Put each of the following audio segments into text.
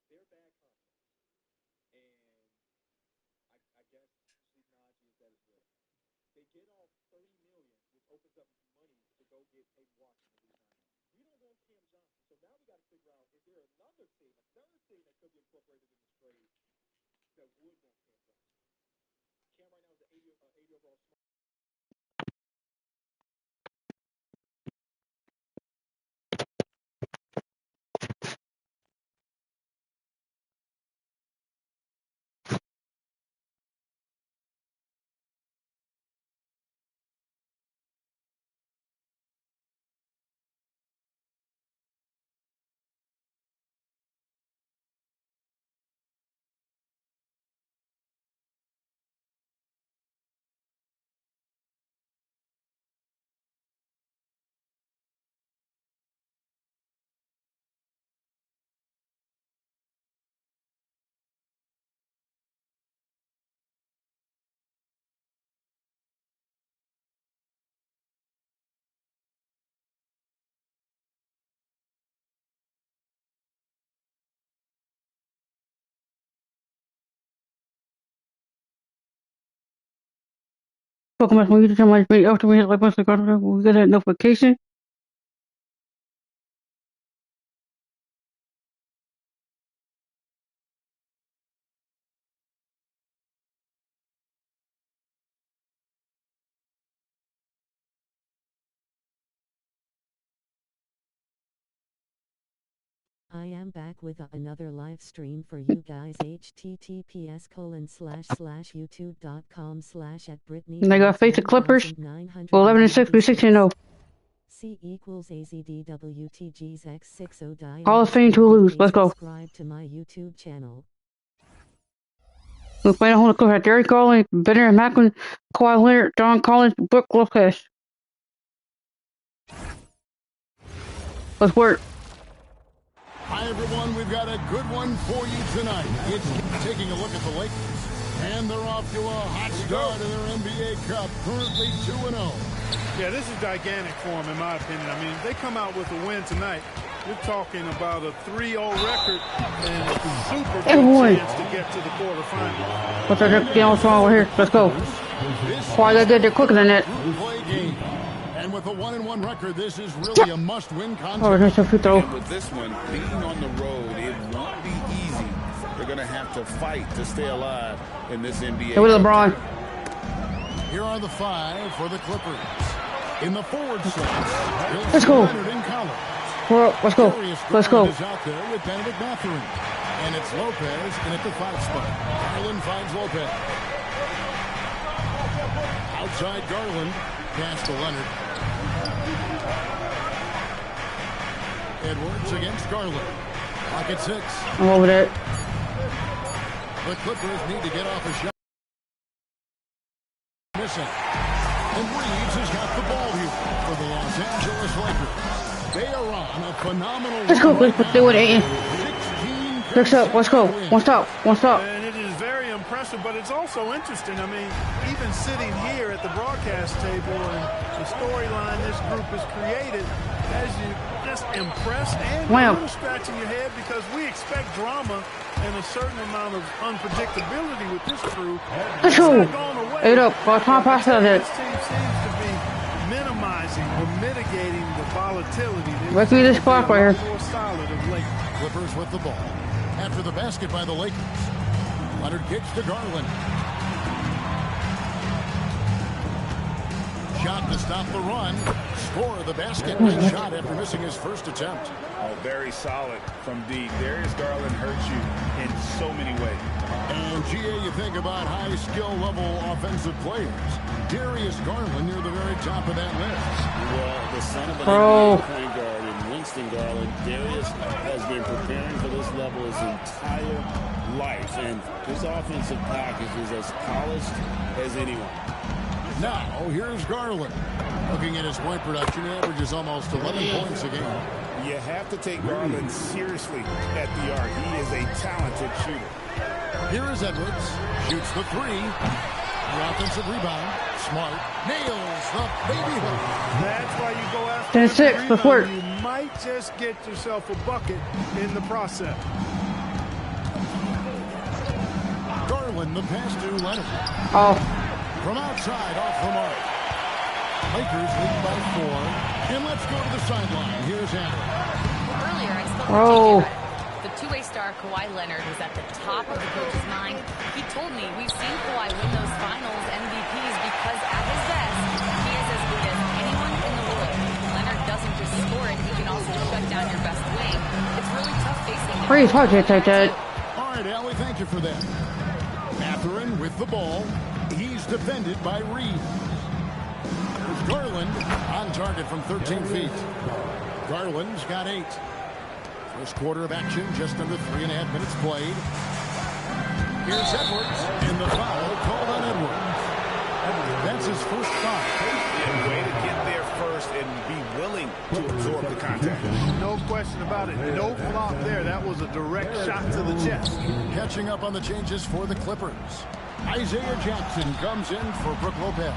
They're bad conference, and I guess Steve Naji is that as well. They get off 30 million, which opens up money to go get Aiden Washington. We don't want Cam Johnson, so now we got to figure out, is there another team, a third team that could be incorporated in this trade that would want Cam Johnson? Cam right now is the 80 overall small. Welcome back to my YouTube channel. My name after we hit like button, we get that notification. I am back with another live stream for you guys. https://youtube.com/@Brittni. And they got face the Clippers. 11-6, we 16-0. C equals AZDWTGX60. Hall of Fame to lose. Let's go. Subscribe to my YouTube channel. We're playing a whole Clippers. Derek Garland, Benner Macklin, Kawhi Leonard, John Collins, Brook Lopez. Let's work. Hi, everyone. We've got a good one for you tonight. It's taking a look at the Lakers. And they're off to a hot start in their NBA Cup, currently 2-0. Yeah, this is gigantic for them, in my opinion. I mean, if they come out with a win tonight, you're talking about a 3-0 record and a super good chance to get to the quarterfinals. What's our what's wrong over here? Let's go. Kawhi, they're good. They're quicker than that. And with a 1-1 record, this is really a must-win contest. Oh, there's a free throw. And with this one, being on the road, it won't be easy. They're going to have to fight to stay alive in this NBA. Hey, with LeBron. Here are the five for the Clippers. In the forward set, let's go. Let's go. Let's go. Is out there with Benedict Mathurin. And it's Lopez in at the 5 spot. Garland finds Lopez. Outside Garland. Pass to Leonard. Edwards against Garland. Pocket 6. I'm over that. The Clippers need to get off a shot. Missing. And Reeves has got the ball here for the Los Angeles Lakers. They are on a phenomenal Let's go. Let's do it, Aiden. Picks up. Let's go. One stop. One stop. And it is very impressive, but it's also interesting. I mean, even sitting here at the broadcast table and the storyline this group has created has you just impressed and you're scratching your head because we expect drama and a certain amount of unpredictability with this crew. Let's go. 8 up. Time pass out of it. This team seems to be minimizing or mitigating the volatility. Let's do this clock right here. Clippers with the ball. After the basket by the Lakers. Leonard kicks to Garland. Shot to stop the run. Score the basket. Good shot after missing his first attempt. Oh, very solid from deep. Darius Garland hurts you in so many ways. And, GA, you think about high skill level offensive players. Darius Garland near the very top of that list. Well, the son of an NBA point guard in Winston Garland, Darius has been preparing for this level his entire life. And his offensive package is as polished as anyone. Now, here's Garland. Looking at his point production, he averages almost 11 points a game. You have to take Garland seriously at the arc. He is a talented shooter. Here is Edwards. Shoots the 3. The offensive rebound. Smart. Nails the baby hook. That's why you go after 10-6. Let's work. You might just get yourself a bucket in the process. the pass to Leonard. Oh, From outside, off the mark. Lakers lead by 4. And let's go to the sideline. Here's Andrew. Earlier, I spoke Oh. to TJ about it. The two-way star Kawhi Leonard was at the top of the coach's mind. He told me we've seen Kawhi win those finals MVPs because at his best, he is as good as anyone in the world. Leonard doesn't just score it, he can also shut down your best wing. It's really tough facing him. pretty hard to take that. All right, Allie, thank you for that. Mathurin with the ball. He's defended by Reed. There's Garland on target from 13 feet. Garland's got 8. First quarter of action, just under 3.5 minutes played. Here's Edwards, and the foul called on Edwards. That's his first foul. And way to get there first and be willing to absorb the contact. No question about it. No flop there. That was a direct shot to the chest. Catching up on the changes for the Clippers. Isaiah Jackson comes in for Brook Lopez.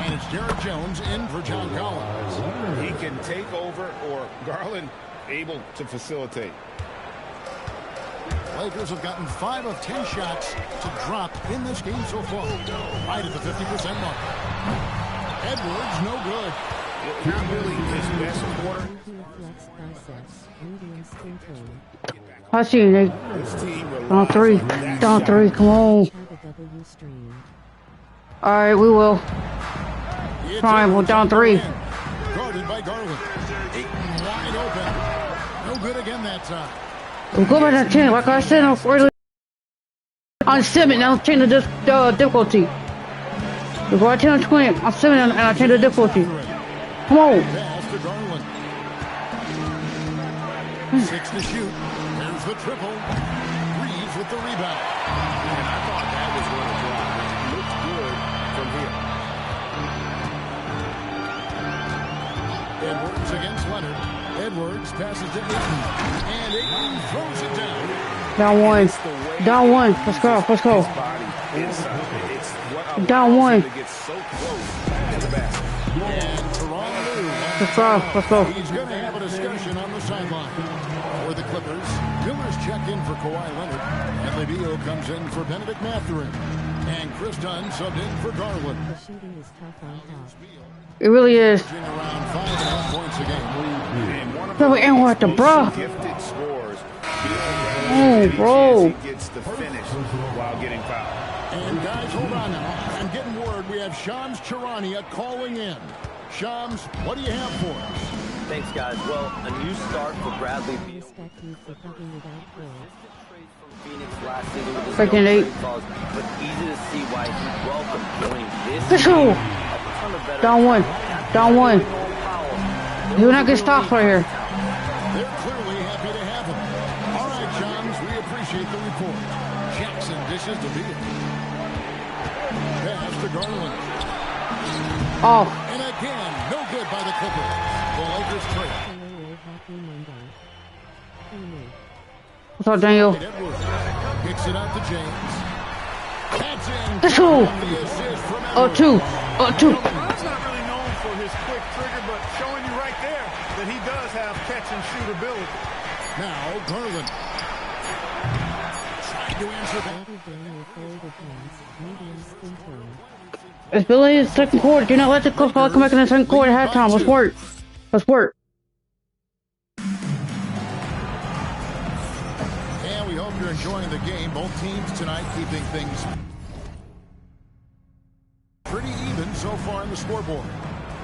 And it's Derek Jones in for John Collins. He can take over, or Garland able to facilitate. Lakers have gotten 5 of 10 shots to drop in this game so far. Right at the 50% mark. Edwards, no good. Not really his best quarter. I see you, Nate. This team Down 3. Down 3. Come on. All right, we will. Fine, we're down 3. Guarded by Garland. Wide open. No good again that time. We'll go back to 10. Like I said, on 7, now change the difficulty. We go to 10 on 20. On 7, and I change the difficulty. Come on. Pass to Garland. 6 to shoot. There's the triple. Reeves with the rebound. And I thought that was going to drop. It looked good from here. Edwards against Leonard. Edwards passes to Ayton. And Ayton throws it down. Down 1. Down 1. Let's go. Let's go. Down 1. And Toronto. Let's go. Let's go. He's going to have a discussion on the sideline. For the Clippers, Miller's checked in for Kawhi Leonard. Bradley Beal comes in for Benedict Mathurin. And Chris Dunn subbed in for Garland. It really is. Around 5.5 points a game. No, and what the bro? Gifted scores. Oh, bro. He gets the finish while getting fouled. And guys, hold on now. I'm getting word we have Shams Charania calling in. Shams, what do you have for us? Thanks, guys. Well, a new start for Bradley Beal. Freaking 8. But easy to see why he welcomed joining this. Let's go. Down 1. Down 1. Do not get stopped right here. They're clearly happy to have him. All right, Shams, we appreciate the report. Jackson dishes to Beal. Pass to Garland. Oh. And again, no good by the Clippers. The Lakers trade. What's up, Daniel? Edwards kicks it out to James. That's in. Let's go. The assist from Oh, Edwards. 2. Oh, 2. LeBron's not really known for his quick trigger, but showing you right there that he does have catch and shoot ability. Now Garland. Trying to answer back. It's Billy's second quarter. Do not let the Clips come back in the second quarter at halftime. Let's work. Let's work. And we hope you're enjoying the game. Both teams tonight keeping things pretty even so far on the scoreboard.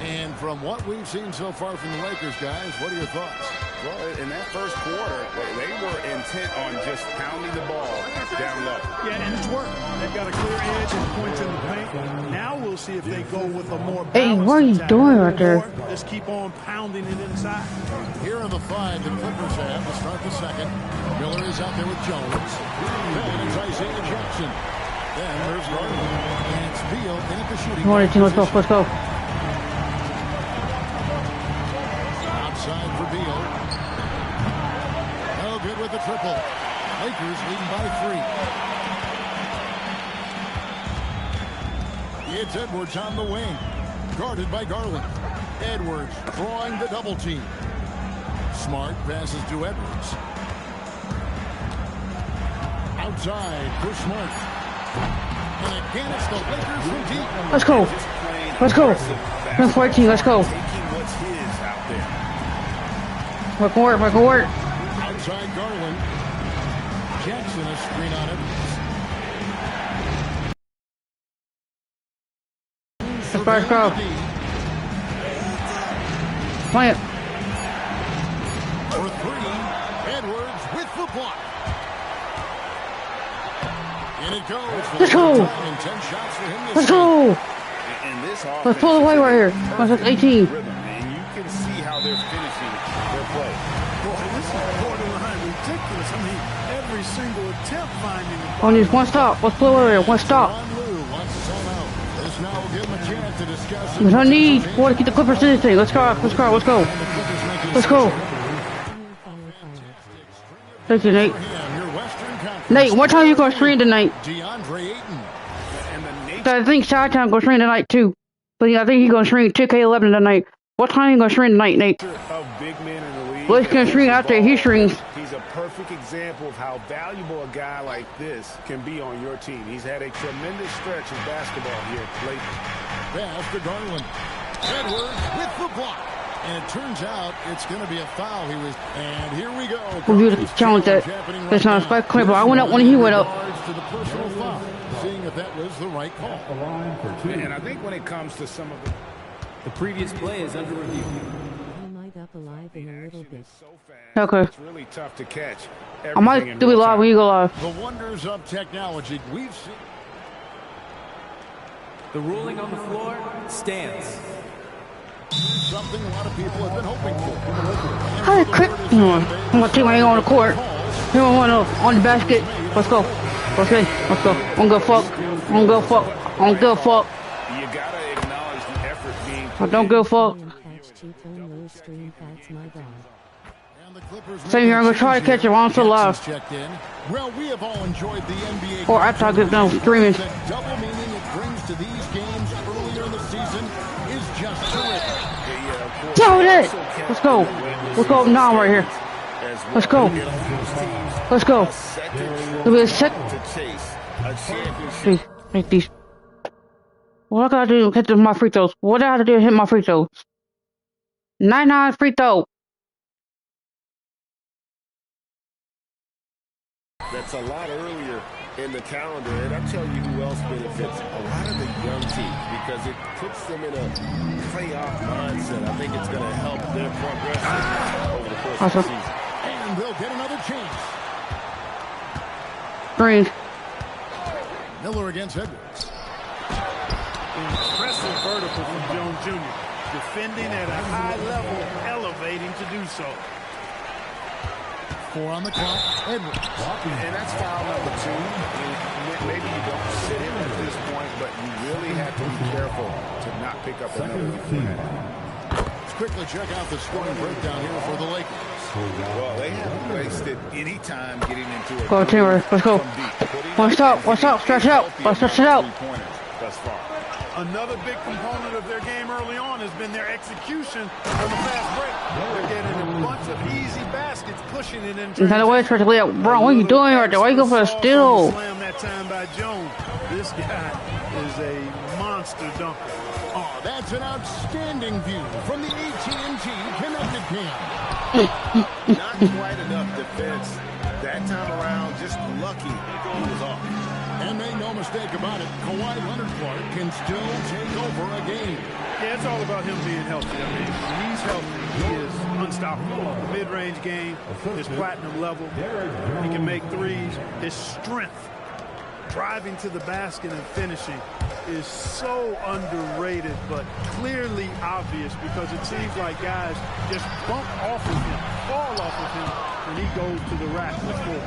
And from what we've seen so far from the Lakers, guys, what are your thoughts? Well, in that first quarter, they were intent on just pounding the ball down low. Yeah, and it's worked. They've got a clear edge and points in the paint. Now we'll see if they go with a more balanced Hey, what are you attack. doing right there? Or just keep on pounding it inside. Here are the 5 the Clippers have to start the second. Miller is out there with Jones. Then it's Isaiah Jackson. Then there's Garland. And it's Beal in at the shooting. Come on, team. Let's go. Let's go. Outside for Beal. No good with the triple. Lakers leading by 3. It's Edwards on the wing. Guarded by Garland. Edwards drawing the double team. Smart passes to Edwards. Outside for Smart. And again, it's the Lakers from deep. Let's go. Let's go. 14, let's go. Taking what's his out there. Work. Outside Garland. Jackson, a screen on it. Let's go. Play it. For three, Edwards with the block. In it goes. Let's go. And 10 shots for him this Let's go. And this Let's pull away right here. That's 18. rhythm, and you can see how they're finishing their play. Boy, this is borderline ridiculous. I mean, every single attempt finding the On these one stop. Let's pull away. One stop. Ron Lou wants to sign out. This now will give him a chance to discuss. We don't need. We want to keep the Clippers in this thing. Let's go. Let's go. Let's go. Let's go. Thank you, Nate. Nate, what time are you going to stream tonight? DeAndre Ayton. I think Chi-Town going to stream tonight too. But I think he's going to stream 2K11 tonight. What time are you going to stream tonight, Nate? Of big men in the league. Blake's going to stream out there. He streams. He's a perfect example of how valuable a guy like this can be on your team. He's had a tremendous stretch of basketball here lately. Pass to Garland. Edwards with the block. And it turns out it's going to be a foul. And here we go. We'll do the challenge that. That's not a spike claim, but I went up when he went up. To the personal foul, seeing if that was the right call. And I think when it comes to some of the previous play is under review. I might up alive in a little bit. Okay. it's really tough to catch. I might do it live when you go live. The wonders of technology we've seen. The ruling on the floor stands. Something a lot of people have been hoping for. How did quick? I'm going to take my hand on the court. Here on the basket. Let's go. Okay, let's go. I'm going to fuck. I'm going to fuck. I'm going to fuck. You gotta acknowledge the effort being. I don't give a fuck. Same here, I'm going to try to catch it while I'm still live. Well, we have all enjoyed the NBA. Or after I get done streaming. The double meaning it brings to these games earlier in the season is just terrific. Yo, it is. Let's go. Let's go now right here. Let's go. Let's go. It'll be a sec. Make these. What I gotta do to hit my free throws? What I gotta do to hit my free throws? 99 free throw. That's a lot earlier in the calendar, and I'll tell you who else benefits. A lot of the young teams, because it puts them in a playoff mindset. I think it's going to help their progression over the course of the season. And they'll get another chance. Green. Miller against Edwards. impressive vertical from Jones Jr. Defending at a high level, elevating to do so. 4 on the clock. Edwards. And that's foul number 2. I mean, maybe you don't sit him at this point, but you really have to be careful to not pick up another defense. Let's quickly check out the scoring breakdown here for the Lakers. Well, they haven't wasted any time getting into it. Go, Timber. Let's go. Watch out. Watch out. Stretch out. Let's stretch it out. Thus far. Another big component of their game early on has been their execution on the fast break. They're getting a bunch of easy baskets, pushing it into. Another way to lay up. Bro, what are you doing right there? Why you go for a steal? Slam that time by Jones. This guy is a monster dunker. Oh, that's an outstanding view from the AT&T Connected Cam. Not quite enough defense that time around. Just lucky he was off. And make no mistake about it, Kawhi Leonard Clark can still take over a game. Yeah, it's all about him being healthy. I mean, when he's healthy, he is unstoppable. The mid-range game is platinum level. He can make threes. His strength, driving to the basket and finishing, is so underrated, but clearly obvious because it seems like guys just bump off of him, fall off of him when he goes to the rack to score.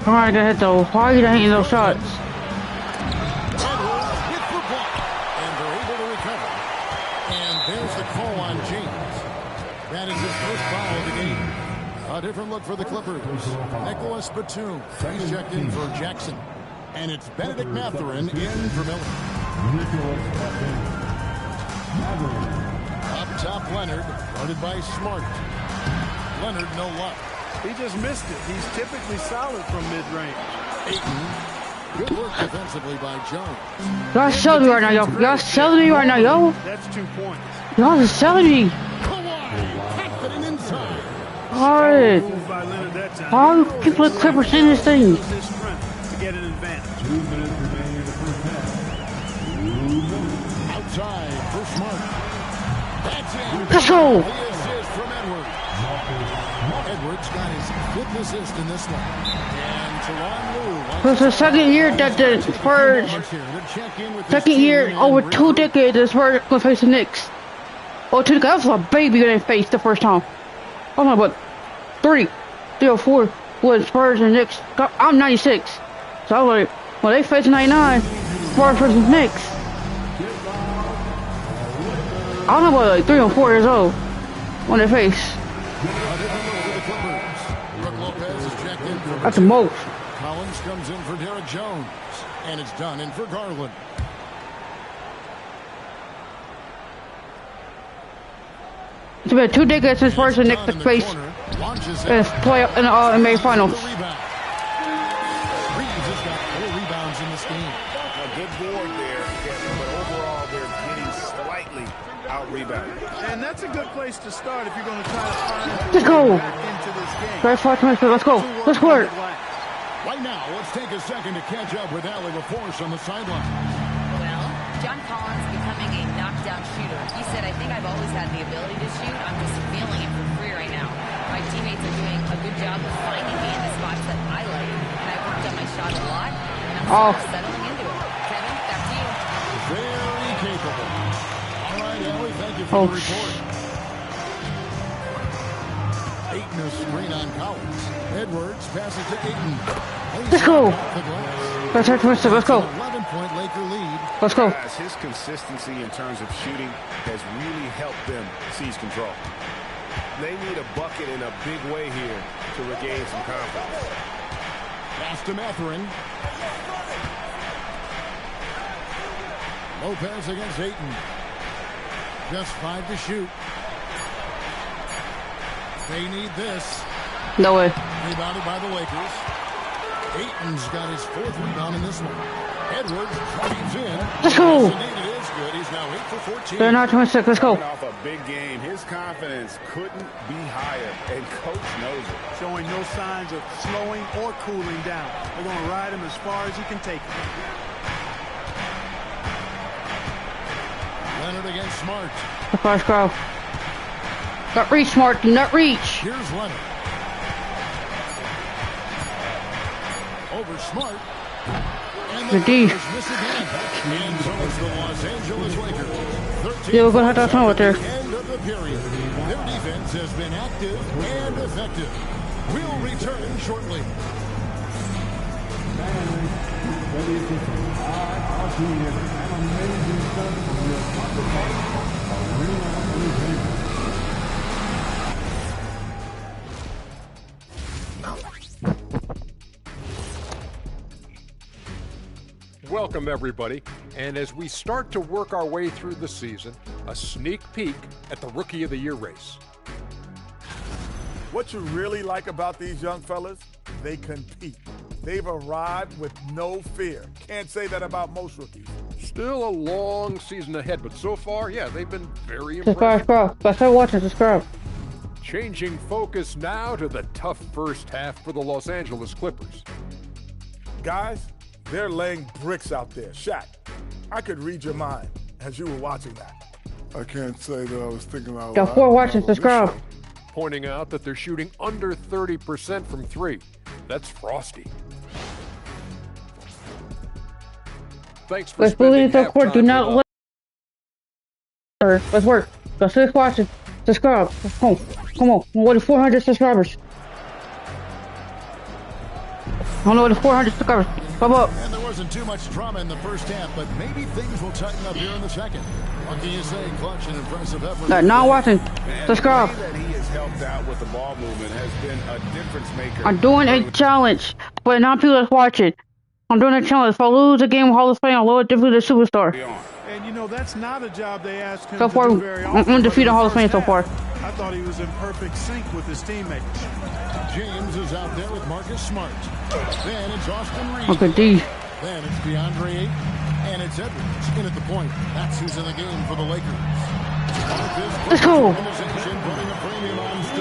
Come on, get hit though. Why are you hitting those shots? Edwards with the block, and they're able to recover. And there's the call on James. That is his first foul of the game. A different look for the Clippers. Nicholas Batum. He's checked in for Jackson. And it's Benedict Mathurin in for Miller. Up top, Leonard. Guarded by Smart. Leonard, no luck. He just missed it. He's typically solid from mid-range. Ayton. Good work defensively by Jones. Y'all selling me right now, yo. Y'all selling me right now, yo. That's 2 points. Y'all is selling me. Alright. How people at Clippers in this thing? To get an advantage. Outside for Smart. That's it. Let's go. The assist from Edwards. Edwards got his 5th assist in this one. And Teron Lue. It's the second year that the Spurs, second year over 2 decades, the Spurs gonna face the Knicks. Oh, 2 decades. That was a baby they faced the first time. Oh no, but 3 or 4 was Spurs and Knicks. I'm 96, so I was like, well, they faced 99. Spurs versus Knicks. I don't know, about like 3 or 4 years old when they face. That's the most. Collins comes in for Derek Jones, and it's done in for Garland. It's been 2 decades since Spurs and Knicks took place in play in the NBA Finals. Reeves has got 4 rebounds in this game. A good board there, Kevin, but overall they're getting slightly out-rebounded. And that's a good place to start if you're going to try to find Let's go. back into this game. Let's go. Let's work. Right now, let's take a second to catch up with Allie LaForce on the sideline. Well, John Collins becoming a knockdown shooter. He said, I think I've always had the ability to shoot. I'm just feeling it for free right now. My teammates are doing a good job of finding me in the spots that I like. And I've worked on my shot a lot. And I'm sort of settling into it. Kevin, back to you. Very capable. All right, Allie, thank you for the report. Ayton a screen on Collins. Edwards passes to Ayton. Let's go. Let's go. 11-point Laker lead. Let's go. His consistency in terms of shooting has really helped them seize control. They need a bucket in a big way here to regain some confidence. Pass to Matherin. Lopez against Ayton. Just 5 to shoot. They need this. No way. Rebounded by the Lakers. Ayton's got his 4th rebound in this one. Edwards drives in. Let's go. It is good. He's now 8 for 14. They're not 26. Let's go. Off a big game, his confidence couldn't be higher, and coach knows it. Showing no signs of slowing or cooling down. They're going to ride him as far as he can take him. Leonard against Smart. The first go. Not reach, Smart. Do not reach. Here's Leonard. Over Smart. And the D. miss again. And so it's the Los Angeles Lakers. 13 Yeah, we're going to have to have fun with there. End of the period. Their defense has been active and effective. We'll return shortly. Welcome, everybody. And as we start to work our way through the season, a sneak peek at the Rookie of the Year race. What you really like about these young fellas, they compete. They've arrived with no fear. Can't say that about most rookies. Still a long season ahead, but so far, yeah, they've been very impressive. Subscribe, watching, subscribe. Changing focus now to the tough first half for the Los Angeles Clippers. Guys, they're laying bricks out there. Shaq, I could read your mind as you were watching that. I can't say that I was thinking out Got 4 watching, subscribe. Pointing out that they're shooting under 30% from 3. That's frosty. Thanks for spending half time Do not with let. Let's work. Let's keep watching. Subscribe. Come on. What are 400 subscribers? I don't know what the 400 subscribers. Come up. And there wasn't too much drama in the first half, but maybe things will tighten up here in the second. What can you say? Clutch and impressive effort. Not watching. Subscribe. The way that he has helped out with the ball movement has been a difference maker. I'm doing a challenge, but not people that's watching. I'm doing a challenge. If I lose a game with Hall of Fame, I'll lower definitely the superstar. And you know, that's not a job they ask him So far, to do very often. I'm undefeated Hall of Fame so far. I thought he was in perfect sync with his teammates. James is out there with Marcus Smart. Then it's Austin Reeves. Okay, D. Then it's DeAndre Ayton, and it's Edwards in at the point. That's who's in the game for the Lakers. Let's go.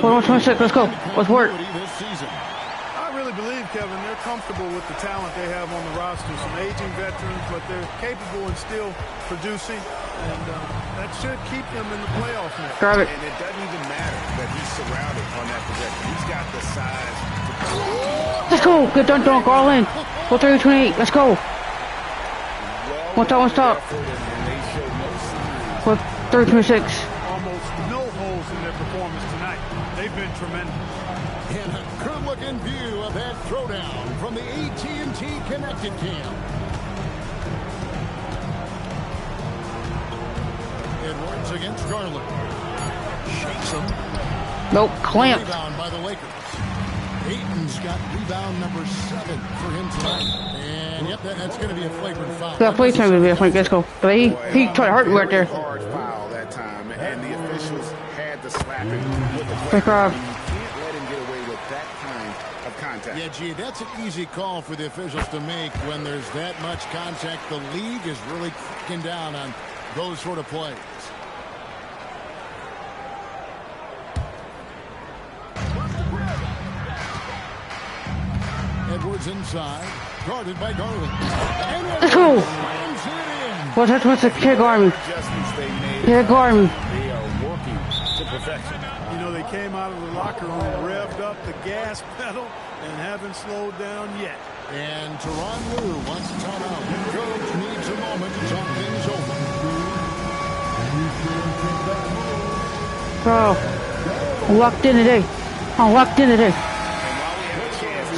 26, let's go. Let's work. I really believe, Kevin, they're comfortable with the talent they have on the roster. Some aging veterans, but they're capable and still producing, and that should keep them in the playoffs next. Grab it. And it doesn't even matter that he's surrounded on that possession. He's got the size. Let's go. Good dunk, Garland. 4-3-28. Let's go. One stop. 4-3-26. Almost no holes in their performance tonight. They've been tremendous. And a good-looking view of that throwdown from the AT&T Connected Cam. Edwards against Garland. Shakes him. Nope, clamp. Rebound by the Lakers. Ayton's got rebound number 7 for him tonight. And yep, that's going to be a flagrant foul. Yeah, play time to be a flagrant. Let's go. But he tried to hurt me right there. Hard foul that time, and the officials had to slap him with the Quick rob. You can't let him get away with that kind of contact. Yeah, gee, that's an easy call for the officials to make when there's that much contact. The league is really cracking down on those sort of plays. Edwards inside, guarded by Garland. Let's go. Well, that's what's the kid guard me. Kid guard me. They are working to perfection. You know, they came out of the locker room, revved up the gas pedal, and haven't slowed down yet. And Tyronn Lue wants a timeout. The coach needs a moment to talk things over. Bro, I'm locked in today. I'm locked in today.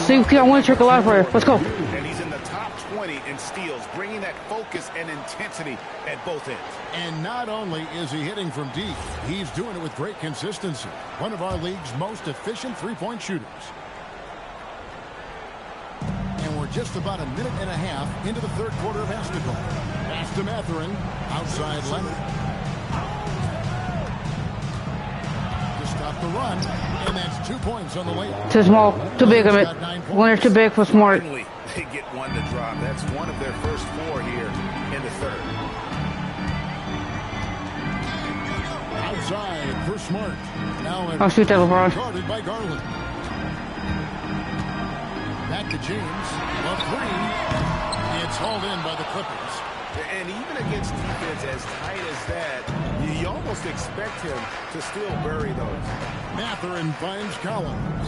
See if we can win trick a lot for you. Let's go. And he's in the top 20 in steals, bringing that focus and intensity at both ends. And not only is he hitting from deep, he's doing it with great consistency. One of our league's most efficient three-point shooters. And we're just about a minute and a half into the third quarter of basketball. Pass to Mathurin, outside Leonard. To stop the run, and that's 2 points on the way. Too small, too big of it. Winner's too big for Smart. Finally, they get one to drop. That's one of their first 4 here in the third. Outside for Smart. Now I'll shoot that, LeBron. Guarded by Garland. Back to James. A 3. It's hauled in by the Clippers. And even against defense as tight as that, you almost expect him to still bury those. Mathurin finds Collins.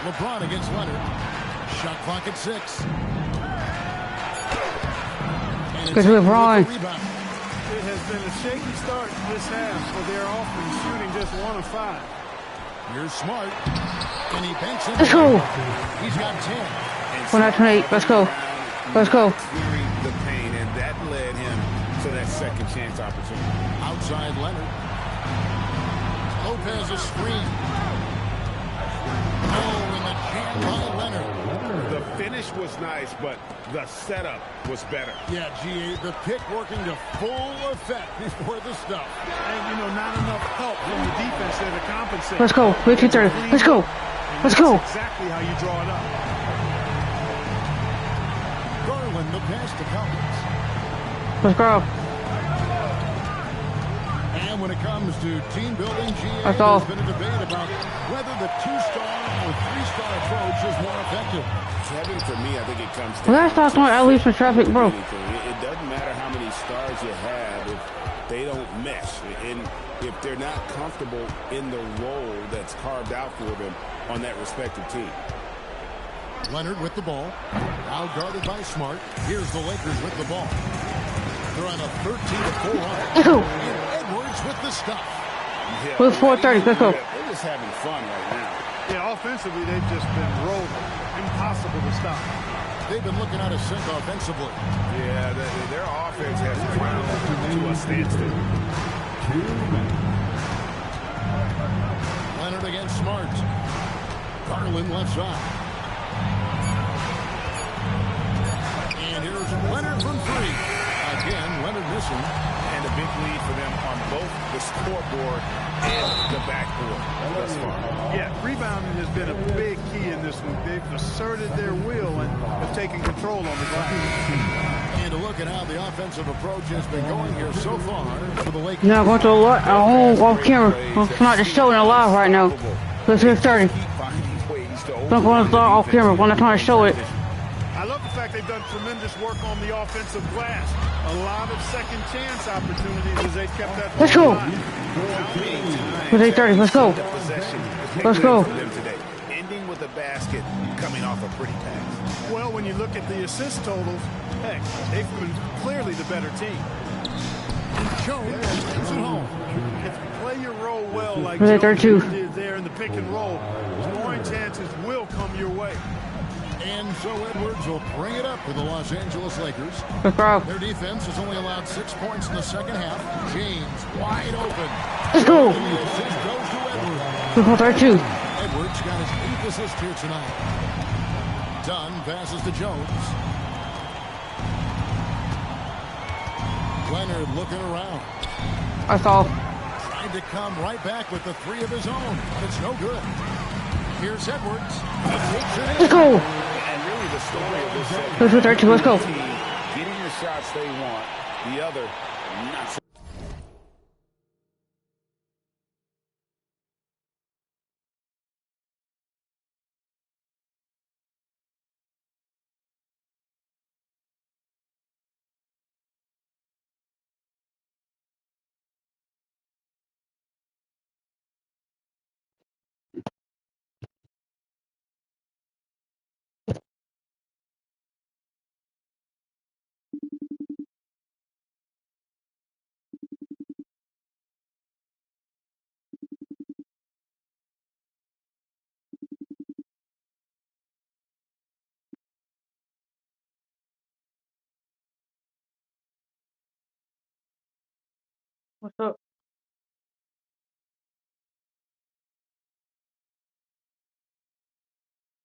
LeBron against Leonard. Shot clock at 6. Good LeBron. It has been a shaky start this half for their offense, shooting just 1 of 5. Here's Smart, and he banks it. Let's go. He's got 10. 1-28. Let's go. Let's go. Clearing the paint, and that led him to that second chance opportunity. Outside Leonard. Lopez a screen. Oh, and the jam by Leonard. The finish was nice, but the setup was better. Yeah, GA, the pick working to full effect before the stuff. And, you know, not enough help from the defense there to compensate. Let's go. 15-30. Let's go. Let's go. That's exactly how you draw it up. Garland, the pass to Collins. Let's go. And when it comes to team building, GA, Let's go. there's been a debate about whether the 2-star or 3-star approach is more effective. Kevin, for me, I think it comes to... Well, that's not more at least for traffic, bro. It doesn't matter how many stars you have if they don't mesh. And if they're not comfortable in the role that's carved out for them on that respective team. Leonard with the ball. Now guarded by Smart. Here's the Lakers with the ball. They're on a 13-4 run. And Edwards with the stuff. Yeah, With 4:30, let's go. They're just having fun right now. Yeah, offensively, they've just been rolling. Impossible to stop. They've been looking out of sync offensively. Yeah, their offense has ground to a standstill. Leonard against Smart. Garland left side. And here's Leonard from 3. Again, Leonard missing. And a big lead for them on both the scoreboard in the backboard thus far. Yeah, rebounding has been a big key in this one. They've asserted their will and have taken control on the glass. And a look at how the offensive approach has been going here so far for the Lakers. Now going to off camera. I'm not just showing it live right now. Let's get started. I'm going to start off camera when I'm trying to show it. I love the fact they've done tremendous work on the offensive glass. A lot of second chance opportunities as they've kept that. Let's go. With 8:30, let's go. Let's go. Ending with a basket, coming off a pretty pass. Well, when you look at the assist totals, heck, they've been clearly the better team. Jones is at home. If you play your role well like With 8:32. Jones did there in the pick and roll, scoring chances will come your way. And so Edwards will bring it up for the Los Angeles Lakers. Their defense has only allowed 6 points in the second half. James wide open. Let's go. Goes to Edwards. 32. Edwards got his 8th assist here tonight. Dunn passes to Jones. Leonard looking around. I saw. Tried to come right back with the three of his own, but it's no good. Here's Edwards. He takes it in. Let's go. And really the story of this segment. Let's go, 32. Let's go. Getting the shots they want, the other not so. What's up?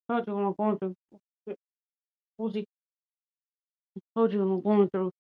Told you what I'm going through. Uzi. Told you what I'm going through.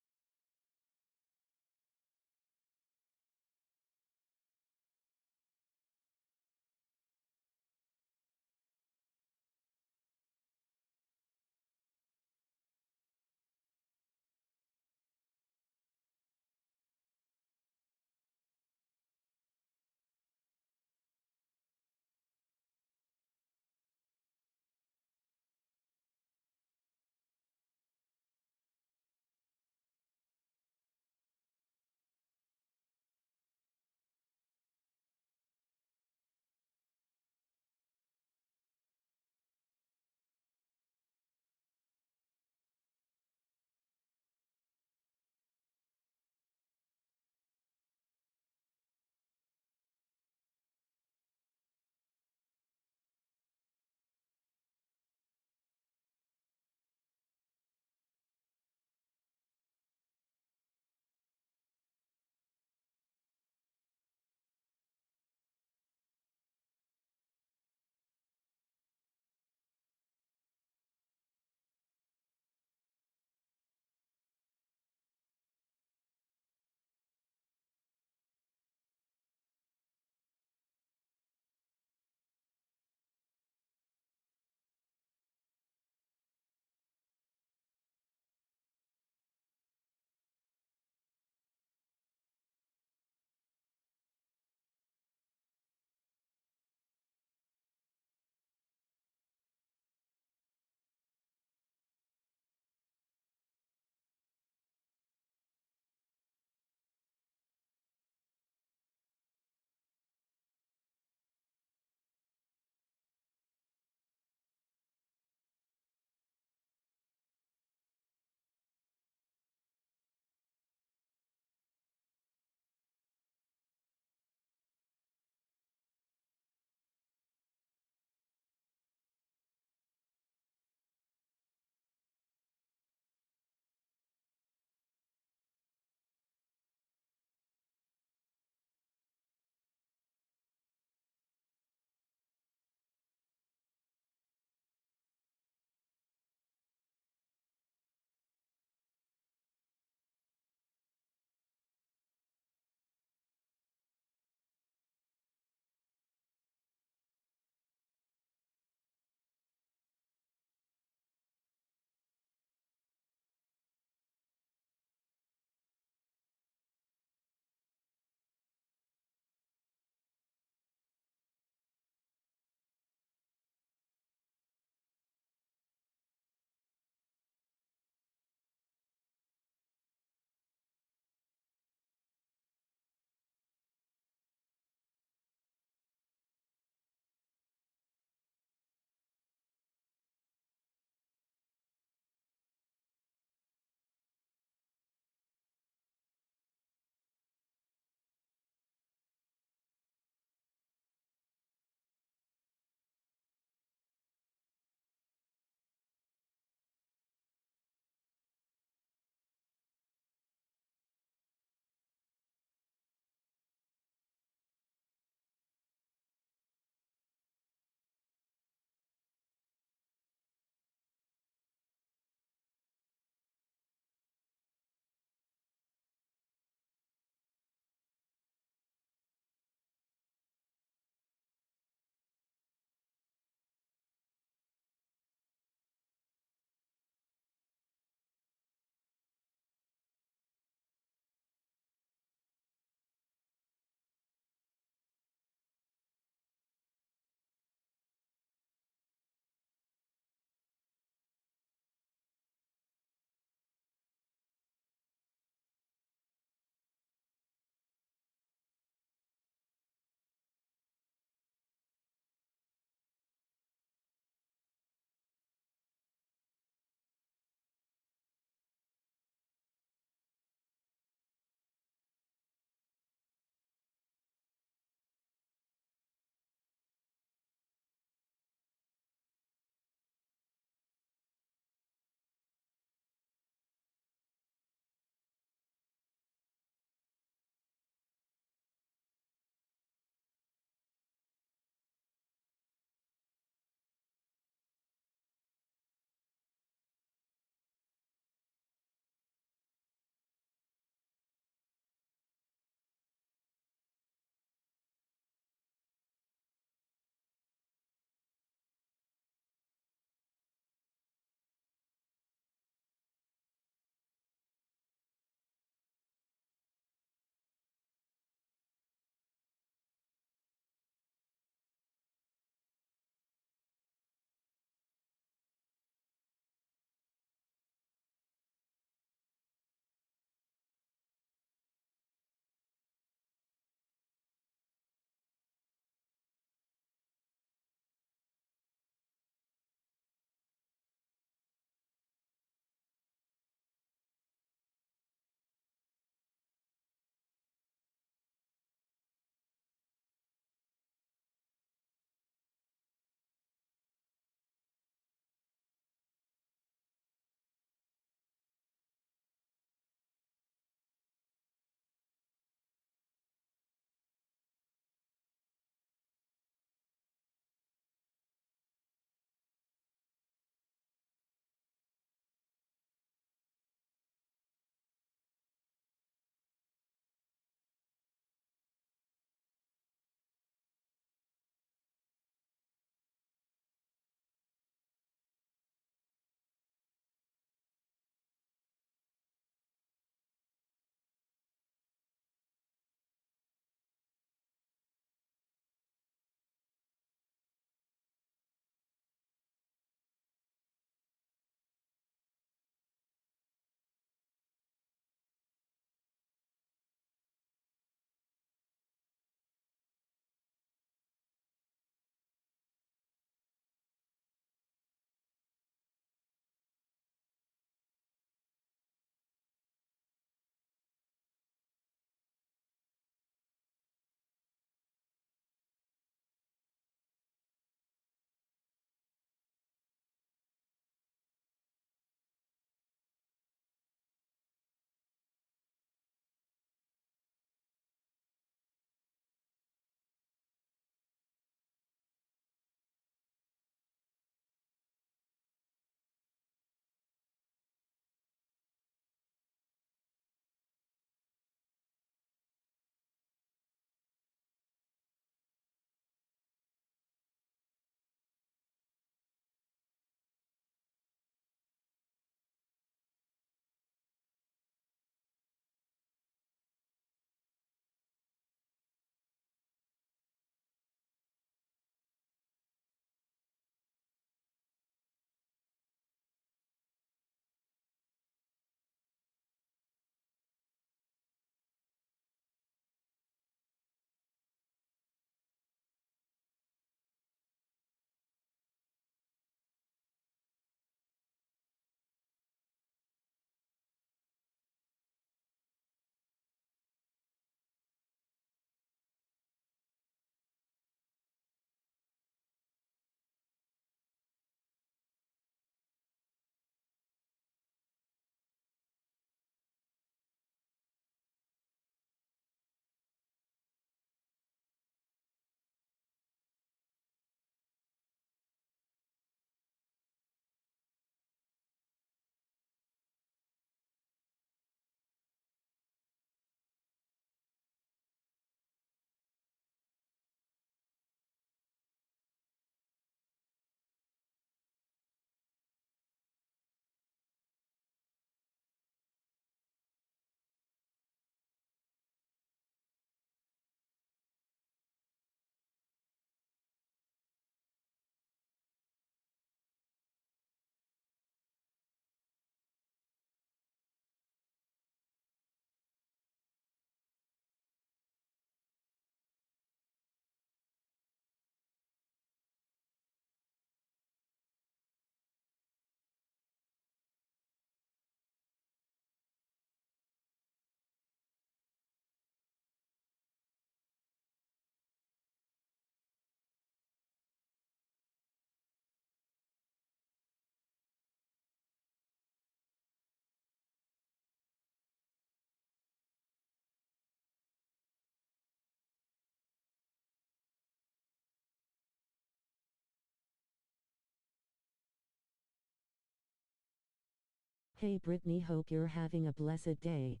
Hey Brittany, hope you're having a blessed day.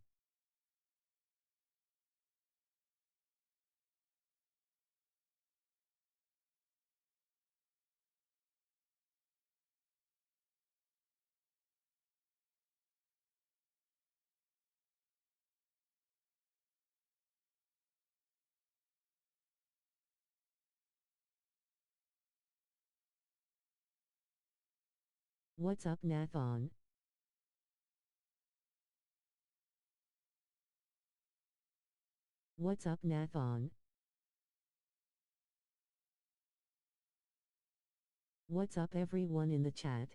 What's up, Nathan? What's up, Nathan? What's up, everyone in the chat?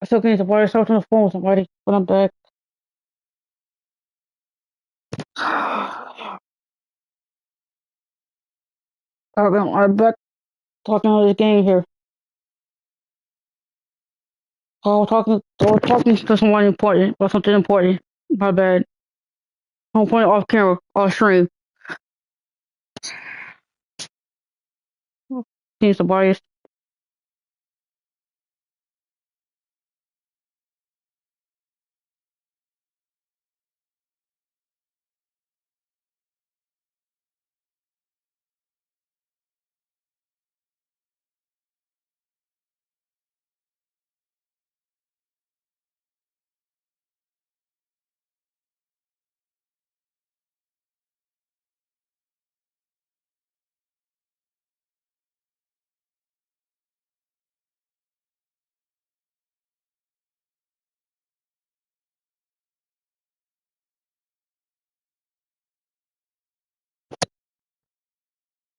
I still can't why I start on the phone with somebody when I'm back. I'm back talking on this game here. I was talking to someone important, about something important. My bad. I'm playing off camera, off stream. Seems biased.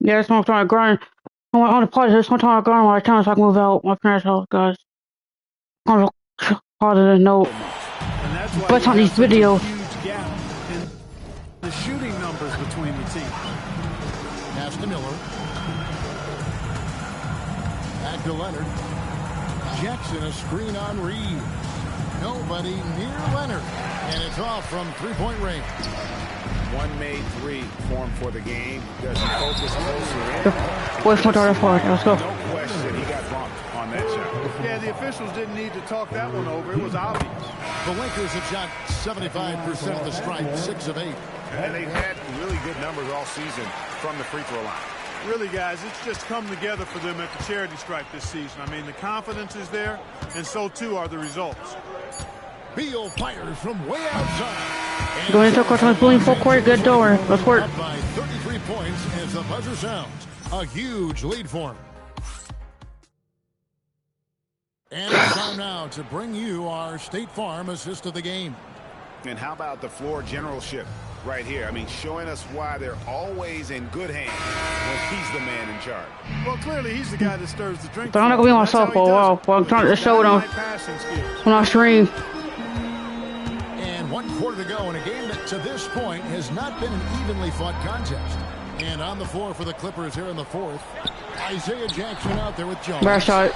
Yeah, it's not time to grind. I want to pause. It's not time to grind my time so I can move out my parents' house, guys. On a positive note. But on these videos. Huge gap in the shooting numbers between the teams. Pass to Miller. Back to Leonard. Jackson, a screen on Reed. Nobody near Leonard. And it's off from three-point range. One made three formed for the game. Does he focus closer in? Wait for the forward. Let's go. No question, he got bumped on that shot. Yeah, the officials didn't need to talk that one over. It was obvious. The Lakers have shot 75% of the stripe, 6 of 8. And they've had really good numbers all season from the free throw line. Really, guys, it's just come together for them at the charity stripe this season. I mean, the confidence is there, and so too are the results. Beal fires from way outside. Going into quarter, pulling full court, good door. Let's work. Up by 33 points as the buzzer sounds. A huge lead for him. And it's time now to bring you our State Farm assist of the game. And how about the floor generalship right here? I mean, showing us why they're always in good hands when he's the man in charge. Well, clearly he's the guy that stirs the drink. So I'm not gonna be myself for a while. Well, I'm trying to show them when I stream. And 1 quarter to go in a game that to this point has not been an evenly fought contest. And on the floor for the Clippers here in the fourth, Isaiah Jackson out there with Jones. Last shot.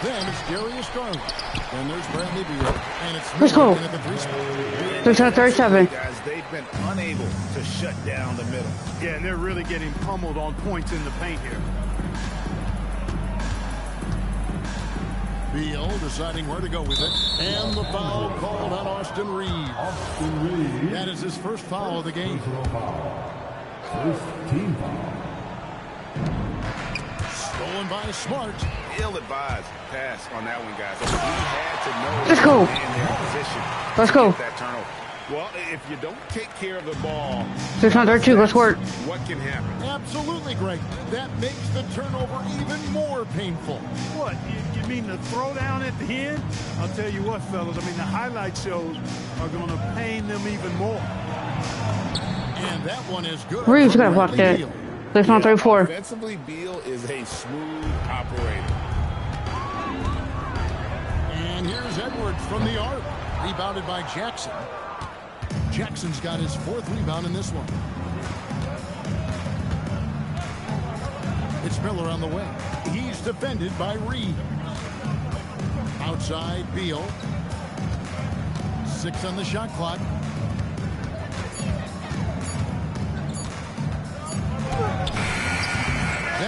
Then it's Darius Garland. Then there's Bradley Beal. And it's Let's go. at the 3 spot. 637. Guys, they've been unable to shut down the middle. Yeah, and they're really getting pummeled on points in the paint here. Beal deciding where to go with it. And the foul called on Austin Reeves. That is his first foul of the game. First team foul. Stolen by Smart. Ill-advised pass on that one, guys. He had to know Let's go. in their position. Let's go. That turnover. Well, if you don't take care of the ball, 632. Let's work. what can happen? Absolutely, Greg. That makes the turnover even more painful. What, you mean the throwdown at the end? I'll tell you what, fellas, I mean, the highlight shows are going to pain them even more. And that one is good. Reeves got blocked there. 634. Offensively, Beal is a smooth operator. And here's Edwards from the arc. Rebounded by Jackson. Jackson's got his 4th rebound in this one. It's Miller on the way. He's defended by Reed. Outside, Beal. 6 on the shot clock.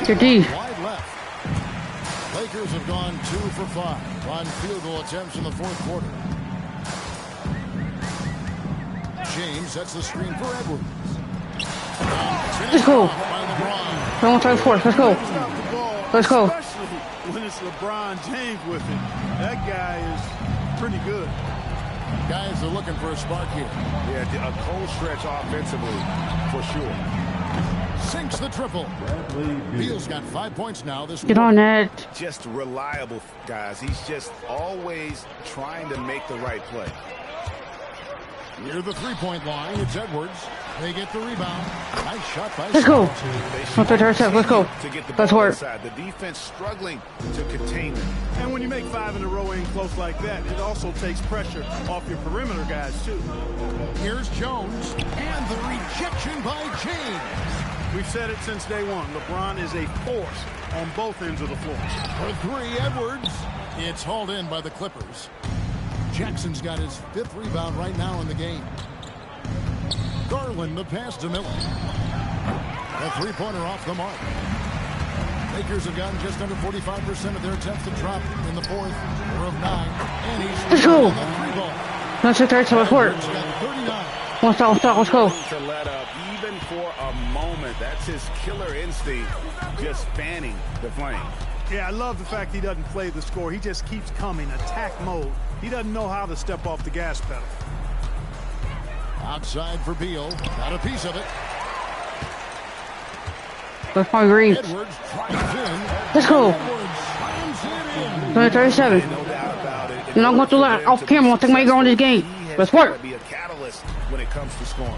Good D. Wide left. Lakers have gone 2 for 5 on field goal attempts in the 4th quarter. James sets the screen for Edwards. Let's go. 134. Let's go. Let's go. Especially when it's LeBron James with it. That guy is pretty good. Guys are looking for a spark here. Yeah, a cold stretch offensively for sure. Sinks the triple. Beal's got 5 points now. This Get on that. Just reliable, guys. He's just always trying to make the right play. Near the 3-point line, it's Edwards. They get the rebound. Nice shot by Let's go. Smart. Let's go. Let's work. The defense struggling to contain them. And when you make 5 in a row in close like that, it also takes pressure off your perimeter guys, too. Here's Jones. And the rejection by James. We've said it since day one. LeBron is a force on both ends of the floor. For 3, Edwards. It's hauled in by the Clippers. Jackson's got his 5th rebound right now in the game. Garland, the pass to Miller. A 3-pointer off the mark. Lakers have gotten just under 45% of their attempts to drop in the 4th. 4 of 9. And he's Let's go. the 3 ball. Let's work. Let's go. To let up even for a moment. That's his killer instinct, just fanning the flame. Yeah, I love the fact he doesn't play the score. He just keeps coming, attack mode. He doesn't know how to step off the gas pedal. Outside for Beal. Got a piece of it. Let's find Reeves. Edwards drives in. Let's go. 37. You're not going to let off camera. I'll take my girl in this game. Let's work. Be a catalyst when it comes to scoring.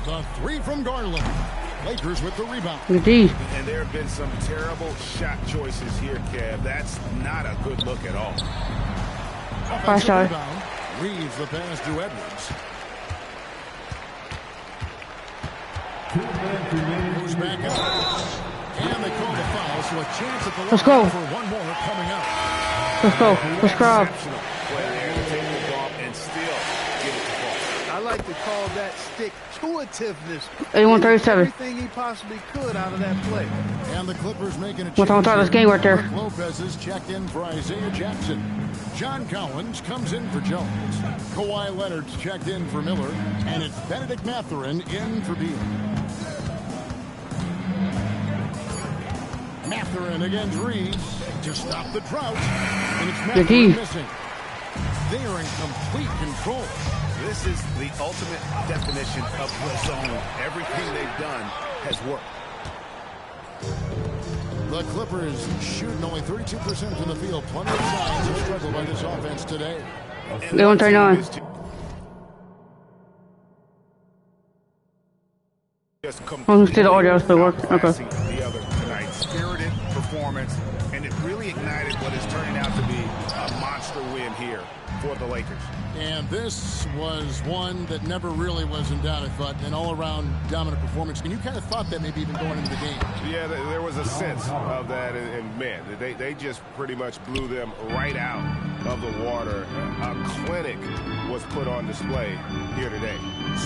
The 3 from Garland. Lakers with the rebound. Indeed. And there have been some terrible shot choices here, Kev. That's not a good look at all. Offensive rebound. Reeves the pass to Edwards. Moves back up. And they call the foul, so a chance at the line for one more coming up. Let's go. Let's grab. I like to call that stick-to-itiveness. 81-37. Everything he possibly could out of that play. And the Clippers making a change. What's on top of this game right there? Mark Lopez is checked in for Isaiah Jackson. John Collins comes in for Jones. Kawhi Leonard's checked in for Miller. And it's Benedict Mathurin in for Beal. Mathurin against Reeves to stop the drought. And it's Mathurin missing. They are in complete control. This is the ultimate definition of the zone. Everything they've done has worked. The Clippers shooting only 32% from the field. Plenty of signs of struggle by this offense today. They won't turn on. I'm going to the audio still work. Okay. The other tonight, spirited performance, and it really ignited what is turning out to be a monster win here for the Lakers. And this was one that never really was in doubt, I thought, an all-around dominant performance. And you kind of thought that maybe even going into the game. Yeah, there was a sense of that, and man, they just pretty much blew them right out of the water. A clinic was put on display here today.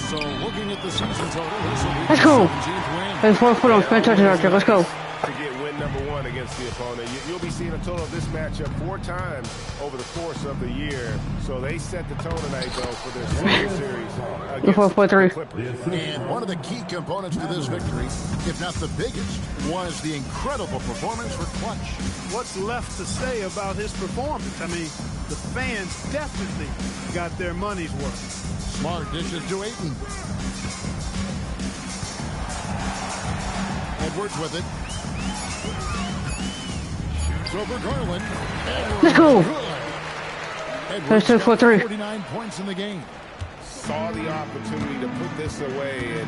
So looking at the season total, this will be let's go. 17th win. Hey, 4 foot on Spence Archer. Let's go. To get win number 1 against the opponent. You'll be seeing a total of this matchup 4 times over the course of the year. So they set the tone tonight, though, for this series against the Clippers. And one of the key components to this victory, if not the biggest, was the incredible performance for Clutch. What's left to say about his performance? I mean, the fans definitely got their money's worth. Smart dishes to Ayton. Edwards with it. Shoots over Garland. Let's go. Edwards 49 points in the game. Saw the opportunity to put this away and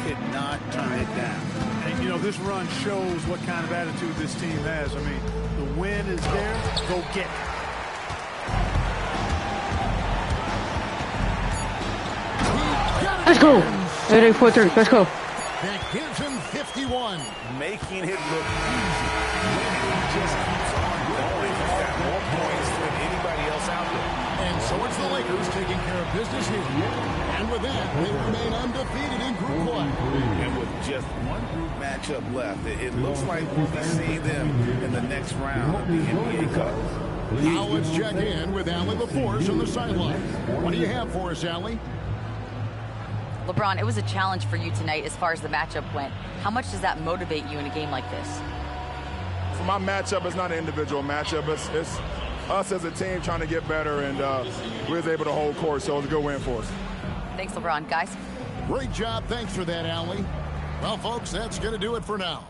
did not turn it down. And, you know, this run shows what kind of attitude this team has. I mean, the win is there. Go get it. Let's go. 88-43. Let's go. That gives him 51. Making it look easy. He just keeps on going. He's got more points than anybody else out there. And so it's the Lakers taking care of business here. And with that, they remain undefeated in Group 1. And with just one group matchup left, it looks like we'll be seeing them in the next round of the NBA Cup. Now let's check in with Allie LaForce on the sideline. What do you have for us, Allie? LeBron, it was a challenge for you tonight as far as the matchup went. How much does that motivate you in a game like this? For my matchup, it's not an individual matchup. It's us as a team trying to get better, and we was able to hold court, so it was a good win for us. Thanks, LeBron. Guys? Great job. Thanks for that, Allie. Well, folks, that's going to do it for now.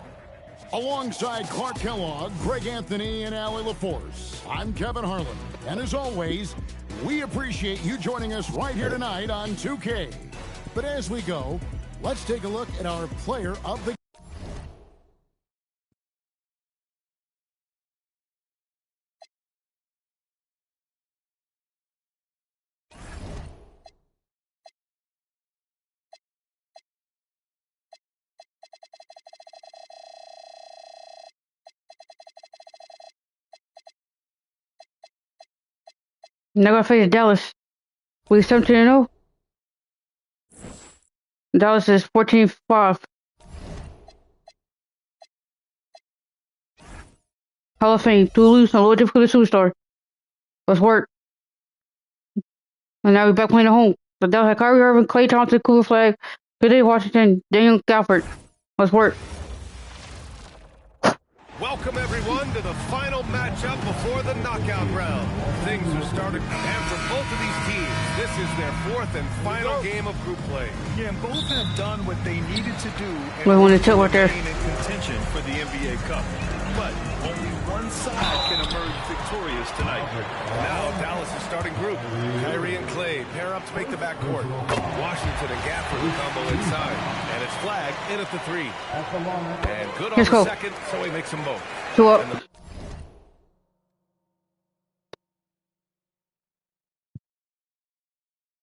Alongside Clark Kellogg, Greg Anthony, and Allie LaForce, I'm Kevin Harlan. And as always, we appreciate you joining us right here tonight on 2K. But as we go, let's take a look at our player of the Now gonna face Dallas. We 17-0. Dallas is 14-5. Hall of Fame. To lose, a little difficult to superstar. Let's work. And now we're back playing at home. The Dallas had Kyrie Irving, Klay Thompson, Cooper Flag, P.J. Washington, Daniel Gafford. Let's work. Welcome, everyone, to the final matchup before the knockout round. Things are starting, and for both of these teams, this is their 4th and final game of group play. Yeah, and both have done what they needed to do We want to tilt right there. in contention for the NBA Cup. But only one side can emerge victorious tonight. Now Dallas' starting group. Kyrie and Klay pair up to make the backcourt. Washington and Gafford will combo inside. And it's It's flag in at the 3. And good on Let's the go. second, so he makes them both. 2 up.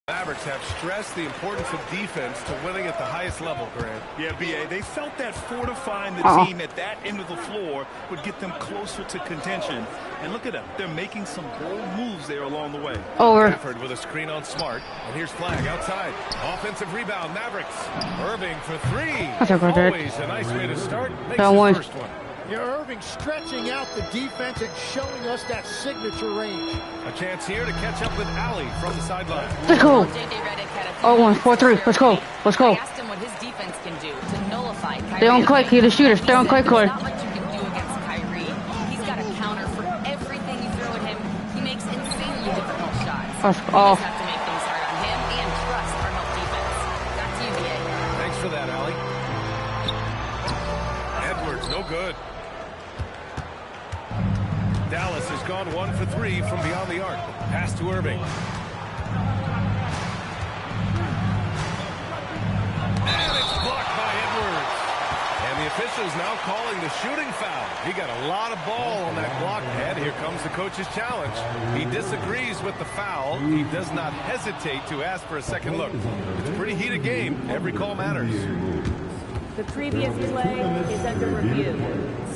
Mavericks have stressed the importance of defense to winning at the highest level, Grant. Yeah, B.A., they felt that fortifying the team at that end of the floor would get them closer to contention. And look at them. They're making some bold moves there along the way. Over. Gafford with a screen on Smart. And here's flag outside. Offensive rebound, Mavericks. Irving for 3. That's a good hit. Always a nice way to start. Makes That his one. first one. Yeah, Irving stretching out the defense and showing us that signature range. A chance here to catch up with Allie from the sideline. Let's go. Oh, 1, 4, 3. Let's go. Let's go. I asked him what his defense can do to nullify Kyrie. Stay on Clay. He's the shooter. Stay on Clay, Clay. There's not much you can do against Kyrie. He's got a counter for everything you throw at him. He makes insanely difficult shots. That's You off. just have to make things hard on him and trust our help defense. Back to you, BA. Thanks for that, Allie. Edwards, no good. Dallas has gone 1 for 3 from beyond the arc. Pass to Irving. And it's blocked by Edwards. And the officials now calling the shooting foul. He got a lot of ball on that block, and here comes the coach's challenge. He disagrees with the foul. He does not hesitate to ask for a second look. It's a pretty heated game. Every call matters. The previous play is under review.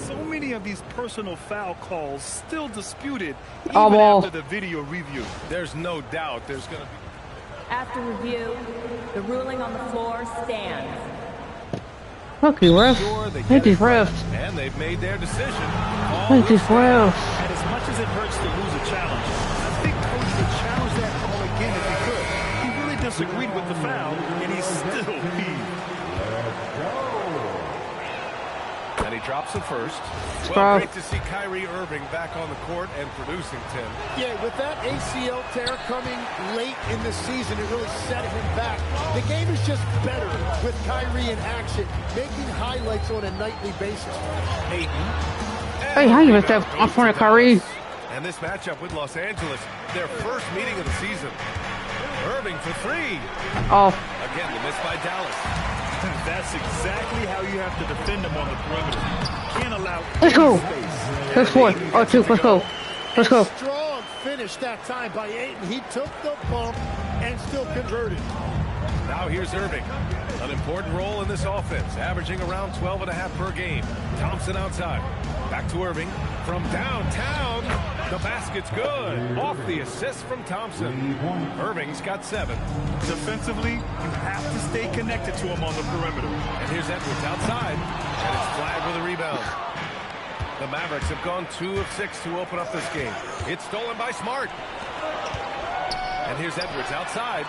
So many of these personal foul calls still disputed even ball. after the video review. There's no doubt there's going to be... After review, the ruling on the floor stands. Lucky ref. Hate these refs. And they've made their decision. Hate these refs. And as much as it hurts to lose a challenge, I think Coach would challenge that call again if he could. He really disagreed with the foul, and he's still peeved. And he drops the first. Well, Scrub. great to see Kyrie Irving back on the court and producing, Tim. Yeah, with that ACL tear coming late in the season, it really set him back. The game is just better with Kyrie in action, making highlights on a nightly basis. Hey, how you missed that on front of Kyrie? And this matchup with Los Angeles, their first meeting of the season. Irving for 3. Off. Again, the miss by Dallas. That's exactly how you have to defend them on the perimeter. Can't allow Let's go. space. Let's 4. Oh, 2. Let's go. Let's go. Strong finish that time by Ayton. He took the bump and still converted. Now here's Irving. An important role in this offense, averaging around 12.5 per game. Thompson outside. Back to Irving. From downtown, the basket's good. Off the assist from Thompson. Irving's got 7. Defensively, you have to stay connected to him on the perimeter. And here's Edwards outside. And it's flagged with a rebound. The Mavericks have gone 2 of 6 to open up this game. It's stolen by Smart. And here's Edwards outside.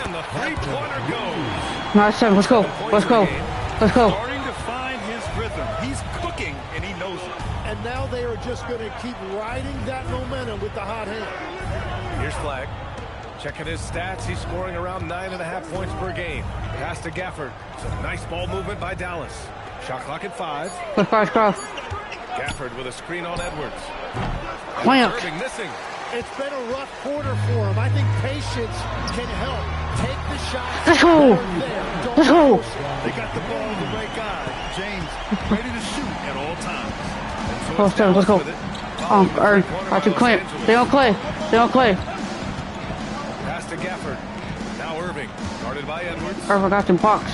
And the three-pointer goes. Nice 7. Let's go. Let's go. Let's go. Starting to find his rhythm. He's cooking, and he knows it. And now they are just going to keep riding that momentum with the hot hand. Here's Flag. Checking his stats, he's scoring around 9.5 points per game. Pass to Gafford. Some nice ball movement by Dallas. Shot clock at 5. Let's go. Gafford with a screen on Edwards. Clamp. Irving missing. It's been a rough quarter for him. I think patience can help. Take the shot. Let's go. Let's go. They got the ball in the right guy. James ready to shoot at all times. Oh, 7. Let's go. Oh, I can Clay. Stay on Clay. Stay on Clay. Pass to Gafford. Now Irving. Guarded by Edwards. Irving got some box.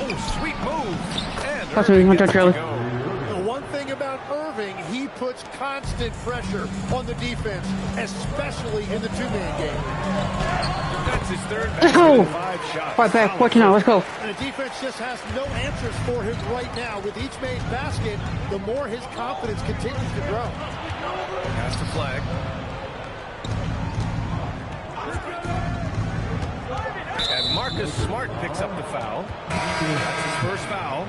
Oh, sweet move. And That's what we want to Charlie. The one thing about Irving, he puts constant pressure on the defense, especially in the two-man game. That's his third Let's go. 5 shots. Right back. 14 now. Let's go. And the defense just has no answers for him right now. With each made basket, the more his confidence continues to grow. Pass to Flag. And Marcus Smart picks up the foul. That's his first foul.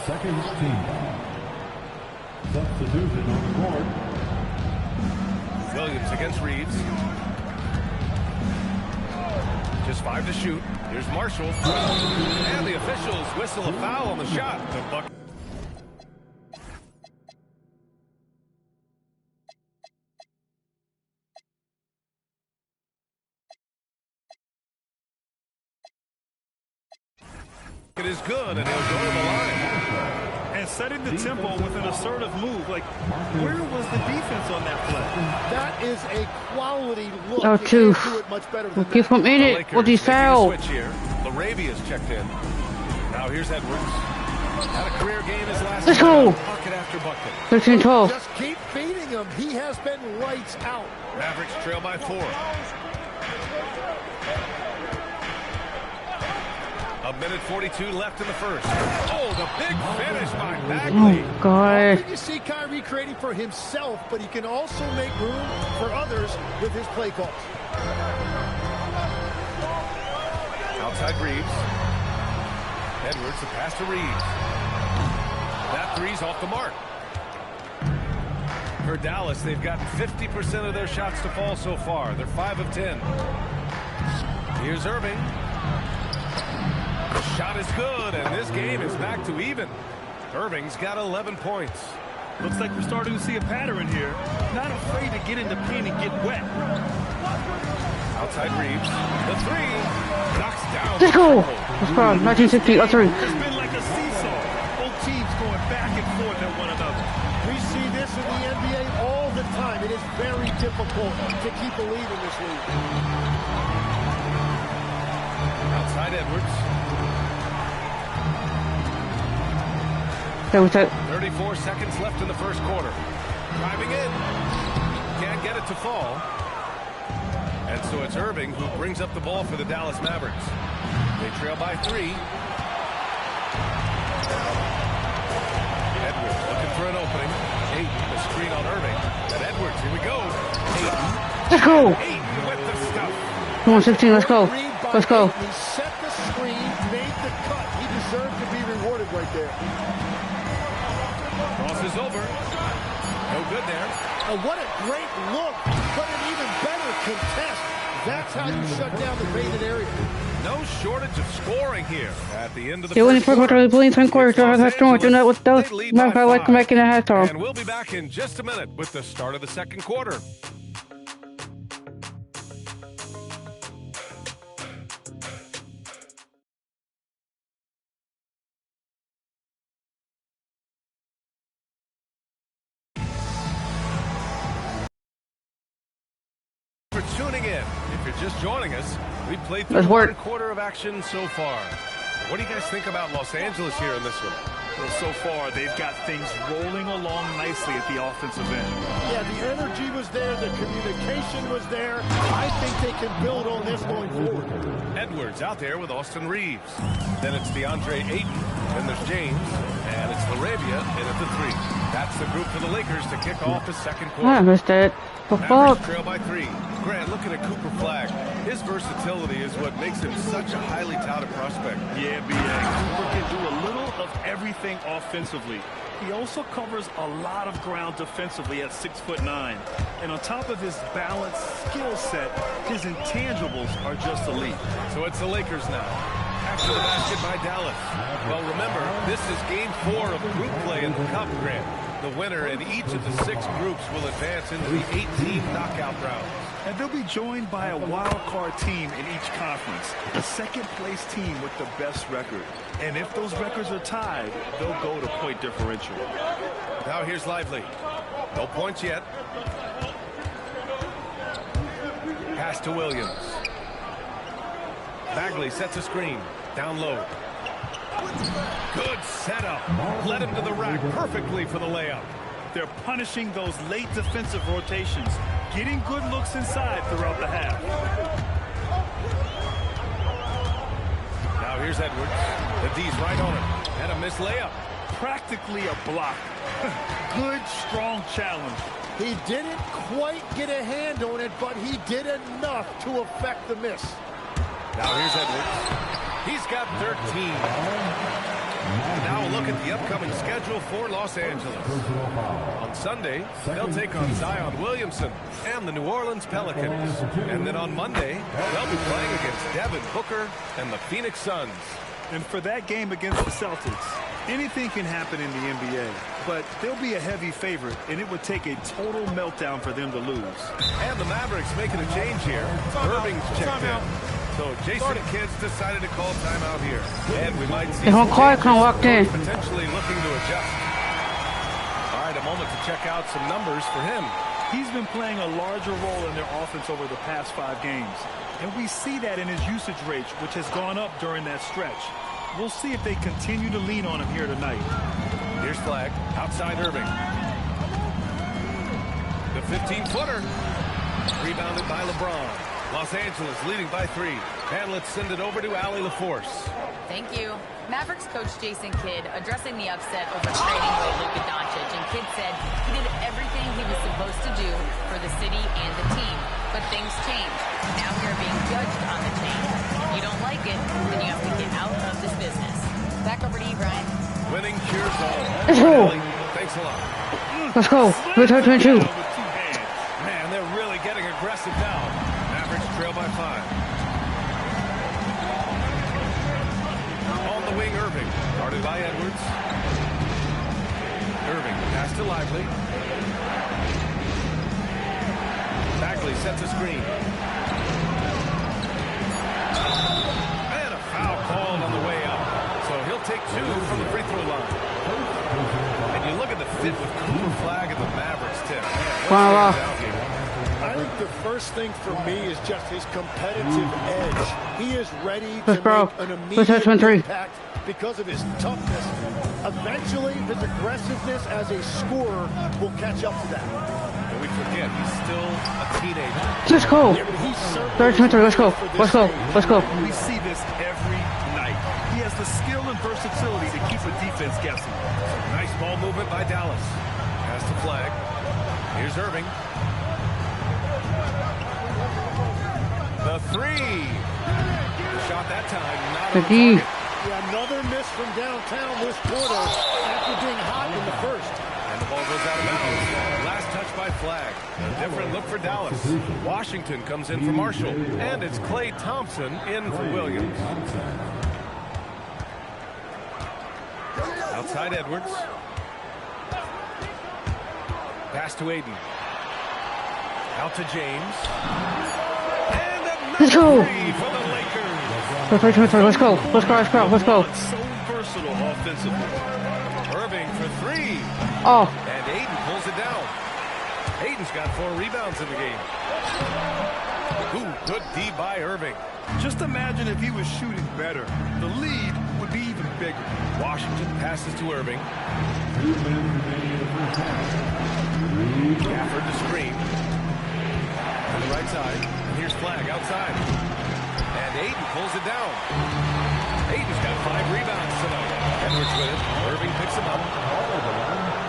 Second team. Substitution on the court. Williams against Reeves. Just 5 to shoot. Here's Marshall. And the officials whistle a foul on the shot. The buck. It is good, and he'll go to the line. And setting the tempo with an assertive move. Like, where was the defense on that play? That is a quality look. Oh, two. Give him in it. What he foul? Larabia's checked in. Now here's Edwards. Had a career game his last Let's go. Bucket after bucket. 13-12. Just keep feeding him. He has been lights out. Mavericks trail by 4. A minute 42 left in the first. Oh, the big finish by Bagley. Oh, God. You see Kyrie creating for himself, but he can also make room for others with his play calls. Outside Reeves. Edwards, the pass to Reeves. That three's off the mark. For Dallas, they've gotten 50% of their shots to fall so far. They're 5 of 10. Here's Irving. The shot is good, and this game is back to even. Irving's got 11 points. Looks like we're starting to see a pattern here. Not afraid to get in the paint and get wet. Outside Reeves. The three. Knocks down. Let's go. Let's go. 1960. That's three. It's been like a seesaw. Both teams going back and forth at one another. We see this in the NBA all the time. It is very difficult to keep a lead in this league. Outside Edwards. 34 seconds left in the first quarter. Driving in. Can't get it to fall. And so it's Irving who brings up the ball for the Dallas Mavericks. They trail by 3. Edwards looking for an opening. 8, the screen on Irving. And Edwards, here we go. 8. Let's go. 8 with the stuff. Come on, 16, let's go. Let's go. He set the screen, made the cut. He deserved to be rewarded right there. Cross is over. No good there. What a great look, but an even better contest. That's how you shut down the painted area. No shortage of scoring here at the end of the They only first put quarter. what playing 10 quarters. Doing that with those. I like to make it a halftime. And we'll be back in just a minute with the start of the second quarter. For tuning in. If you're just joining us, we've played through one quarter of action so far. What do you guys think about Los Angeles here in this one? Well, so far, they've got things rolling along nicely at the offensive end. Yeah, the energy was there, the communication was there. I think they can build on this going forward. Edwards out there with Austin Reeves. Then it's DeAndre Ayton. Then there's James. And it's Larabia in at the 3. That's the group for the Lakers to kick off the second quarter. I missed it. The Mavericks fuck? trail by 3. Grant, looking at Cooper Flagg. His versatility is what makes him such a highly touted prospect. Yeah, B.A. Cooper can do a little of everything offensively. He also covers a lot of ground defensively at 6'9". And on top of his balanced skill set, his intangibles are just elite. So it's the Lakers now. After the basket by Dallas. Well, remember, this is game 4 of group play in the Cup, Grant. The winner in each of the 6 groups will advance into the 8-team knockout rounds. And they'll be joined by a wild card team in each conference, a second-place team with the best record. And if those records are tied, they'll go to point differential. Now here's Lively. No points yet. Pass to Williams. Bagley sets a screen. Down low. Good setup. Led him to the rack perfectly for the layup. They're punishing those late defensive rotations, getting good looks inside throughout the half. Now here's Edwards. The D's right on him. And a missed layup. Practically a block. Good, strong challenge. He didn't quite get a hand on it, but he did enough to affect the miss. Now here's Edwards. He's got 13. And now a look at the upcoming schedule for Los Angeles. On Sunday, they'll take on Zion Williamson and the New Orleans Pelicans. And then on Monday, they'll be playing against Devin Booker and the Phoenix Suns. And for that game against the Celtics, anything can happen in the NBA. But they'll be a heavy favorite, and it would take a total meltdown for them to lose. And the Mavericks making a change here. Irving's checked in. So Jason Kidd's decided to call timeout here. And we might see If McCoy can walk in. potentially looking to adjust. All right, a moment to check out some numbers for him. He's been playing a larger role in their offense over the past 5 games. And we see that in his usage rate, which has gone up during that stretch. We'll see if they continue to lean on him here tonight. Here's Flag, outside Irving. The 15-footer. Rebounded by LeBron. Los Angeles leading by 3. And let's send it over to Allie LaForce. Thank you. Mavericks coach Jason Kidd addressing the upset over trading away Luka Doncic, and Kidd said he did everything he was supposed to do for the city and the team. But things change. Now we are being judged on the change. If you don't like it, then you have to get out of this business. Back over to you, Brian. Winning cures all. Let's go. Thanks a lot. Let's go. Return 22. Man, they're really getting aggressive now. Mavericks trail by 5. On the wing, Irving. Guarded by Edwards. Irving, pass to Lively. Bagley sets a screen. And a foul called on the way up. So he'll take 2 from the free throw line. And you look at the fit with Cooper Flag and the Mavericks tip. I think the first thing for me is just his competitive edge. He is ready to make an immediate impact because of his toughness. Eventually, his aggressiveness as a scorer will catch up to that. And we forget, he's still a teenager. Let's go. 33, let's go. Let's go. Let's go. We see this every night. He has the skill and versatility to keep a defense guessing. Nice ball movement by Dallas. Pass to Flag. Here's Irving. The 3. The shot that time, not on target. Yeah, another miss from downtown this quarter after being hot in the first. And the ball goes out of bounds. Last touch by Flag. A different look for Dallas. Washington comes in for Marshall. And it's Klay Thompson in for Williams. Outside Edwards. Pass to Aiden. Out to James. Let's go. 3 for the Lakers. Let's go. Let's go. Let's go. Let's go. So versatile offensively. Irving for 3. Oh. And Aiden pulls it down. Aiden's got 4 rebounds in the game. Ooh, good D by Irving. Just imagine if he was shooting better. The lead would be even bigger. Washington passes to Irving. Gafford to screen. To the right side. And here's Flag outside. And Aiden pulls it down. Aiden's got 5 rebounds tonight. Edwards with it. Irving picks him up.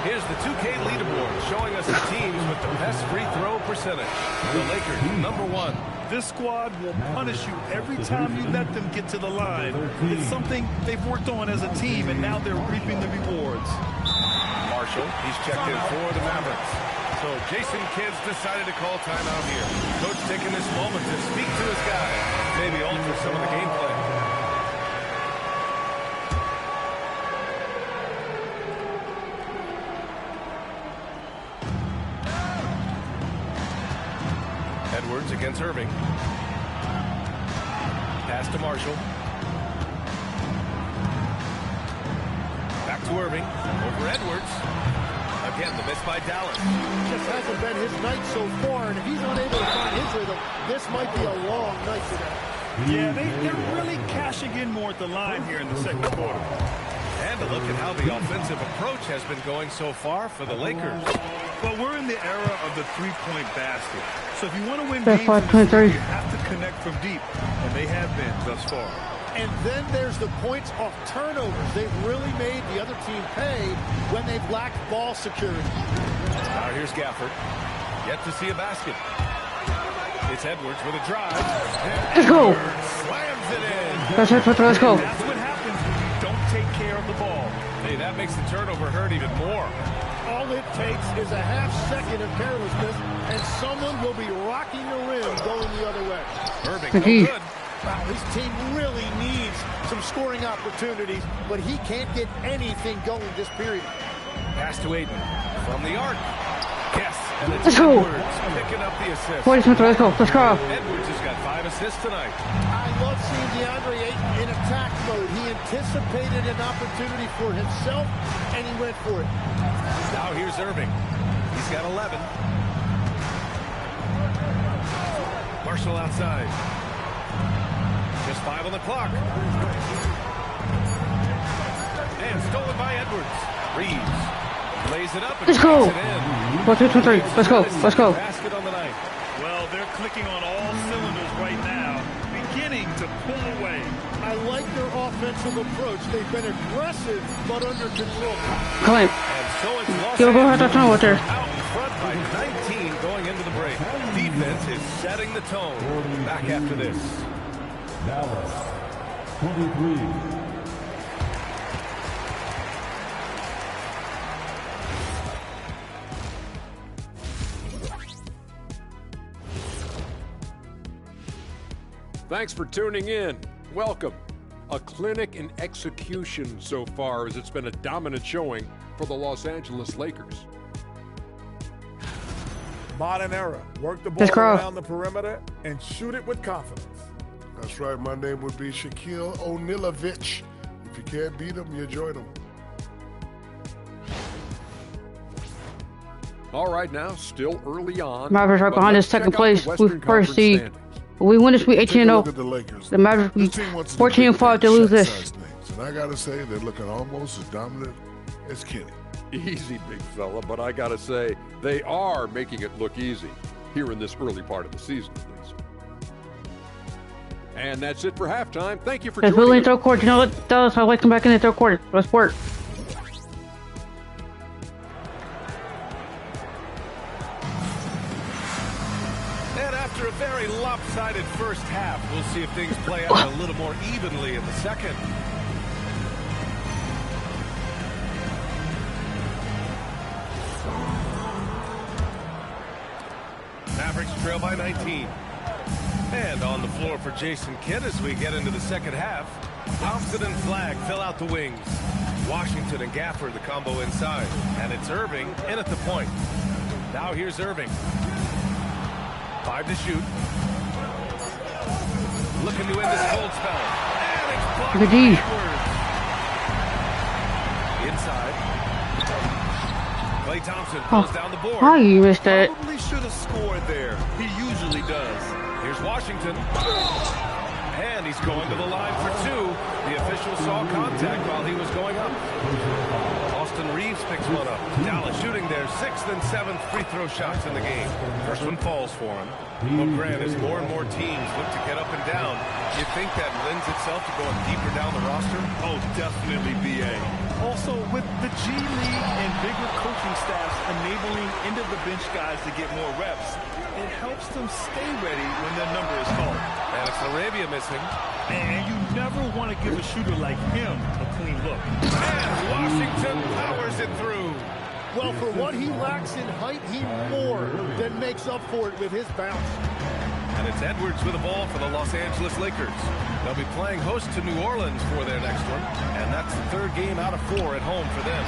Here's the 2K leaderboard showing us the teams with the best free throw percentage. The Lakers, number 1. This squad will punish you every time you let them get to the line. It's something they've worked on as a team, and now they're reaping the rewards. Marshall, he's checked in for the Mavericks. So Jason Kidd's decided to call timeout here. Coach taking this moment to speak to his guys, maybe alter some of the game plan. Edwards against Irving. Pass to Marshall. Back to Irving. Over Edwards. Again, the miss by Dallas. Just hasn't been his night so far, and if he's unable to find his rhythm, this might be a long night for them. Yeah, they're really cashing in more at the line here in the second quarter. And a look at how the offensive approach has been going so far for the Lakers. Well, we're in the era of the three-point basket. So if you want to win games, you have to connect from deep, and they have been thus far. And then there's the points off turnovers. They've really made the other team pay when they've lacked ball security. Now here's Gafford. Yet to see a basket. It's Edwards with a drive. Let's go. Slams it in. Let's go. That's what happens when you don't take care of the ball. Hey, that makes the turnover hurt even more. All it takes is a half second of carelessness, and someone will be rocking the rim going the other way. Irving, no good. Wow, his team really needs some scoring opportunities, but he can't get anything going this period. Pass to Aiden from the arc. Yes, and it's Let's go. Edwards picking up the assist. 40 Smith, let's go. Let's go. Edwards has got 5 assists tonight. I love seeing DeAndre Ayton in attack mode. He anticipated an opportunity for himself, and he went for it. Now here's Irving. He's got 11. Marshall outside. Just 5 on the clock. And stolen by Edwards. Reeves lays it up and Let's go. takes it in. 1, 2, 3. Let's go. Let's go. Basket on the night. Well, they're clicking on all cylinders right now, beginning to pull away. I like their offensive approach. They've been aggressive, but under control. Claim. And so it's Los Go ahead, Angeles touch there. out in front by 19 going into the break. Defense is setting the tone. Back after this. Dallas, 23. Thanks for tuning in. Welcome. A clinic in execution so far, as it's been a dominant showing for the Los Angeles Lakers. Modern era. Work the ball around the perimeter and shoot it with confidence. That's right. My name would be Shaquille O'Nealovich. If you can't beat him, you join him. All right, now, still early on. Mavericks right behind us, second place. We first seed. We win this week 18-0. The Mavericks be 14-5 to lose this. And I gotta say, they're looking almost as dominant as Kenny. Easy, big fella, but I gotta say, they are making it look easy here in this early part of the season, at least. And that's it for halftime. Thank you for It's joining really us. third quarter. You know what, Dallas? I like come back in the third quarter. Let's work. And after a very lopsided first half, we'll see if things play out a little more evenly in the second. Mavericks trail by 19. And on the floor for Jason Kidd as we get into the second half. Thompson and Flagg fill out the wings. Washington and Gafford the combo inside. And it's Irving in at the point. Now here's Irving. 5 to shoot. Looking to end this cold spell. And it's blocked by Edwards. Inside. Klay Thompson pulls down the board. Oh, you missed it. Probably should have scored there. He usually does. Here's Washington. And he's going to the line for 2. The official saw contact while he was going up. Austin Reeves picks one up. Dallas shooting their 6th and 7th free throw shots in the game. First one falls for him. Well, Grant, as more and more teams look to get up and down, do you think that lends itself to going deeper down the roster? Oh, definitely, B.A. Also, with the G League and bigger coaching staffs enabling end-of-the-bench guys to get more reps, it helps them stay ready when their number is called. Alex Arabia missing. And you never want to give a shooter like him a clean look. And Washington powers it through. Well, for what he lacks in height, he more than makes up for it with his bounce. And it's Edwards with the ball for the Los Angeles Lakers. They'll be playing host to New Orleans for their next one. And that's the 3rd game out of 4 at home for them.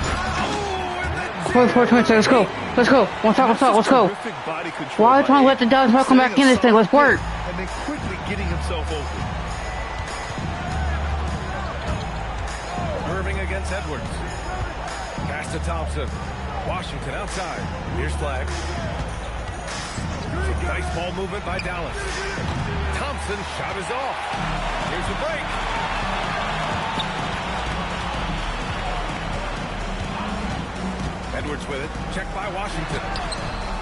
Oh, 4-26. Let's go. Let's go. One shot. Let's go. Why are you trying to let the Dallas come back in this thing? Let's work. And then quickly getting himself open. Irving against Edwards. Pass to Thompson. Washington outside. Here's Flagg. Nice ball movement by Dallas. Thompson shot is off. Here's the break. Edwards with it. Checked by Washington.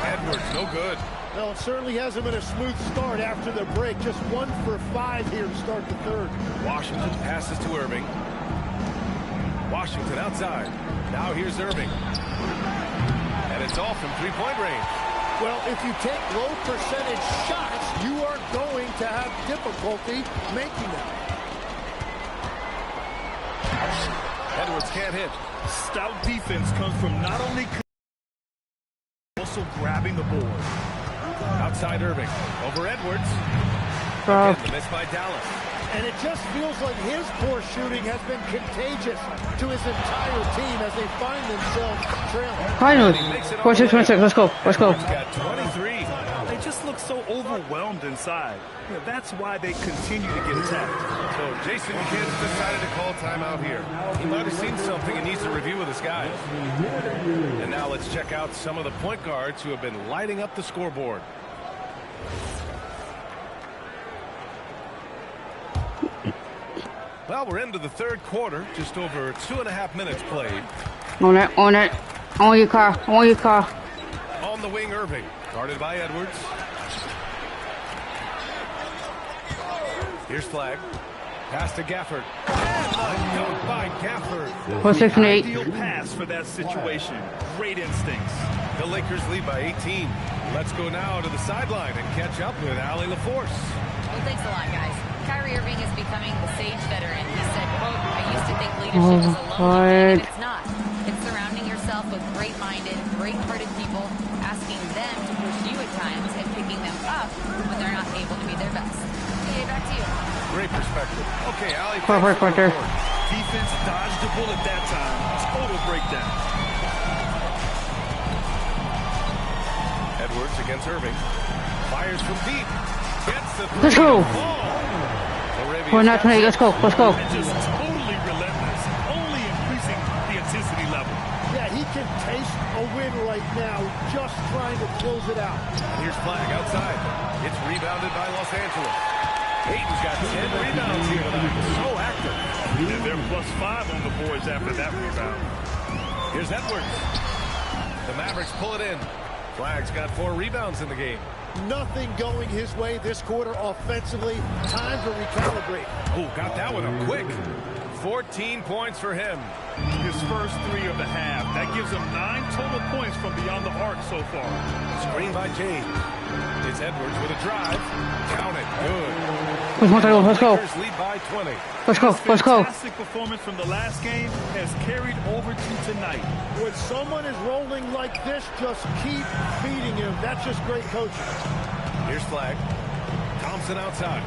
Edwards, no good. Well, it certainly hasn't been a smooth start after the break. Just 1 for 5 here to start the third. Washington passes to Irving. Washington outside. Now here's Irving. And it's off from three-point range. Well, if you take low percentage shots, you are going to have difficulty making them. Edwards can't hit. Stout defense comes from not only also grabbing the board. Outside Irving. Over Edwards. Bro. Again, the miss by Dallas. And it just feels like his poor shooting has been contagious to his entire team as they find themselves trailing. Finally. 26. Let's go. Let's go. Got 23. They just look so overwhelmed inside. That's why they continue to get attacked. So Jason Kidd's decided to call timeout here. He might have seen something and needs to review with his guys. And now let's check out some of the point guards who have been lighting up the scoreboard. Well, we're into the third quarter, just over 2.5 minutes played. On it, on it. On your car, on your car. On the wing, Irving, guarded by Edwards. Here's Flag. Pass to Gafford. And by Gafford. What's 6 and 8? Ideal pass for that situation. Great instincts. The Lakers lead by 18. Let's go now to the sideline and catch up with Allie LaForce. Well, thanks a lot, guys. Kyrie Irving is becoming the sage veteran. He said, quote, I used to think leadership was a lonely thing, and it's not. It's surrounding yourself with great-minded, great-hearted people, asking them to push you at times and picking them up when they're not able to be their best. Okay, back to you. Great perspective. Okay, Allie. Quarter. Defense dodged a bullet that time. Total breakdown. Edwards against Irving. Fires from deep. Gets the three. Let's go. We're not 20. Let's go. Let's go. Just totally relentless. Only increasing the intensity level. Yeah, he can taste a win right now, just trying to close it out. Here's Flag outside. It's rebounded by Los Angeles. Ayton's got 10 rebounds here tonight. So active. And they're +5 on the boards after that rebound. Here's Edwards. The Mavericks pull it in. Flag's got 4 rebounds in the game. Nothing going his way this quarter offensively. Time to recalibrate. Oh, got that one up quick. 14 points for him. His first 3 of the half. That gives him 9 total points from beyond the arc so far. Screen by James. It's Edwards with a drive. Count it. Good. Let's go. Lakers lead by 20. Let's go. Let's go. Fantastic performance from the last game has carried over to tonight. When someone is rolling like this, just keep feeding him. That's just great coaching. Here's Flag. Thompson outside.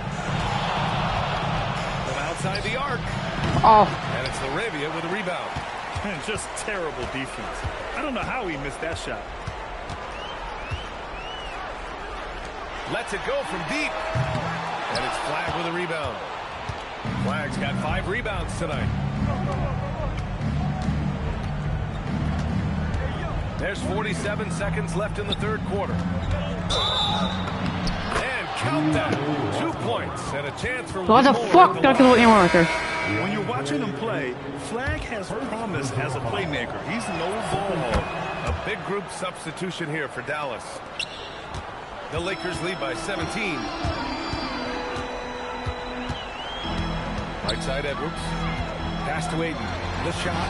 From outside the arc. Oh. And it's Laravia with a rebound. And just terrible defense. I don't know how he missed that shot. Lets it go from deep. And it's Flag with a rebound. Flag's got 5 rebounds tonight. There's 47 seconds left in the third quarter. And count that. 2 points and a chance for What the fuck? Don't give me right there. When you're watching him play, Flag has promise as a playmaker. He's no ball hog. A big group substitution here for Dallas. The Lakers lead by 17. Right side Edwards. Pass to Ayton. The shot.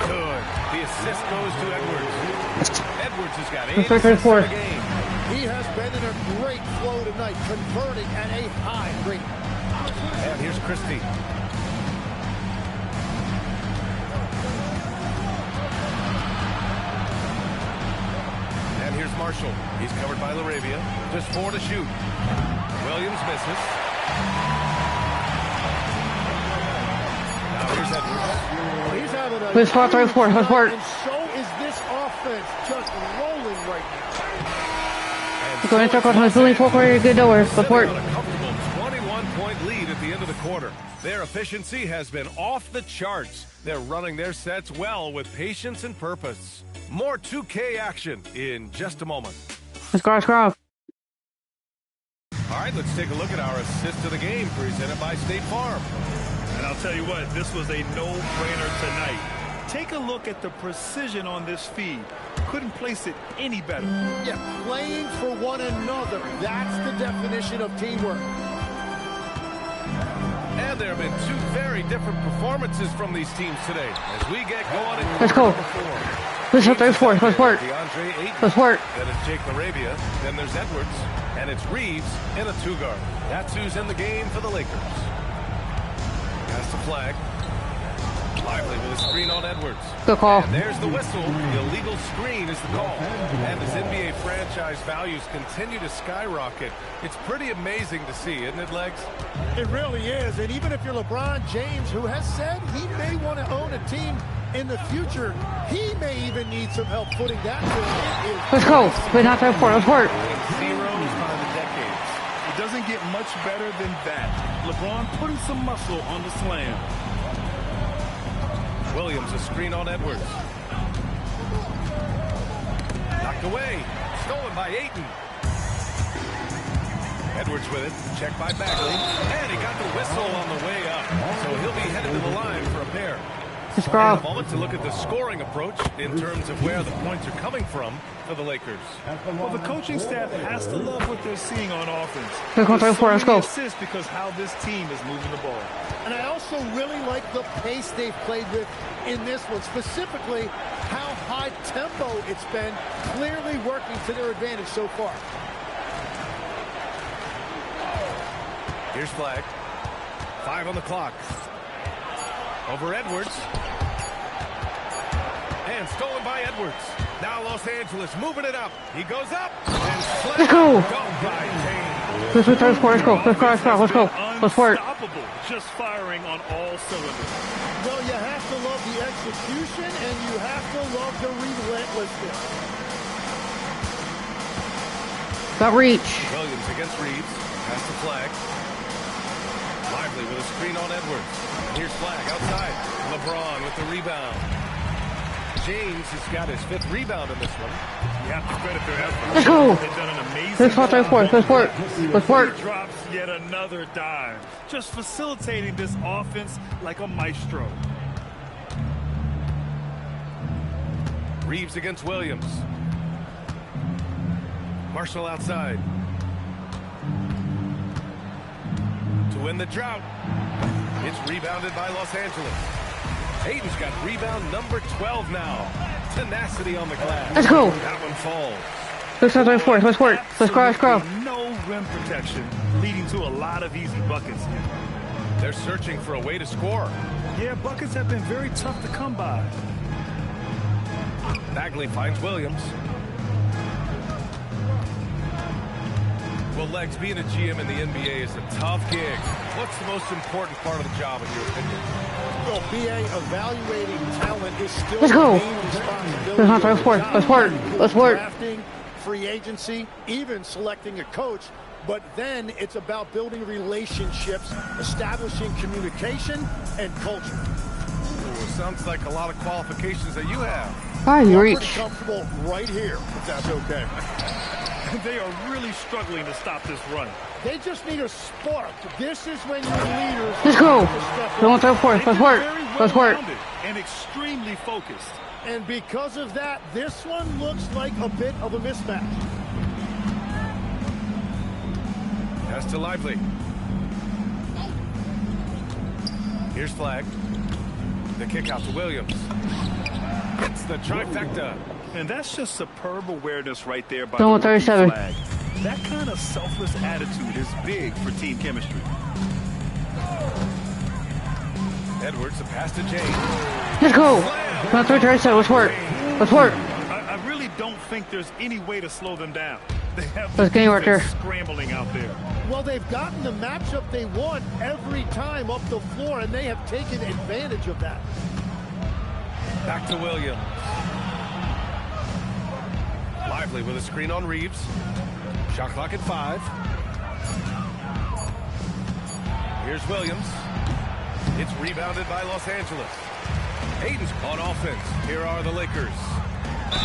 Good. The assist goes to Edwards. Edwards has got 8 assists in the game. He has been in a great flow tonight, converting at a high rate. And here's Christie. And here's Marshall. He's covered by Laravia. Just 4 to shoot. Williams misses. Now here's Edwards. He's having a Let's start 34. Let's start. And so is this offense, just rolling right now. Going to circle to the 4 quarter. Good door. Support. A comfortable 21-point lead at the end of the quarter. Their efficiency has been off the charts. They're running their sets well with patience and purpose. More 2K action in just a moment. Let's go. Let's go. All right, let's take a look at our assist of the game presented by State Farm. And I'll tell you what, this was a no-brainer tonight. Take a look at the precision on this feed. Couldn't place it any better. Yeah, playing for one another. That's the definition of teamwork. And there have been 2 very different performances from these teams today. As we get going in Let's go. Let's hit 34. Let's work. DeAndre Ayton. Let's work. Then it's Jake Laravia. Then there's Edwards. And it's Reeves in a 2-guard. That's who's in the game for the Lakers. Pass the Flag. Lively with a screen on Edwards. Good call. And there's the whistle. The illegal screen is the call. And as NBA franchise values continue to skyrocket, it's pretty amazing to see, isn't it, Legs? It really is. And even if you're LeBron James, who has said he may want to own a team in the future, he may even need some help putting that to. Let's go. But not that far. Let's work. Zeros by the decades. It doesn't get much better than that. LeBron putting some muscle on the slam. Williams, a screen on Edwards. Knocked away. Stolen by Ayton. Edwards with it. Checked by Bagley. And he got the whistle on the way up. So he'll be headed to the line for a pair. Let's We'll go. take a moment to look at the scoring approach in terms of where the points are coming from for the Lakers. Well, the coaching staff has to love what they're seeing on offense. Let's go, There's so let's go. many assists because how this team is moving the ball. And I also really like the pace they've played with in this one, specifically how high tempo it's been, clearly working to their advantage so far. Here's flag. 5 on the clock. Over Edwards. And stolen by Edwards. Now Los Angeles moving it up. He goes up. And Let's go. by James. Let's go. Let's go. Let's go. Let's go. Let's go. Let's work. Unstoppable, just firing on all cylinders. Well, you have to love the execution, and you have to love the relentlessness. Got reach. Williams against Reeves. Pass the flag. Lively with a screen on Edwards. And here's flag outside. LeBron with the rebound. James has got his 5th rebound in this one. You have to credit their effort. Let's go. They've done an amazing Let's work. Let's work. Let's work. Let's work. He drops yet another dime. Just facilitating this offense like a maestro. Reeves against Williams. Marshall outside. To win the drought. It's rebounded by Los Angeles. Hayden's got rebound number 12 now. Tenacity on the glass. Let's go. That one falls. Let's work. Let's work. Let's go. Let's go. No rim protection, leading to a lot of easy buckets here. They're searching for a way to score. Yeah, buckets have been very tough to come by. Bagley finds Williams. Well, Legs, being a GM in the NBA is a tough gig. What's the most important part of the job, in your opinion? Well, BA, evaluating talent is still Let's go. the main responsibility. Let's work. Let's work. Let's work. Drafting, free agency, even selecting a coach. But then it's about building relationships, establishing communication, and culture. Ooh, sounds like a lot of qualifications that you have. Hi, you I'm reach. pretty comfortable right here, if that's okay. They are really struggling to stop this run. They just need a spark. This is when your leaders... Let's go. Don't Let's work. Let's work. Let's work. And extremely focused. And because of that, this one looks like a bit of a mismatch. Pass to Lively. Here's flag. The kick out to Williams. It's the trifecta. And that's just superb awareness right there by Don't the rookie 37. flag. That kind of selfless attitude is big for team chemistry. Edwards, the pass to James. Let's go. Not 37. Let's work. Let's work. I really don't think there's any way to slow them down. They have Let's get right there. scrambling out there. Well, they've gotten the matchup they want every time up the floor, and they have taken advantage of that. Back to Williams. Lively with a screen on Reeves. Shot clock at 5. Here's Williams. It's rebounded by Los Angeles. Hayden's on offense. Here are the Lakers.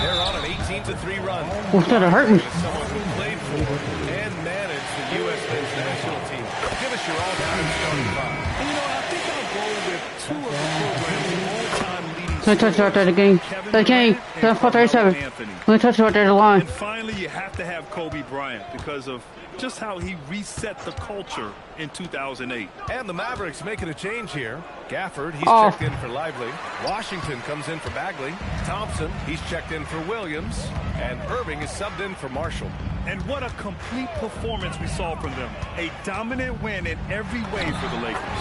They're on an 18-3 run. What's that hurt me? Someone who played for and managed the U.S. men's national team. Give us your all-time starting five. You know, I think I'll go with 2 of the program's all-time leading Let me touch it right there, the game. The game. That's 37. Let me touch it right there, the line. And finally, you have to have Kobe Bryant because of just how he reset the culture in 2008. And the Mavericks making a change here. Gafford, he's Oh. checked in for Lively. Washington comes in for Bagley. Thompson, he's checked in for Williams. And Irving is subbed in for Marshall. And what a complete performance we saw from them. A dominant win in every way for the Lakers.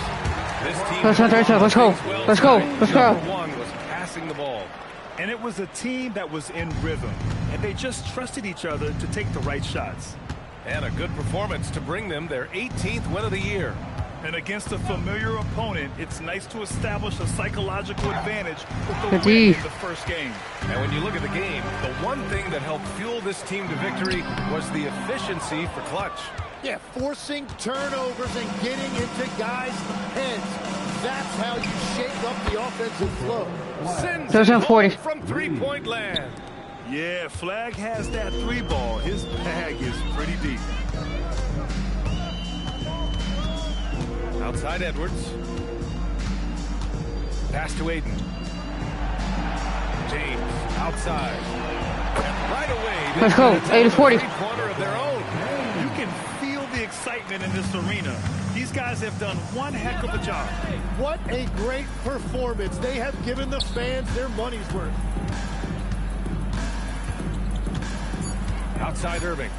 Let's go. Let's go. Let's go. Let's go. Number one was passing the ball. And it was a team that was in rhythm, and they just trusted each other to take the right shots. And a good performance to bring them their 18th win of the year. And against a familiar opponent, it's nice to establish a psychological advantage with the Good win D. in the first game. And when you look at the game, the one thing that helped fuel this team to victory was the efficiency for clutch. Yeah, forcing turnovers and getting into guys' heads. That's how you shake up the offensive flow. Sends Those it are 40. home from three-point land. Yeah, Flag has that three ball. His bag is pretty deep. Outside Edwards. Pass to Aiden. James outside. And right away, Let's go. 80-40. Corner of their own. You can feel the excitement in this arena. These guys have done one heck of a job. What a great performance. They have given the fans their money's worth. Outside Irving.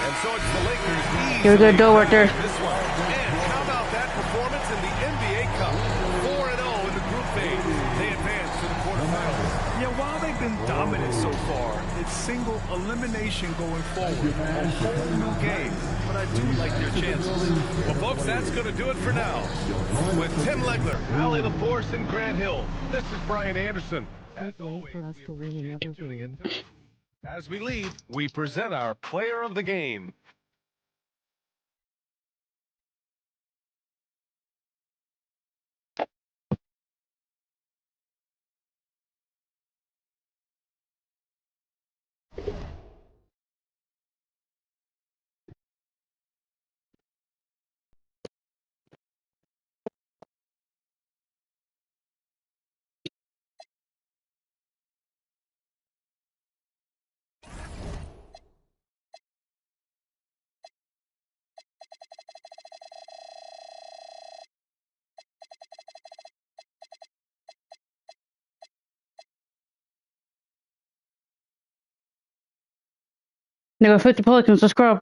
And so it's the Lakers. You're a good dough right there. This one. And how about that performance in the NBA Cup? 4-0 in the group phase. They advance to the quarterfinals. Yeah, while they've been dominant so far, it's single elimination going forward. A whole new game. But I do like their chances. Well, folks, that's going to do it for now. With Tim Legler, Allie LaForce, and Grant Hill, this is Brian Anderson. As always, for us to win another game. As we lead, we present our player of the game. They got 50 Pelicans. Let's grab.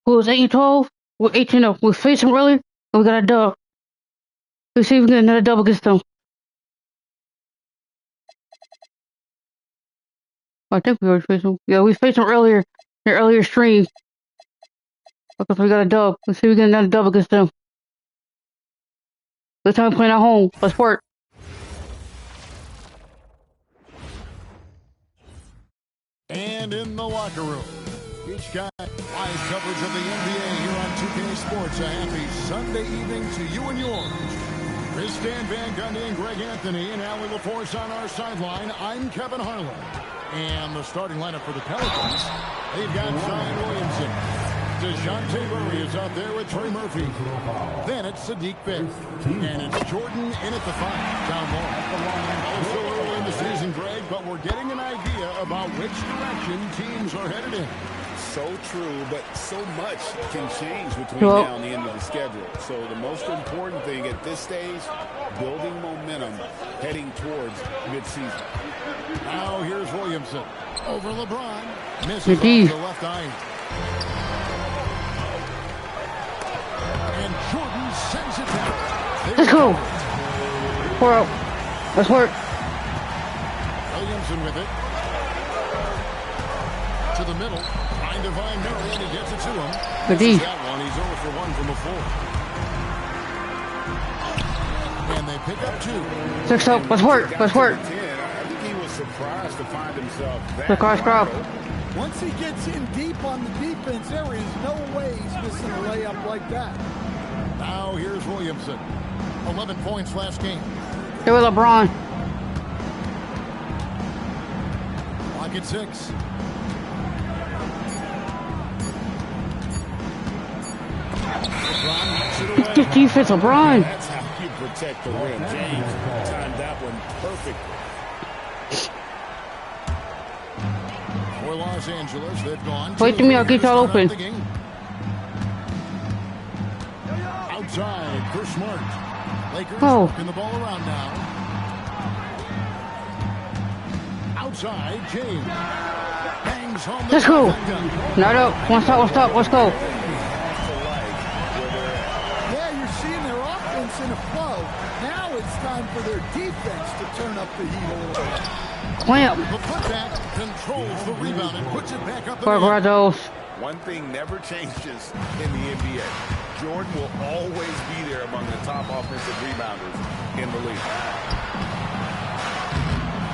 Who was 8-12? We're 18-0. We faced them earlier, and we got a dub. Let's see if we get another dub against them. I think we already faced them. Yeah, we faced them earlier in the earlier stream. Okay, so we got a dub. Let's see if we get another dub against them. This time playing at home. Let's work. And in the locker room, each guy live coverage of the NBA here on 2K Sports. A happy Sunday evening to you and yours. Chris Dan Van Gundy and Greg Anthony and Allie LaForce on our sideline. I'm Kevin Harlan. And the starting lineup for the Pelicans, they've got Zion Williamson. DeJounte Murray is out there with Trey Murphy. Then it's Sadiq Bey. And it's Jordan in at the 5, down low. Also early in the season, Greg, but we're getting an idea about which direction teams are headed in. So true, but so much can change between now and the end of the schedule. So the most important thing at this stage, building momentum heading towards midseason. Now here's Williamson over LeBron. Misses off the left eye. And Jordan sends it down. Let's go. 4 out. Let's work. Williamson with it. To the middle. Find Divine Murray, and he gets it to him. Good D. That one. He's 0 for 1 from the floor. And they pick up 2. 6 out. Let's work. Let's work. I think he was surprised to find himself that The car scrub. Once he gets in deep on the defense, there is no way he's missing a layup like that. Now here's Williamson. 11 points last game. Here with LeBron. Lock at 6. Good defense, LeBron. That's how you protect the rim. James timed that one perfect. For Los Angeles, they've gone. Wait till me, I'll get y'all open. Outside, Chris Smart. Lakers working the ball around now. Outside, James. Bangs home. Let's go. Not up. One stop. Let's go. time for their defense to turn up the heat a little bit. Clamp. The putback controls the rebound and puts it back up. One thing never changes in the NBA. Jordan will always be there among the top offensive rebounders in the league.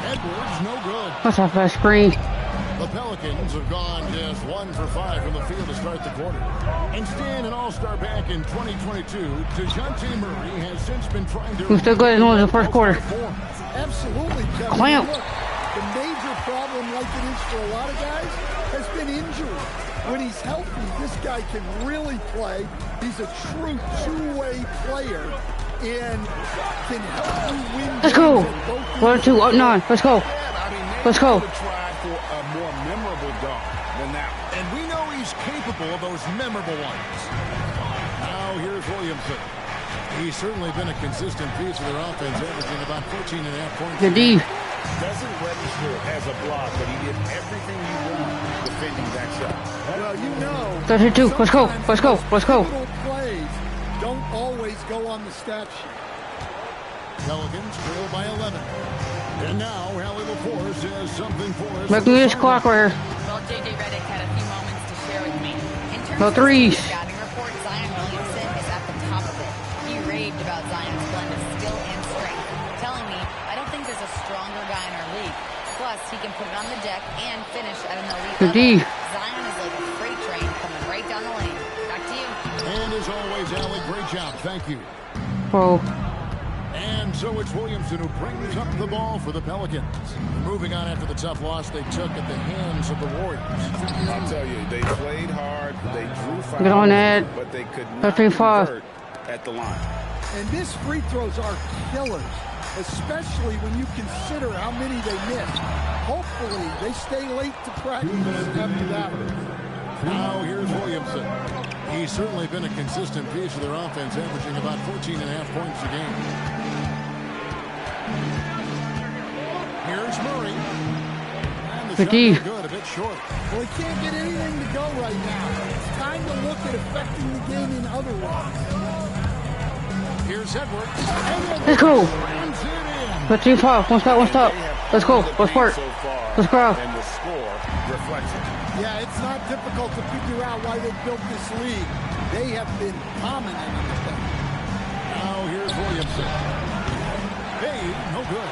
Edwards, no good. What's that fast screen? The Pelicans have gone just 1 for 5 from the field to start the quarter. And staying an all-star back in 2022, DeJounte Murray has since been trying to... He's still good as long as the first quarter. Absolutely, Kevin. Clamp. Look, the major problem, like it is for a lot of guys, has been injury. When he's healthy, this guy can really play. He's a true two-way player and can help you win. Let's go. 1, 2, up 9. Let's go. Let's go. Try for a more memorable dunk than that. And we know he's capable of those memorable ones. Now here's Williamson. He's certainly been a consistent piece of their offense, averaging about 14.5 points. Good D. Doesn't register as a block, but he did everything you want defending that shot. Well, you know. 32. Let's go. Let's go. Let's go. Plays don't always go on the stat sheet. Pelicans trail by 11. And now Hallie LaForce has something for us. Making this clock right here. Well, J.J. Redick had a few moments to share with me. In terms No of threes. scouting report, Zion Williamson is at the top of it. He raved about Zion's blend of skill and strength, telling me, I don't think there's a stronger guy in our league. Plus, he can put it on the deck and finish at an elite level. Zion is like a freight train coming right down the lane. Back to you. And as always, Allie, great job. Thank you. Oh. And so it's Williamson who brings up the ball for the Pelicans. Moving on after the tough loss they took at the hands of the Warriors. I'll tell you, they played hard, they drew fouls, Get on Ed. but they could not 35. convert at the line. And missed free throws are killers, especially when you consider how many they missed. Hopefully, they stay late to practice after that. Now here's Williamson. He's certainly been a consistent piece of their offense, averaging about 14.5 points a game. Here's Murray. And the shot no good, a bit short. Well, he can't get anything to go right now. It's time to look at affecting the game in other ways. Here's Edwards. Let's go. 15-5. One stop. Let's go. Let's work. Let's go. And the score reflects it. Yeah, it's not difficult to figure out why they built this league. They have been dominant in the thing. Now here's Williamson. Hey, no good.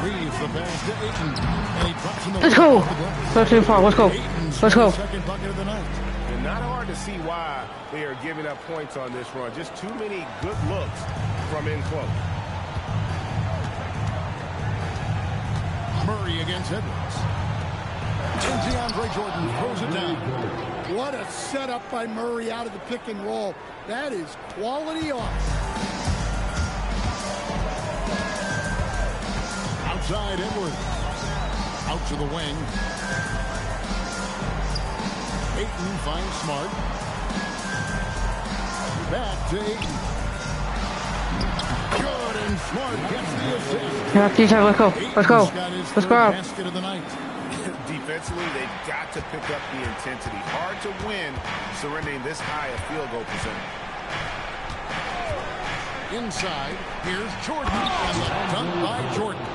Reeves the pass to Ayton. And he drops in the Let's go. 13-5. Let's go. Let's go. Second bucket of the night. And not hard to see why they are giving up points on this run. Just too many good looks from in close. Murray against Edwards. And DeAndre Jordan throws it down. What a setup by Murray out of the pick and roll. That is quality offense. Outside Edwards. Out to the wing. Ayton finds Smart. Back to Ayton. Good, and Smart gets the assist. Yeah, let's go. Let's go. Let's go. Basket of the night. Defensively, they've got to pick up the intensity. Hard to win surrendering this high a field goal percentage. Inside, here's Jordan, and the dunk by Jordan.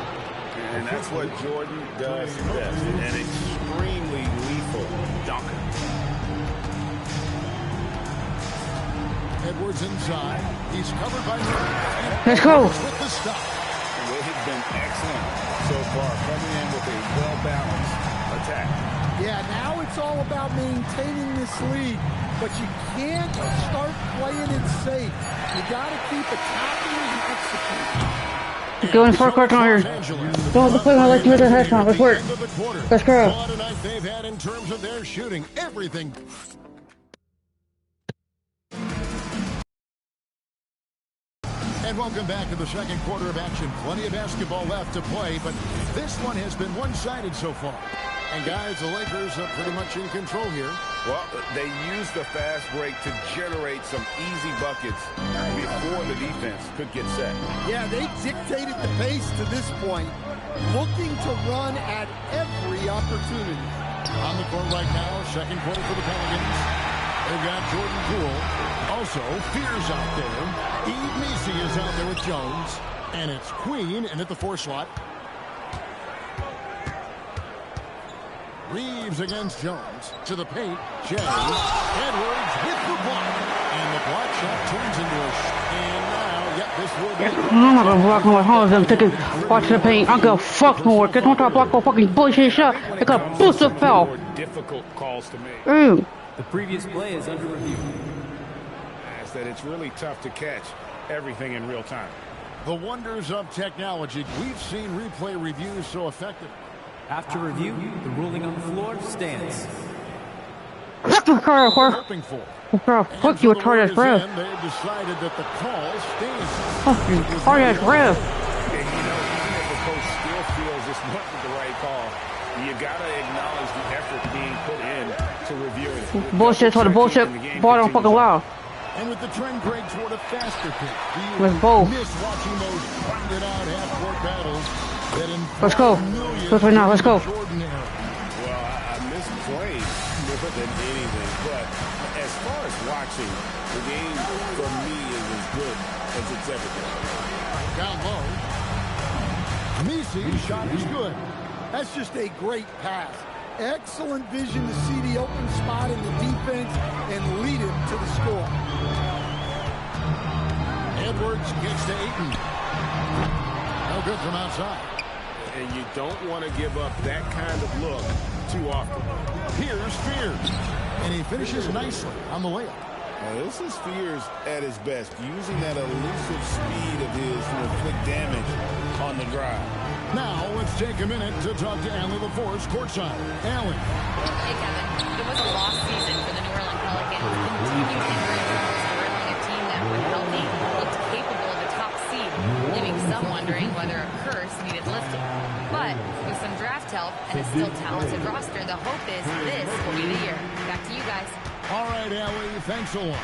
And that's what Jordan does best, an extremely lethal dunker. Edwards inside. He's covered by Murray. Let's go. With the stop. They have been excellent so far, coming in with a well-balanced attack. Yeah, now it's all about maintaining this lead, but you can't start playing it safe. You got to keep attacking and executing. Going for a quarter here. Don't have to play my like to hit the headshot. Let's work. Let's go. Tonight they've had in terms of their shooting, everything. And welcome back to the second quarter of action. Plenty of basketball left to play, but this one has been one-sided so far. And guys, the Lakers are pretty much in control here. Well, they used the fast break to generate some easy buckets before the defense could get set. Yeah, they dictated the pace to this point, looking to run at every opportunity. On the court right now, second quarter for the Pelicans. They've got Jordan Poole. Also, Fears out there. Eve Macy is out there with Jones. And it's Queen in at the 4 slot. Reeves against Jones. To the paint. Jay. Edwards with the block. And the block shot turns into a... And now, yep, this will be... I'm not gonna block my hands. I'm taking watch the paint. I'm gonna fuck more. Cause don't try to block my fucking bullshit shot. I got a booster foul. Difficult calls to make. The previous play is under review. Is that it's really tough to catch everything in real time. The wonders of technology. We've seen replay reviews so effective. After review, the ruling on the floor stands. Fuck you, retarded ref. They've decided that the call stands. Fucking retarded ref. And you know, even if the coach still feels this wasn't the right call, you gotta acknowledge the effort being put in to review it. Bullshit for the bullshit ball don't fucking wow. And with the trend break toward a faster pick, with both. Miss watching those grinded out half-court battles. Let's go. Let's right now. Let's go. Well, I miss playing more than anything, but as far as watching, the game for me is as good as it's ever been. Down low. Macy's shot is good. That's just a great pass. Excellent vision to see the open spot in the defense and lead him to the score. Edwards gets to Ayton. No good from outside. And you don't want to give up that kind of look too often. Here's Fears. And he finishes nicely on the layup. This is Fears at his best, using that elusive speed of his to inflict damage on the drive. Now, let's take a minute to talk to Allie LaForce courtside. Allie. Hey, Kevin. It was a lost season for the New Orleans Pelicans. Continued injury troubles derailling a team that, when healthy, looked capable of a top seed, leaving some wondering whether a curse needed lifting. But with some draft help and a still talented roster, the hope is this will be the year. Back to you guys. All right, Allie, thanks a lot.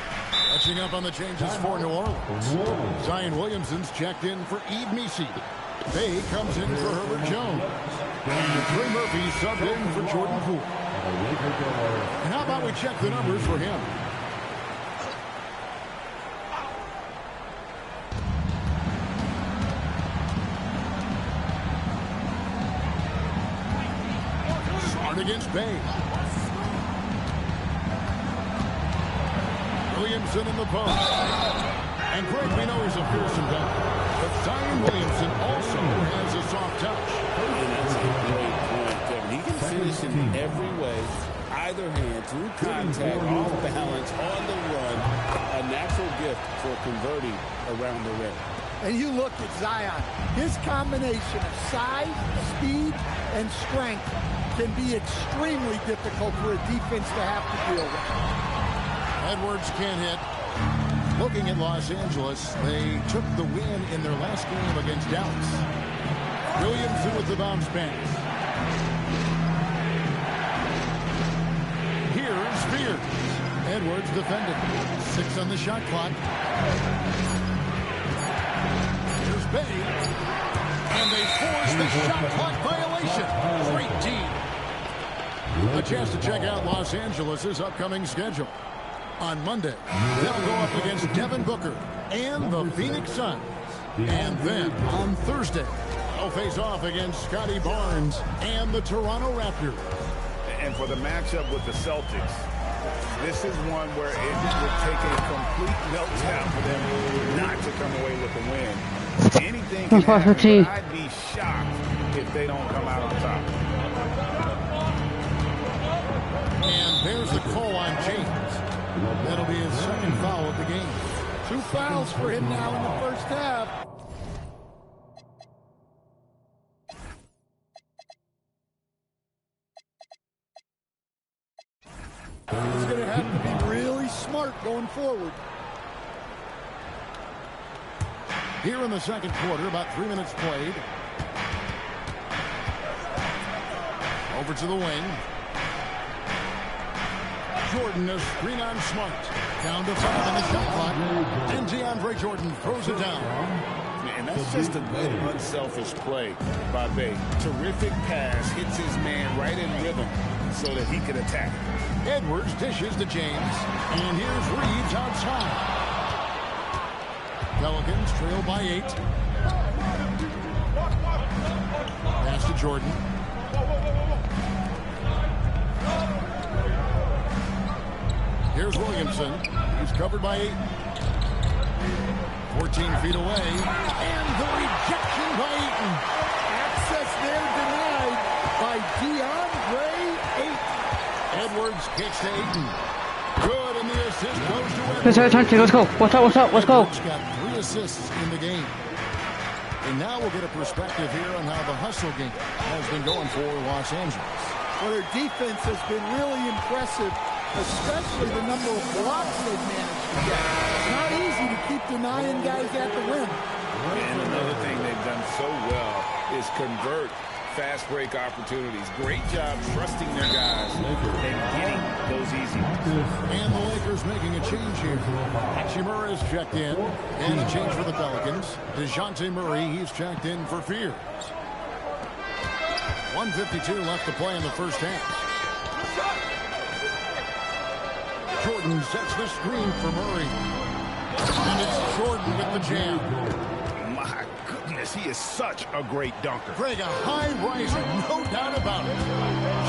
Catching up on the changes for New Orleans. Zion Williamson's checked in for Eve Macy. Bay comes in for Herbert Jones. And Trey Murphy subbed in for Jordan Poole. And how about we check the numbers for him? Smart against Bay. Williamson in the post. And Greg, we know he's a fearsome guy. But Zion Williamson also has a soft touch. And that's a great point, Kevin. He can finish in every way, either hand, through contact, off balance, on the run. A natural gift for converting around the rim. And you look at Zion, his combination of size, speed, and strength can be extremely difficult for a defense to have to deal with. Edwards can't hit. Looking at Los Angeles, they took the win in their last game against Dallas. Williamson with the bounce pass. Here's Fears. Edwards defending. 6 on the shot clock. Here's Bay. And they force the shot clock violation. Great team. A chance to check out Los Angeles' upcoming schedule. On Monday, they'll go up against Devin Booker and the Phoenix Suns. And then on Thursday, they'll face off against Scotty Barnes and the Toronto Raptors. And for the matchup with the Celtics, this is one where it would take a complete meltdown for them not to come away with the win. Anything can happen, but I'd be shocked if they don't come out on top. And there's the call on James. That'll be his second foul of the game. 2 fouls for him now in the first half. He's going to have to be really smart going forward. Here in the second quarter, about 3 minutes played. Over to the wing. Jordan, a screen on Smart. Down to 5 on the shot clock. And DeAndre Jordan throws it down. And that's just a good, unselfish play by Bay. Terrific pass, hits his man right in rhythm. so that he can attack. Edwards dishes to James, and here's Reeves outside. Pelicans trail by 8. Pass to Jordan. Here's Williamson. He's covered by 8. 14 feet away, and the rejection by Eaton. Access there denied by DeAndre Ayton. Edwards kicks to Ayton. Good, and the assist goes to Edwards. Let's go. What's up? Let's go. Edwards got 3 assists in the game. And now we'll get a perspective here on how the hustle game has been going for Los Angeles. Well, their defense has been really impressive, especially the number of blocks they've managed to get. It's not easy to keep denying guys at the rim. And another thing they've done so well is convert fast break opportunities. Great job trusting their guys and getting those easy ones. And the Lakers making a change here. Hachimura is checked in. And a change for the Pelicans. DeJounte Murray, he's checked in for Fears. 1:52 left to play in the first half. Jordan sets the screen for Murray. And it's Jordan with the jam. My goodness, he is such a great dunker. Greg, a high riser, no doubt about it.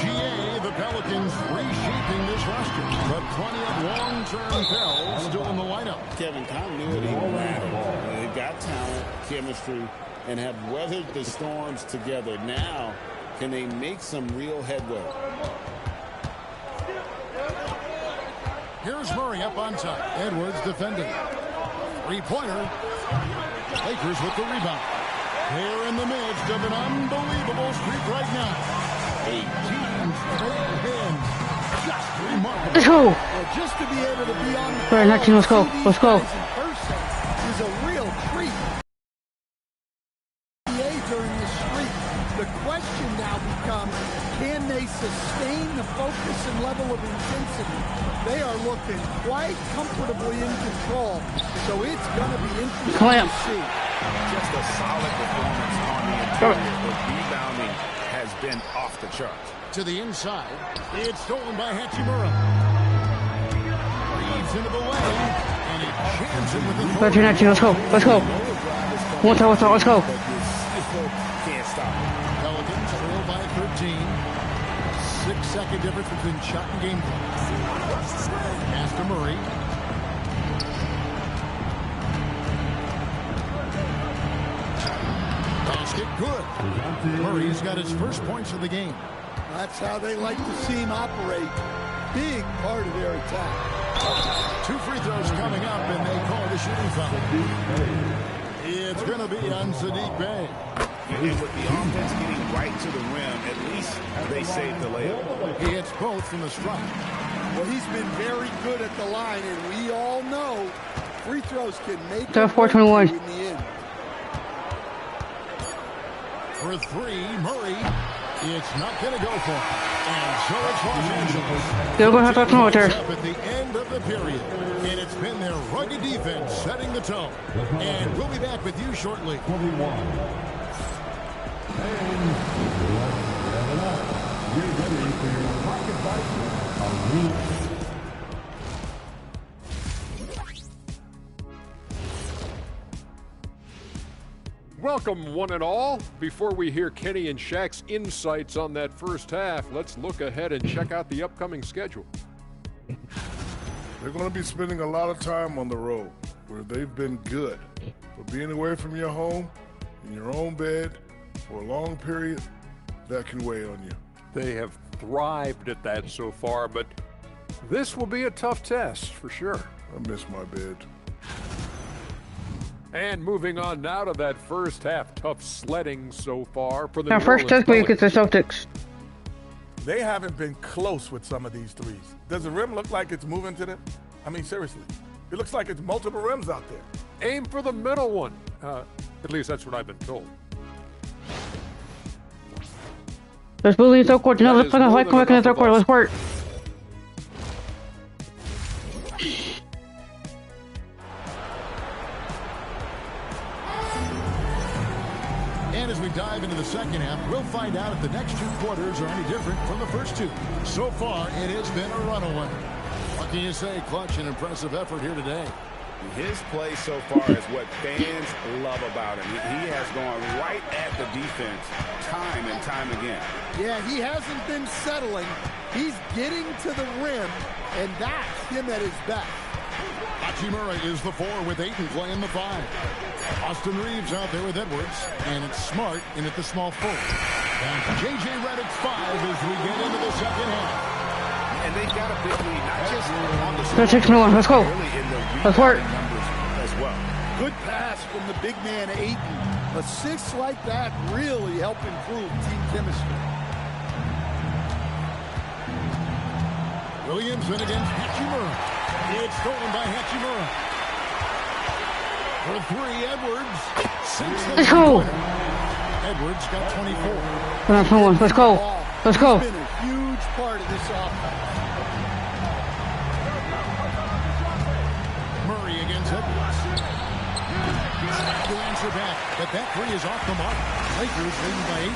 GA, the Pelicans reshaping this roster, but plenty of long-term tells still in the lineup. Kevin, continuity matters. They've got talent, chemistry, and have weathered the storms together. Now, can they make some real headway? Here's Murray up on top. Edwards defending. Three-pointer. Lakers with the rebound. They're in the midst of an unbelievable streak right now. 18 straight wins. Just remarkable. Let's go. Well, just to be able to be on the All right, next team, let's go. Let's go. in person is a real treat. During this streak, the question now becomes, can they sustain the focus and level of intensity? They are looking quite comfortably in control, so it's going to be interesting to see. Just a solid performance on the interior. The rebounding has been off the charts. To the inside, it's stolen by Hachimura. Reeves into the lane, and he jams it with the Let's go. Let's go. Let's go. Can't stop it. Pelicans trail by 13. 6-second difference between shot and game clock. Pass to Murray. Basket good. Murray's got his first points of the game. That's how they like to see him operate. Big part of their attack. 2 free throws coming up, and they call the shooting foul. It's going to be on Sadiq Bey. And with the offense getting right to the rim, at least they saved the layup. He hits both from the stripe. Well, he's been very good at the line, and we all know free throws can make it 4:21 in the end. For 3, Murray. It's not going to go for it. And so it's Los Angeles. They're going to have to come out there. At the end of the period. And it's been their rugged defense setting the tone. And we'll be back with you shortly. 21. And get ready for your pocket bite. Welcome, one and all. Before we hear Kenny and Shaq's insights on that first half, let's look ahead and check out the upcoming schedule. They're going to be spending a lot of time on the road, where they've been good. But being away from your home, in your own bed, for a long period, that can weigh on you. They have thrived at that so far, but this will be a tough test for sure. I miss my bed. And moving on now to that first half, tough sledding so far for the Now, first test week against the Celtics. They haven't been close with some of these threes. Does the rim look like it's moving to them? I mean, seriously. It looks like it's multiple rims out there. Aim for the middle one. At least that's what I've been told. Let's move in the third quarter. No, let's play like in the third quarter. Let's work. And as we dive into the second half, we'll find out if the next 2 quarters are any different from the first 2. So far, it has been a runaway. What can you say? Clutch and impressive effort here today. His play so far is what fans love about him. He has gone right at the defense time and time again. Yeah, he hasn't been settling. He's getting to the rim, and that's him at his best. Hachimura is the 4 with Ayton playing the 5. Austin Reeves out there with Edwards, and it's Smart in at the small forward. And J.J. Redick 5 as we get into the second half. And they've got a big lead, not just on the Let's take one. Let's go. Let's work. As well. Good pass from the big man, Ayton. Assists like that really help improve team chemistry. Williamson against Hachimura. It's stolen by Hachimura. For 3, Edwards. 6. Let's go. Edwards got 24. Let's go. Let's go. He's been a huge part of this offense. Murray against Edwards. The answer back, but that 3 is off the mark. Lakers leading by 18.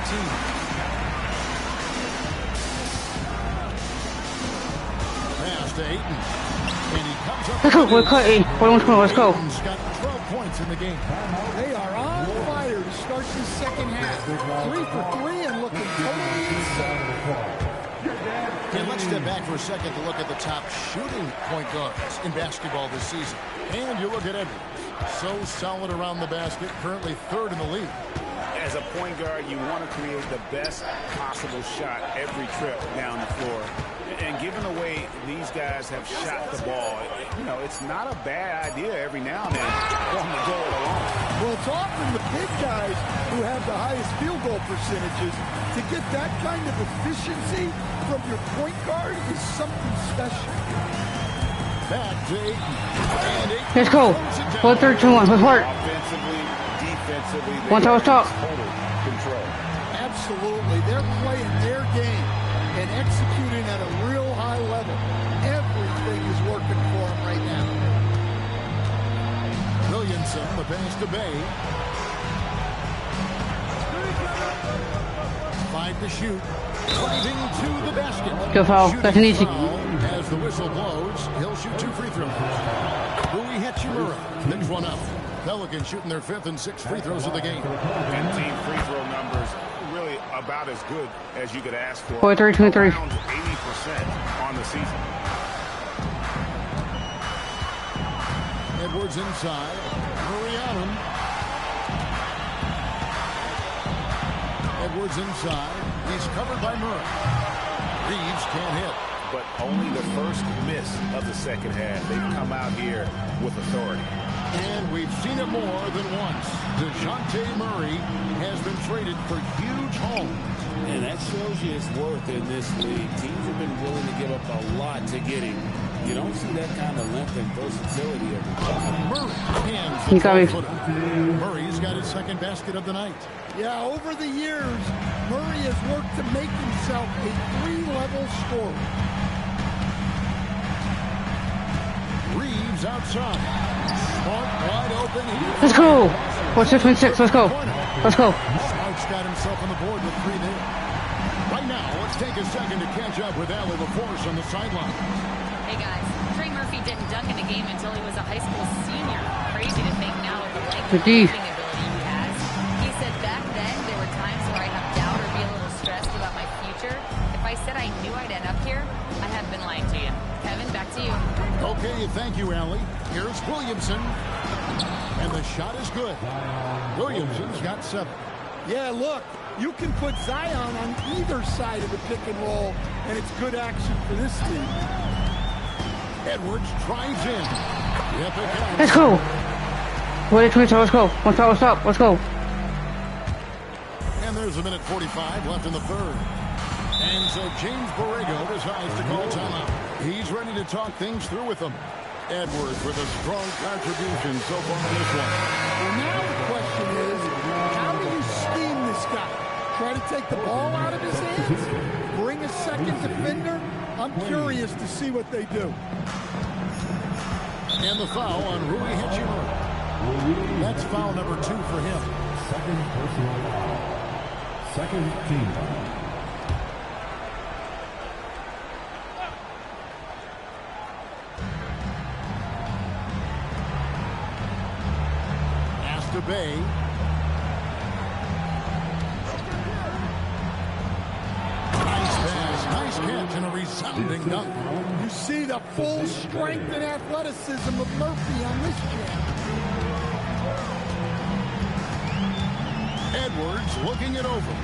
Pass to Ayton. And he comes up. Let's go. We're cutting. Let's go. Ayton's got 12 points in the game. They are on fire to start the second half. 3 for 3 and looking totally insane. And let's step back for a second to look at the top shooting point guards in basketball this season. And you look at Edwards. So solid around the basket, currently 3rd in the league. As a point guard, you want to create the best possible shot every trip down the floor. And given the way these guys have shot the ball, you know, it's not a bad idea every now and then on the go it alone. Well, it's often the big guys who have the highest field goal percentages. To get that kind of efficiency from your point guard is something special. Back to Ayton. Let's go. 4, 3, 2, 1. Let's work. Offensively, defensively, One tower stop. Total control. Absolutely. They're playing their game and executing at a real high level. Everything is working for them right now. Williamson, the pass to Bay. 5 to shoot. Driving to the basket. Good foul. That's an easy. As the whistle blows, he'll shoot 2 free throws. Rui Hachimura picks one up. Pelicans shooting their 5th and 6th free throws of the game. And team free throw numbers really about as good as you could ask for. 4, 3, 2, 3. Around 80% on the season. Edwards inside. Murray on him. Edwards inside. He's covered by Murray. Reeves can't hit. But only the first miss of the second half. They've come out here with authority. And we've seen it more than once. DeJounte Murray has been traded for huge homes. And that shows you his worth in this league. Teams have been willing to give up a lot to get him. You don't see that kind of length and versatility every time. Murray hands the 12-footer. Murray's got his 2nd basket of the night. Yeah, over the years, Murray has worked to make himself a 3-level scorer. Reeves outside. Smart wide open. Let's go. 4, 6, 6. Let's go. Let's go. Smart's got himself on the board with 3 there. Right now, let's take a second to catch up with Allie LaForce on the sideline. Hey guys, Trey Murphy didn't dunk in a game until he was a high school senior. Crazy to think now with the length and shooting ability he has. He said back then there were times where I have doubt or be a little stressed about my future. If I said I knew I'd end up here, I have been lying to you. Kevin, back to you. Okay, thank you, Allie. Here's Williamson. And the shot is good. Williamson's got 7. Yeah, look, you can put Zion on either side of the pick and roll, and it's good action for this team. Edwards drives in. Let's go. 4, 3, 2, let's go. 1 foul stop. Let's go. And there's a minute 45 left in the 3rd. And so James Borrego decides to call timeout. He's ready to talk things through with them. Edwards with a strong contribution so far in this one. Well, now the question is, how do you scheme this guy? Try to take the ball out of his hands? Bring a second defender? I'm curious to see what they do. And the foul on Rui Hachimura. That's foul number 2 for him. Second personal foul. Second team foul. To Bay. Nice pass, nice catch, and a resounding dunk. You see the full strength and athleticism of Murphy on this jam. Edwards looking it over.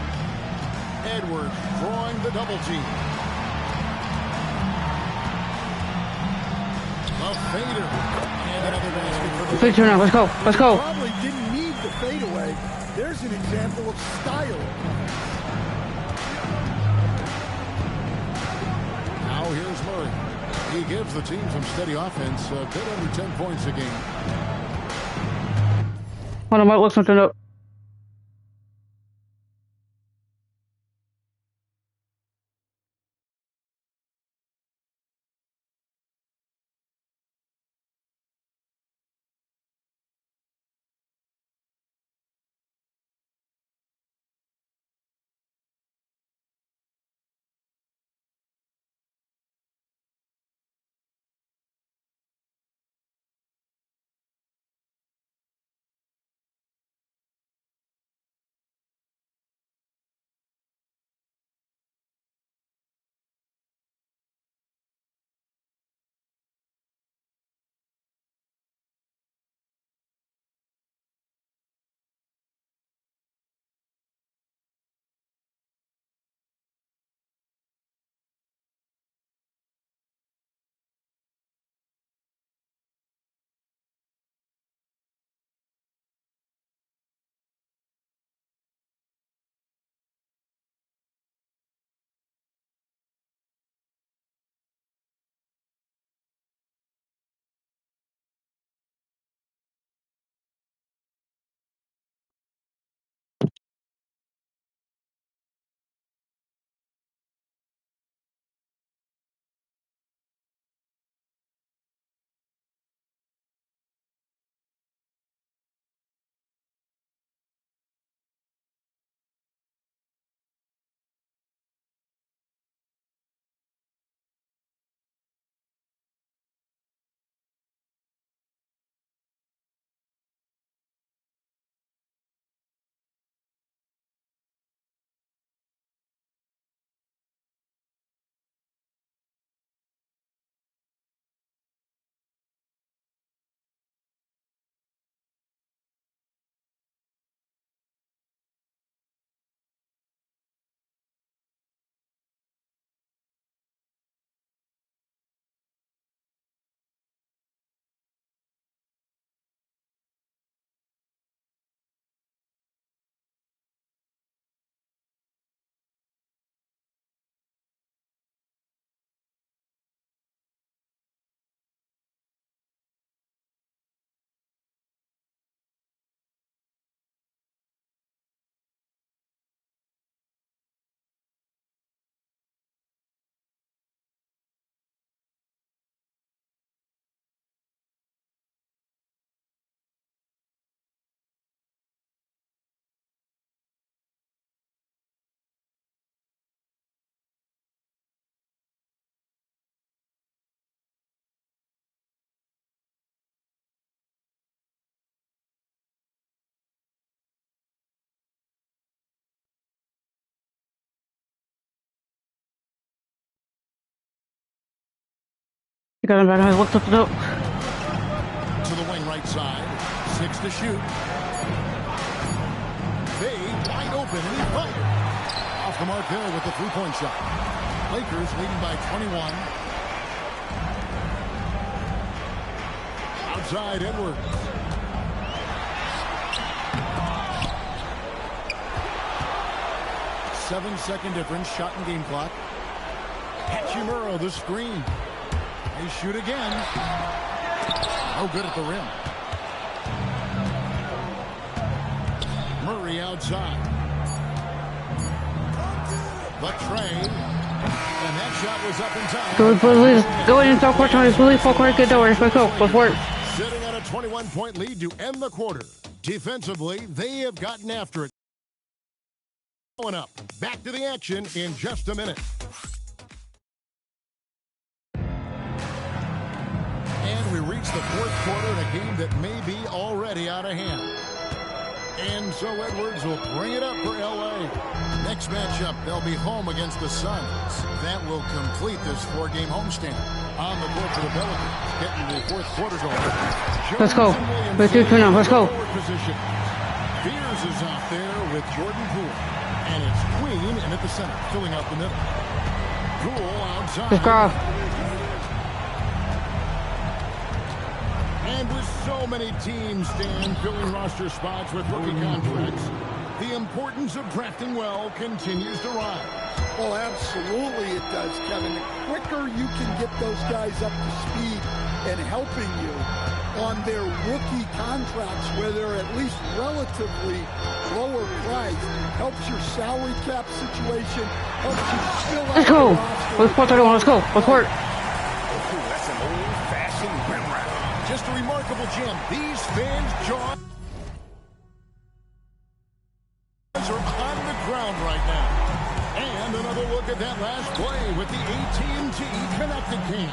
Edwards drawing the double team. A fader. And another basket for the Big turn now. Let's go. Let's go. Probably didn't need the fadeaway. There's an example of style. Now here's Murray. He gives the team some steady offense, a bit under 10 points a game. Hold on, I might look something up. You got him back. I looked up it up. To the wing right side. 6 to shoot. Bay wide open and he fired. Off the mark there with the three-point shot. Lakers leading by 21. Outside Edwards. Seven-second difference. Shot and game clock. Hachimura the screen. They shoot again. No good at the rim. Murray outside. But Trey. And that shot was up in time. Go in and start court time. It's really full court. Get door. Let's go. Let's work. Sitting on a 21-point lead to end the quarter. Defensively, they have gotten after it. Going up. Back to the action in just a minute. And we reach the fourth quarter in a game that may be already out of hand. And so Edwards will bring it up for L.A. Next matchup, they'll be home against the Suns. That will complete this four-game homestand. On the court for the Pelicans, getting the fourth quarter going. Let's go. Let's do it now. Let's go. Fears is out there with Jordan Poole. And it's Queen and at the center, filling out the middle. Poole outside. Let's go. And with so many teams, Dan, filling roster spots with rookie contracts, the importance of drafting well continues to rise. Well, absolutely it does, Kevin. The quicker you can get those guys up to speed and helping you on their rookie contracts where they're at least relatively lower priced, helps your salary cap situation, helps you fill out. Let's go. Let's put that on. Let's go. Let's work. That's an old-fashioned rim wrap. Just a remarkable gem. These fans' jaws are on the ground right now. And another look at that last play with the AT&T connected cam.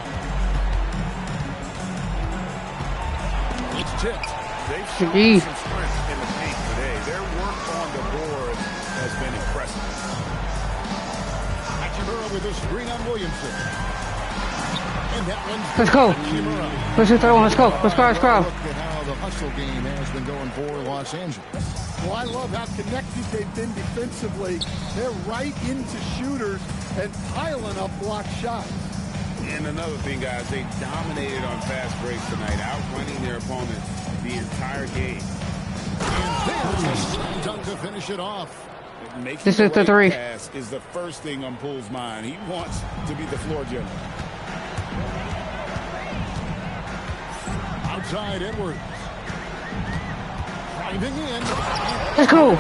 It's tipped. They've shown some strength in the paint today. Their work on the board has been impressive. Hachimura with a screen on Williamson. And that one's let's go. Let's hit that one. Let's go. Let's go. Let's go. Look at how the hustle game has been going for Los Angeles. Well, I love how connected they've been defensively. They're right into shooters and piling up block shots. And another thing, guys, they dominated on fast breaks tonight, outrunning their opponents the entire game. And there's a slam dunk to finish it off. This is the three. Pass is the first thing on Poole's mind. He wants to be the floor general. Outside Edwards. Driving in. Let's go.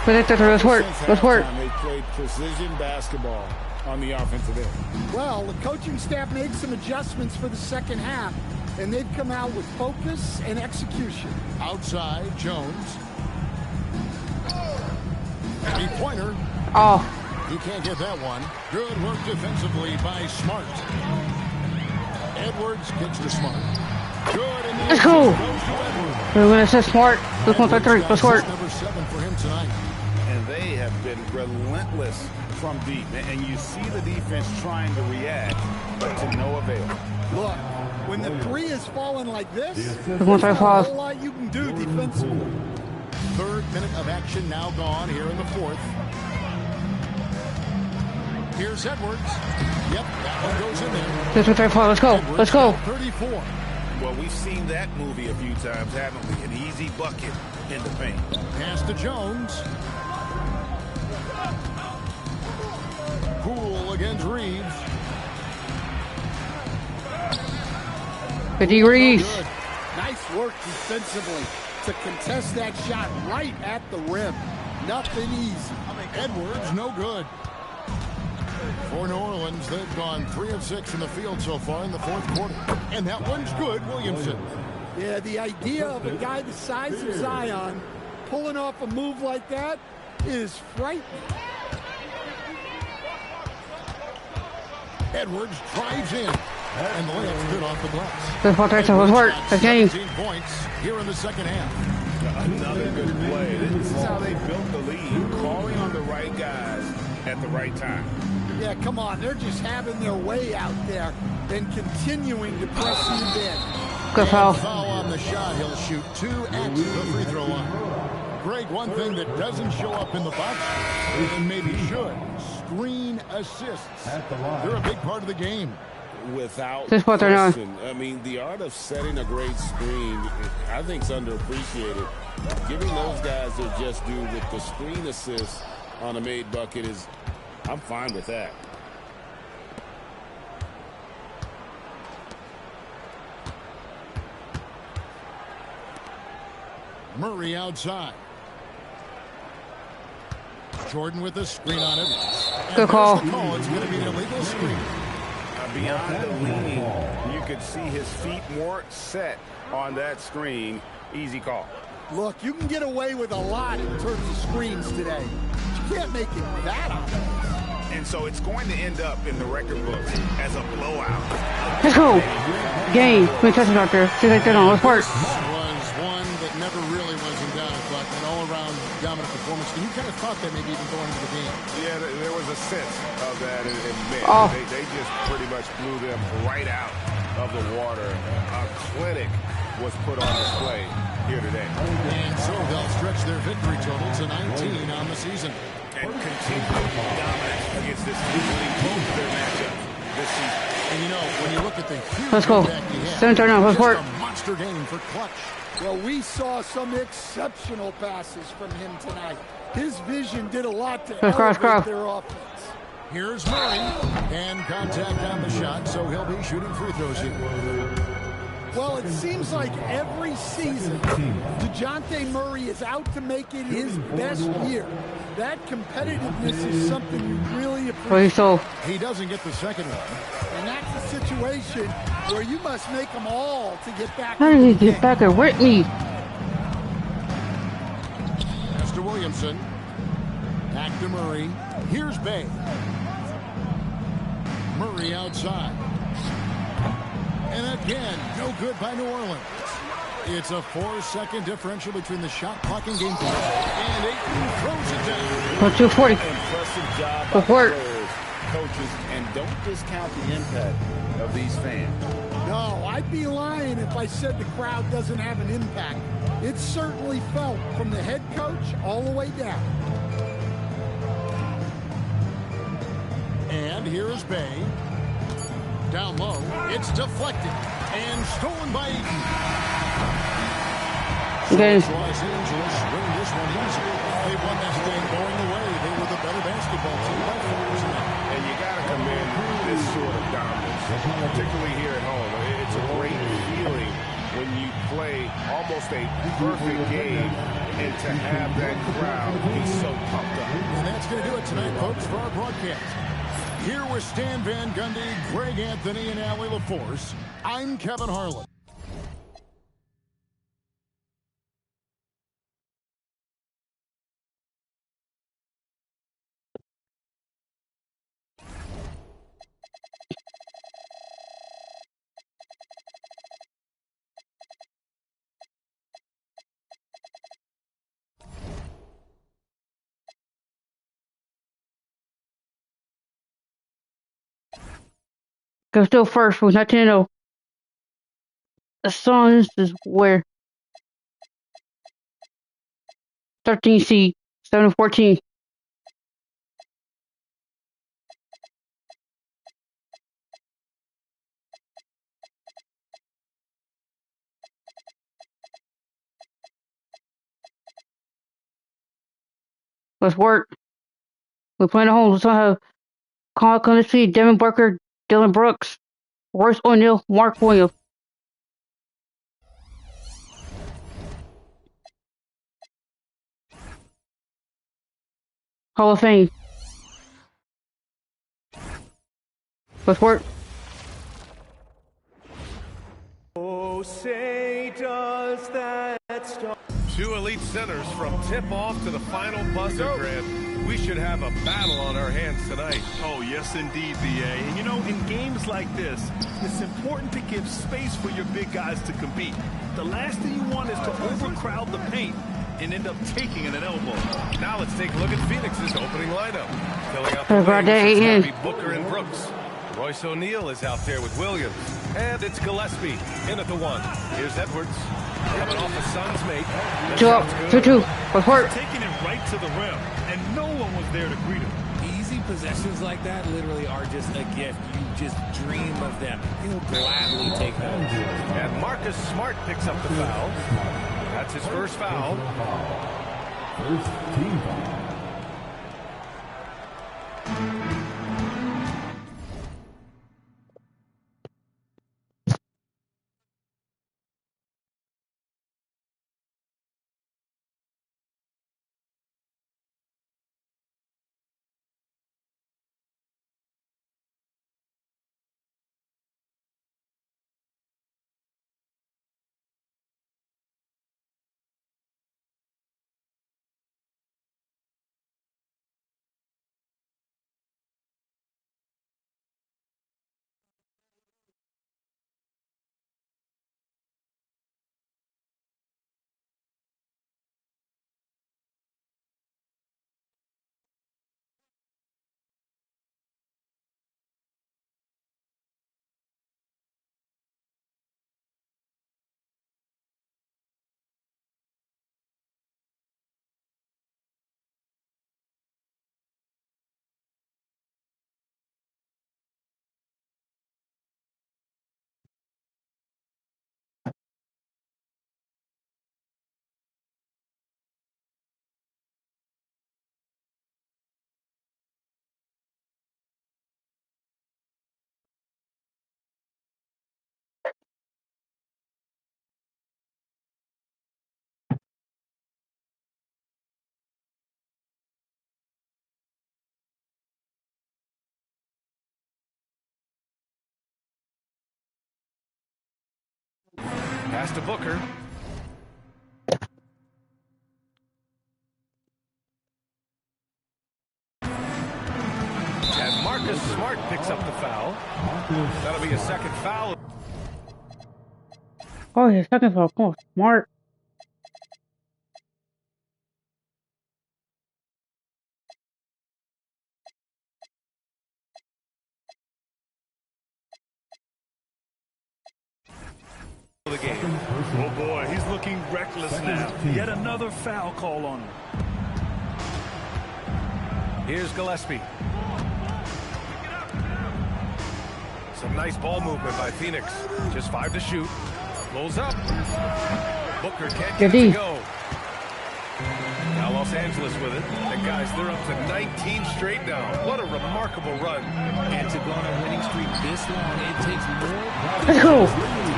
Let's work. Let's work. They played precision basketball on the offensive end. Well, the coaching staff made some adjustments for the second half, and they've come out with focus and execution. Outside, Jones. Three-pointer. Oh. You can't get that one. Good work defensively by Smart. Edwards gets to Smart. Good. And let's go. We're going to say Smart. Let's go for three. Let's work. Number 7 for him tonight. And they have been relentless from deep. And you see the defense trying to react, but to no avail. Look, when the three is falling like this, there's a whole lot you can do defensively. Third minute of action now gone here in the fourth. Here's Edwards. Yep, that one goes in there. Let's go. Edwards, let's go. 34. Well, we've seen that movie a few times, haven't we? An easy bucket in the paint. Pass to Jones. Poole against Reeves. Reeves. Nice work defensively to contest that shot right at the rim. Nothing easy. Edwards, no good. For New Orleans, they've gone 3 of 6 in the field so far in the fourth quarter. And that one's good, Williamson. Yeah, the idea of a guy the size of Zion pulling off a move like that is frightening. Edwards drives in. And the layup's good off the glass. Let's work. Let's game. 17 points here in the second half. Another good play. This is how they built the lead, calling on the right guys at the right time. Yeah, come on. They're just having their way out there and continuing to press you in. Good foul. Foul on the shot. He'll shoot 2 at the free throw line. Greg, one thing that doesn't show up in the box, and maybe should, screen assists. They're a big part of the game. Without question. I mean, the art of setting a great screen, I think, is underappreciated. Giving those their just due with the screen assist on a made bucket is, I'm fine with that. Murray outside. Jordan with the screen on it. Good call. It's going to be an illegal screen. Beyond the leaning, you could see his feet more set on that screen. Easy call. Look, you can get away with a lot in terms of screens today. You can't make it that obvious. And so it's going to end up in the record books as a blowout. Let's go. Game. We touch it out there. See that on. Let's work. Was one that never really was in doubt, but an all-around dominant performance. And you kind of thought that maybe even going into the game. Yeah, there was a sense of that in men. Oh. They just pretty much blew them right out of the water. A clinic was put on display here today. And so they'll stretch their victory total to 19 on the season. And continue dominance against this usually both their matchup this season. And you know, when you look at the huge let's go. impact he had, 7-turn let's work. a monster game for clutch. Well, we saw some exceptional passes from him tonight. His vision did a lot to elevate their offense. Here's Murray, and contact on the shot, so he'll be shooting free throws here. Well, it seems like every season, DeJounte Murray is out to make it his best year. That competitiveness is something you really appreciate. He doesn't get the second one. And that's a situation where you must make them all to get back. How did he get back at Brittni? Mr. Williamson. Back to Murray. Here's Bay. Murray outside. And again, no good by New Orleans. It's a 4-second differential between the shot clock and game clock. And Ayton throws it down. 240. Impressive job by players, coaches, and don't discount the impact of these fans. No, I'd be lying if I said the crowd doesn't have an impact. It's certainly felt from the head coach all the way down. And here is Bay. Down low, it's deflected and stolen by Ayton. Okay. Los Angeles win this one easy. They won this game going away. They were the better basketball team by 4 tonight. And you got to commend this sort of dominance, particularly here at home. It's a great feeling when you play almost a perfect game and to have that crowd be so pumped up. And that's going to do it tonight, folks, for our broadcast. Here with Stan Van Gundy, Greg Anthony, and Allie LaForce, I'm Kevin Harlan. Go still first with 19-0. The Suns is where 13 seed, 7-14. Let's work. We're playing at home. Let's have Kyle Connolly, Devin Booker, Dylan Brooks, Royce O'Neal, Mark Williams. Hall of Fame. Let's work. Oh, say does that start. Two elite centers from tip-off to the final buzzer, Grant. We should have a battle on our hands tonight. Oh, yes, indeed, B.A. And, you know, in games like this, it's important to give space for your big guys to compete. The last thing you want is to overcrowd the paint and end up taking an elbow. Now let's take a look at Phoenix's opening lineup. Filling out the wings, it's gonna be Booker and Brooks. Royce O'Neal is out there with Williams. And it's Gillespie in at the one. Here's Edwards. Coming off a Suns mate. 2-2. Let's work. Taking it right to the rim, and no one was there to greet him. Easy possessions like that literally are just a gift. You just dream of them. He'll gladly take them. And Marcus Smart picks up the foul. That's his first foul. First team foul. Pass to Booker. And Marcus Smart picks up the foul. That'll be a second foul. Oh, his second foul. Come on, Smart. The game. Oh boy, he's looking reckless now. Yet another foul call on him. Here's Gillespie. Some nice ball movement by Phoenix. Just 5 to shoot. Pulls up. Booker can't get it to go. Now Los Angeles with it. And guys, they're up to 19 straight now. What a remarkable run. And to go on a winning streak this long, it takes more. Let's go.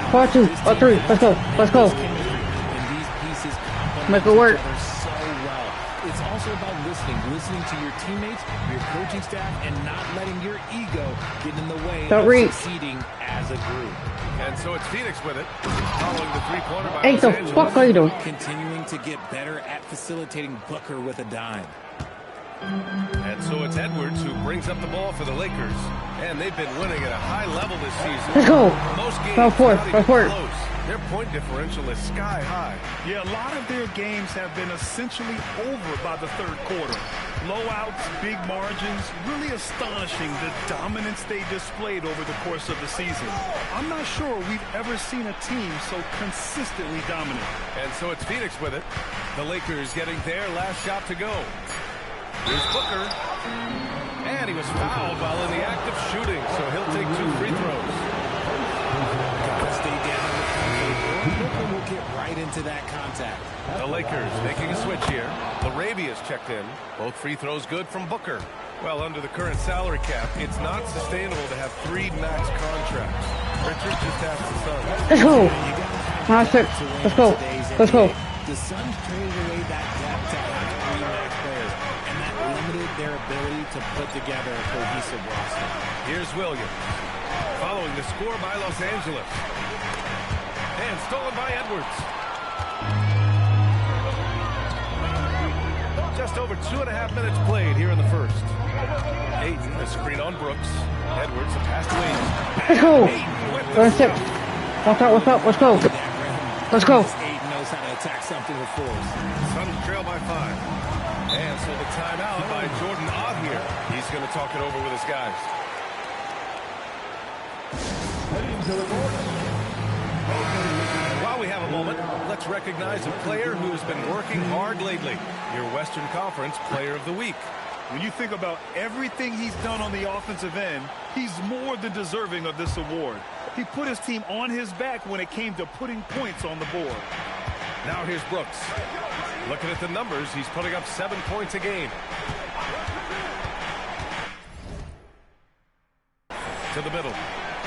4-2, 4-3. Let's go. Let's go. And these pieces Make it work. so well. It's also about listening to your teammates, your coaching staff, and not letting your ego get in the way of succeeding as a group. And so it's Phoenix with it, following the three-pointer by Hey, Los the Angeles. fuck are you doing? Continuing to get better at facilitating Booker with a dime. And so it's Edwards who brings up the ball for the Lakers. And they've been winning at a high level this season. Let's go. Most games Foul four, not even foul four. close. Their point differential is sky high. Yeah, a lot of their games have been essentially over by the third quarter. Blowouts, big margins, really astonishing the dominance they displayed over the course of the season. I'm not sure we've ever seen a team so consistently dominant. And so it's Phoenix with it. The Lakers getting their last shot to go. Here's Booker. And he was fouled while in the act of shooting, so he'll take 2 free throws. Gotta stay down in the pocket. Booker will get right into that contact. The Lakers making a switch here. Larabia's checked in. Both free throws good from Booker. Well, under the current salary cap, it's not sustainable to have 3 max contracts. Richard just asked the Suns. Let's go. Let's go. Let's go. The Suns traded away that gap to have 3 max players, and that limited their ability to put together a cohesive roster. Here's Williams. Following the score by Los Angeles. And stolen by Edwards. Just over 2.5 minutes played here in the first. Ayton, a screen on Brooks. Edwards, a pass to Ayton. Let's go. Let's go. What's up? What's up? Let's go. Let's go. Ayton knows how to attack something with force. Suns trail by 5. And so the timeout by Jordan Ott here. He's going to talk it over with his guys. While we have a moment, let's recognize a player who has been working hard lately. Your Western Conference Player of the Week. When you think about everything he's done on the offensive end, he's more than deserving of this award. He put his team on his back when it came to putting points on the board. Now here's Brooks. Looking at the numbers, he's putting up 7 points a game. To the middle.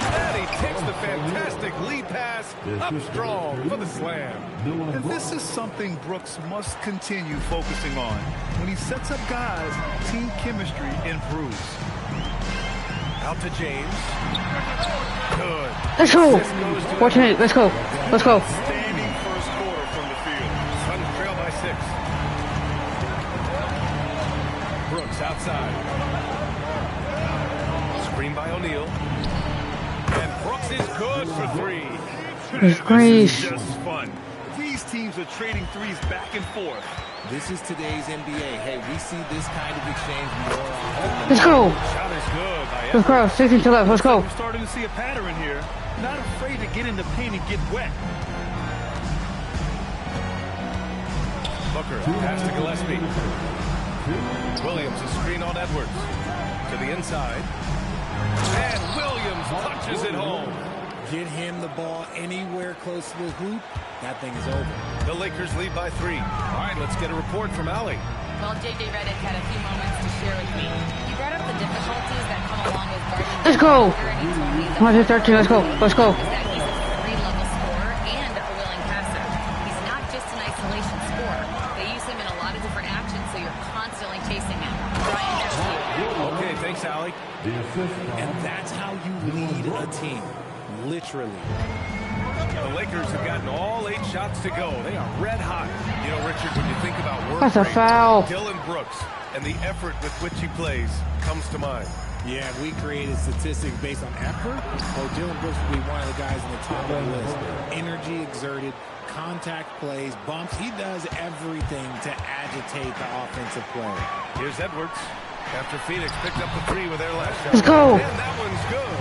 And he takes the fantastic lead pass up strong for the slam. And this is something Brooks must continue focusing on. When he sets up guys, team chemistry improves. Out to James. Good. Let's go. 14 minutes. Let's go. Let's go. Standing first quarter from the field. Suns trail by 6. Brooks outside. Screen by O'Neal. And Brooks is good for 3. It's great. This is just fun. These teams are trading threes back and forth. This is today's NBA. Hey, we see this kind of exchange more often. Let's go. Shot is good by Let's go. 16 to left. Let's go. We're starting to see a pattern here. Not afraid to get in the paint and get wet. Booker pass to Gillespie. Williams a screen on Edwards. To the inside. And Williams punches it home. Get him the ball anywhere close to the hoop, that thing is over. The Lakers lead by 3. All right, let's get a report from Allie. Well, J.J. Redick had a few moments to share with me. He brought up the difficulties that come along with guarding. Let's go. 13. Let's go. Let's go. He's a 3-level scorer and a willing passer. He's not just an isolation scorer. They use him in a lot of different actions, so you're constantly chasing him. Brian, back to you. Okay, thanks, Allie. And that's how you lead a team. Literally. The Lakers have gotten all 8 shots to go. They are red hot. You know, Richard, when you think about work That's a rate, foul. Dillon Brooks and the effort with which he plays comes to mind. Yeah, we created statistics based on effort. Oh, Dillon Brooks would be one of the guys in the top of the list. Energy exerted, contact plays, bumps. He does everything to agitate the offensive play. Here's Edwards. After Phoenix picked up the 3 with their last shot. Let's go. And that one's good.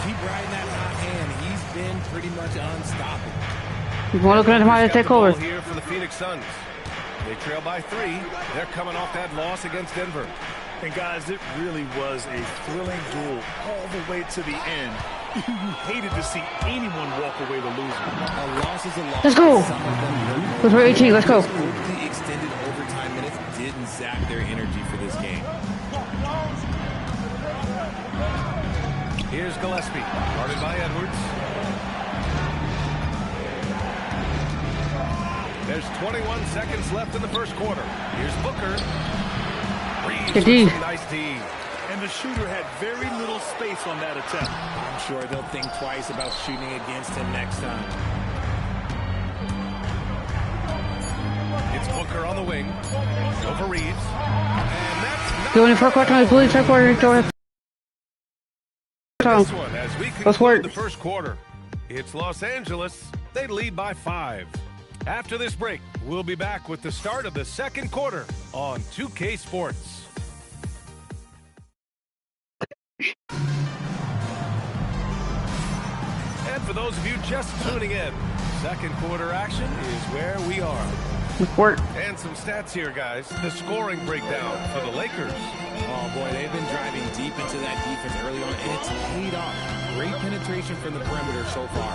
Keep riding that hot hand. He's been pretty much unstoppable. You want to look at him take over? Here for the Phoenix Suns. They trail by 3. They're coming off that loss against Denver. And guys, it really was a thrilling duel all the way to the end. You hated to see anyone walk away the loser. A loss is a loss. Let's go. Let's go 18. Let's go. The extended overtime minutes didn't sap their energy for this game. Here's Gillespie, guarded by Edwards. There's 21 seconds left in the first quarter. Here's Booker. Good D. Nice D. And the shooter had very little space on that attempt. I'm sure they'll think twice about shooting against him next time. It's Booker on the wing. Over Reeves. And that's Going in for a quarter, I believe. Check for it. this one as we conclude the first quarter. It's Los Angeles. They lead by 5. After this break, we'll be back with the start of the second quarter on 2K Sports. And for those of you just tuning in, second quarter action is where we are. And some stats here, guys. The scoring breakdown for the Lakers. Oh, boy, they've been driving deep into that defense early on, and it's paid off. Great penetration from the perimeter so far.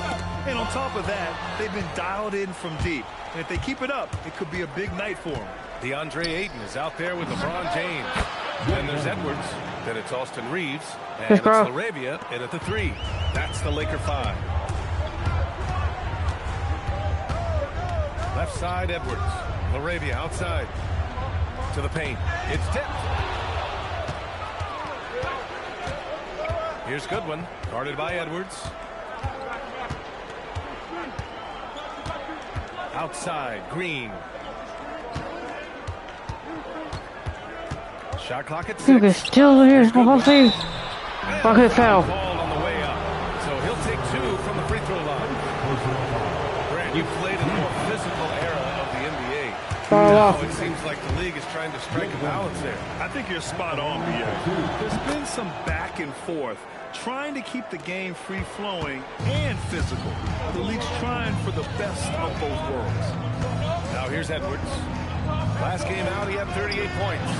And on top of that, they've been dialed in from deep. And if they keep it up, it could be a big night for them. DeAndre Ayton is out there with LeBron James. Then there's Edwards. Then it's Austin Reeves. And it's LaRavia in at the 3. That's the Laker 5. Left side, Edwards. LaRavia outside. To the paint. It's tipped. Here's Goodwin, guarded by Edwards. Outside, Green. Shot clock at 6. Look, it's still here. I'll see. Bucket foul. Ball on the way up. So he'll take 2 from the free throw line. Brad, you played in a more physical era of the NBA. Now it seems like the league is trying to strike a balance there. I think you're spot on, Pierre. There's been some back and forth, trying to keep the game free-flowing and physical. The league's trying for the best of both worlds. Now here's Edwards. Last game out, he had 38 points.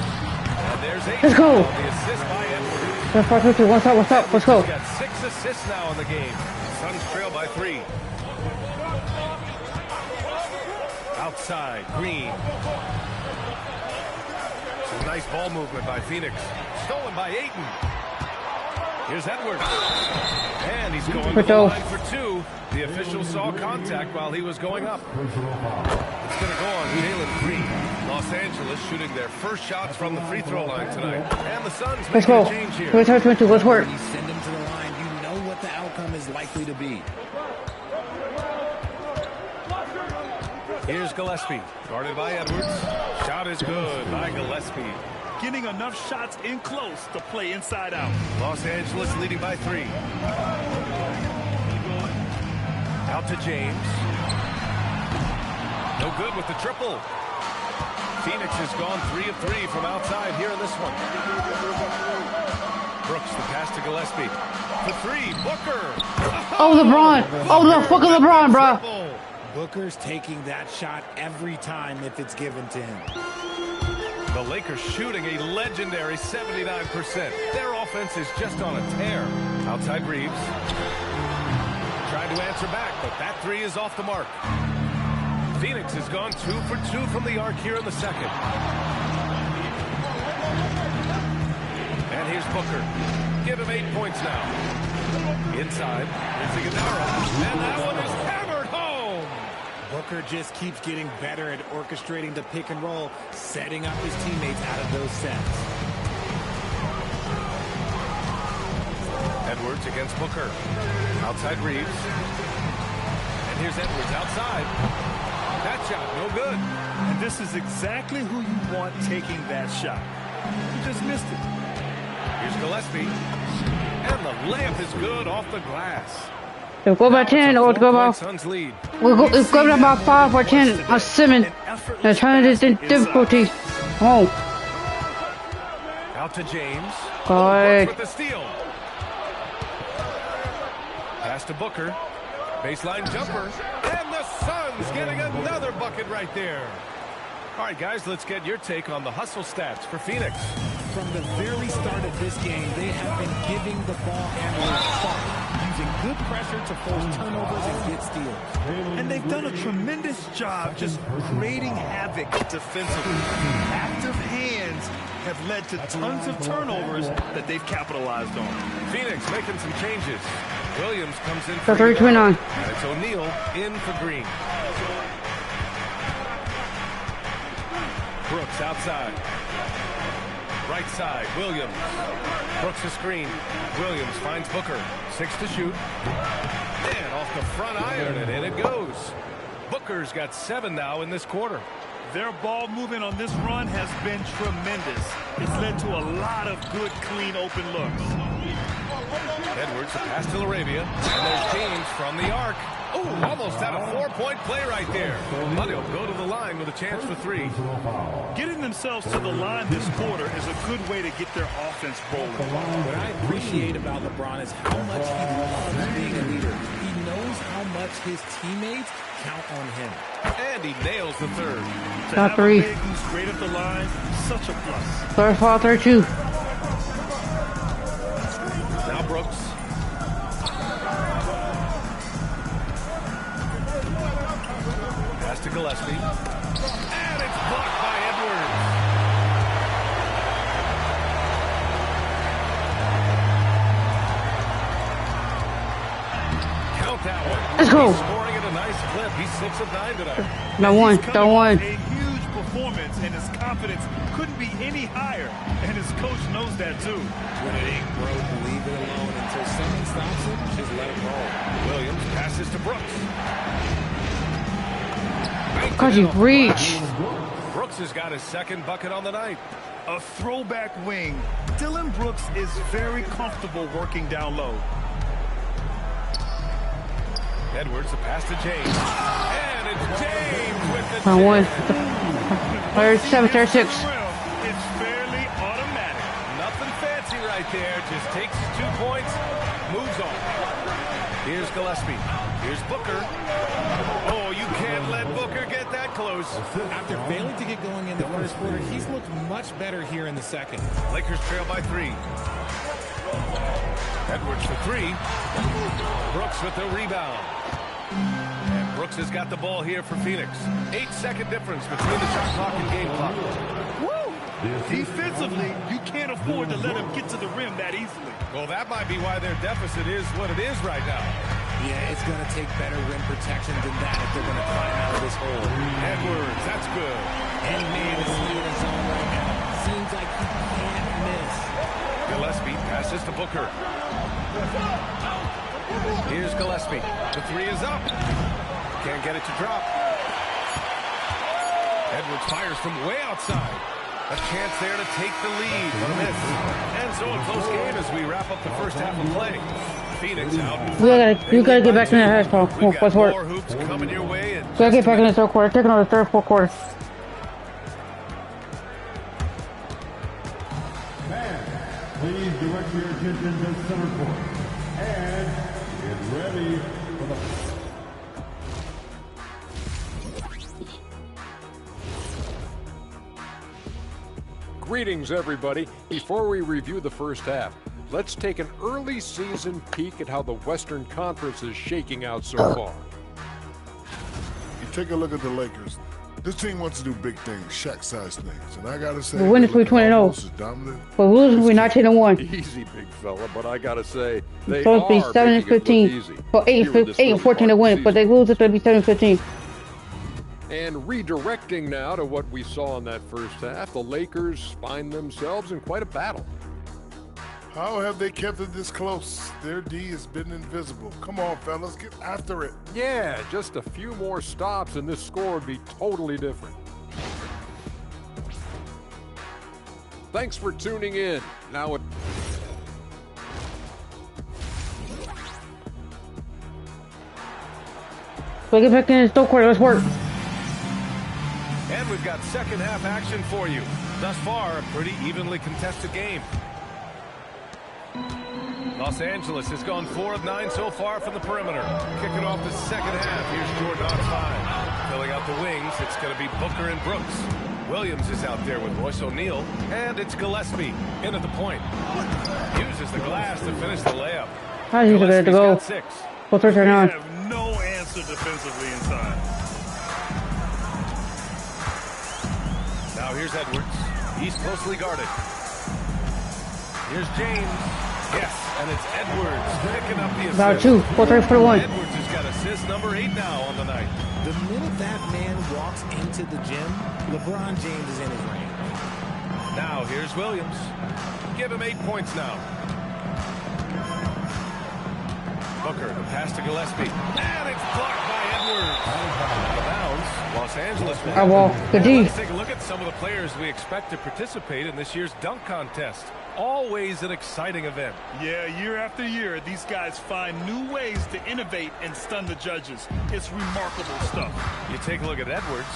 And there's 8. Let's go. The assist by Edwards. What's up? What's up? Let's go. He's got 6 assists now in the game. Suns trail by 3. Outside, Green. Some nice ball movement by Phoenix. Stolen by Ayton. Here's Edwards. And he's going to the line for 2. The official saw contact while he was going up. It's going to go on Jalen Green. Los Angeles shooting their first shots from the free throw line tonight. And the Suns making a change here. Let's work. When you send them to the line, you know what the outcome is likely to be. Here's Gillespie, guarded by Edwards. Shot is good by Gillespie. Getting enough shots in close to play inside out. Los Angeles leading by 3. Out to James. No good with the triple. Phoenix has gone 3 of 3 from outside here in this one. Brooks, the pass to Gillespie. The 3, Booker. Oh, LeBron. Oh, the fucking LeBron, bro. Booker's taking that shot every time if it's given to him. The Lakers shooting a legendary 79%. Their offense is just on a tear. Outside Reeves. Trying to answer back, but that 3 is off the mark. Phoenix has gone 2 for 2 from the arc here in the second. And here's Booker. Give him 8 points now. Inside. Here's Iguodala. And that one is hammered home. Booker just keeps getting better at orchestrating the pick and roll, setting up his teammates out of those sets. Edwards against Booker. Outside Reeves. And And here's Edwards outside. That shot, no good. And this is exactly who you want taking that shot. He just missed it. Here's Gillespie. And the layup is good off the glass. We'll go by 10 or go by. We'll go about 5 or 10 or 7. They're trying to do difficulty. Oh. Out to James. Good. With the steal. Pass to Booker. Baseline jumper. And the Suns getting another bucket right there. All right, guys, let's get your take on the hustle stats for Phoenix. From the very start of this game, they have been giving the ball handlers fun, using good pressure to force turnovers and get steals. And they've done a tremendous job just creating havoc defensively. Active hands have led to tons of turnovers that they've capitalized on. Phoenix making some changes. Williams comes in for 3-29. And it's O'Neal in for Green. Brooks outside. Right side, Williams. Brooks a screen. Williams finds Booker. 6 to shoot. And off the front iron, and in it goes. Booker's got 7 now in this quarter. Their ball movement on this run has been tremendous. It's led to a lot of good, clean, open looks. Edwards, a pass to Arabia. And there's James from the arc. Oh, almost had a 4-point play right there. But he'll go to the line with a chance for 3. Getting themselves to the line this quarter is a good way to get their offense rolling. What I appreciate about LeBron is how much he loves being a leader. He knows how much his teammates count on him. And he nails the third. Top 3. Who's great at the line, such a plus. Third foul, 32. Now Brooks. Pass to Gillespie. And it's blocked by Edwards. Count that one. Let's go. He's scoring at a nice clip. He's 6 of 9 tonight. No one. Don't one. A huge performance, and his confidence couldn't be any higher. And his coach knows that too. When it ain't broke, leave it alone. Until someone stops it, just let it roll. Williams passes to Brooks. Because you reach. Brooks has got his 2nd bucket on the night. A throwback wing. Dylan Brooks is very comfortable working down low. Edwards, a pass to James. And it's James with the 1. 37, 36. It's fairly automatic. Nothing fancy right there. Just takes 2 points, moves on. Here's Gillespie. Here's Booker. Oh, you can't let Booker get that close. After failing to get going in the first quarter, he's looked much better here in the second. Lakers trail by 3. Edwards for 3. Brooks with the rebound. And Brooks has got the ball here for Phoenix. 8-second difference between the shot clock and game clock. Woo! Defensively, you can't afford to let him get to the rim that easily. Well, that might be why their deficit is what it is right now. Yeah, it's going to take better rim protection than that if they're going to climb out of this hole. Edwards, that's good. Any man is in the zone right now. Seems like he can't miss. Gillespie passes to Booker. Here's Gillespie. The 3 is up. Can't get it to drop. Edwards fires from way outside. A chance there to take the lead, but a miss. And so a close game as we wrap up the first half of play. Phoenix out. We gotta get back in the half ball. Come on, let's work. More hoops coming your way. We gotta get back in the third quarter. Taking on the third, fourth quarter. Please direct your attention to center court. And get ready for the... Greetings, everybody. Before we review the first half, let's take an early season peek at how the Western Conference is shaking out so far. You take a look at the Lakers. This team wants to do big things, Shaq-sized things, and I gotta say, we're winning 20-0. But we're losing, we're 19-1. Easy, big fella, but I gotta say, they it's supposed to be 7-15. Well, 8-14 to win it, but they lose, it's gonna be 7-15. And redirecting now to what we saw in that first half, the Lakers find themselves in quite a battle. How have they kept it this close? Their D has been invisible. Come on, fellas, get after it. Yeah, just a few more stops and this score would be totally different. Thanks for tuning in. Now it... So get back in and don't quit. Let's work. And we've got second half action for you. Thus far, a pretty evenly contested game. Los Angeles has gone 4 of 9 so far from the perimeter. Kicking off the second half, here's Jordan on 5. Filling out the wings, it's going to be Booker and Brooks. Williams is out there with Royce O'Neal, and it's Gillespie in at the point. Uses the glass to finish the layup. I need to go. They on. have no answer defensively inside. Now here's Edwards. He's closely guarded. Here's James. Yes, and it's Edwards picking up the assist. About 2, 4, 3, 4, 1. Edwards has got assist number 8 now on the night. The minute that man walks into the gym, LeBron James is in his range. Now here's Williams. Give him 8 points now. Booker, the pass to Gillespie. And it's blocked by Edwards. Out of bounds. Los Angeles. Good D. Let's take a look at some of the players we expect to participate in this year's dunk contest. Always an exciting event. Yeah, year after year, these guys find new ways to innovate and stun the judges. It's remarkable stuff. You take a look at Edwards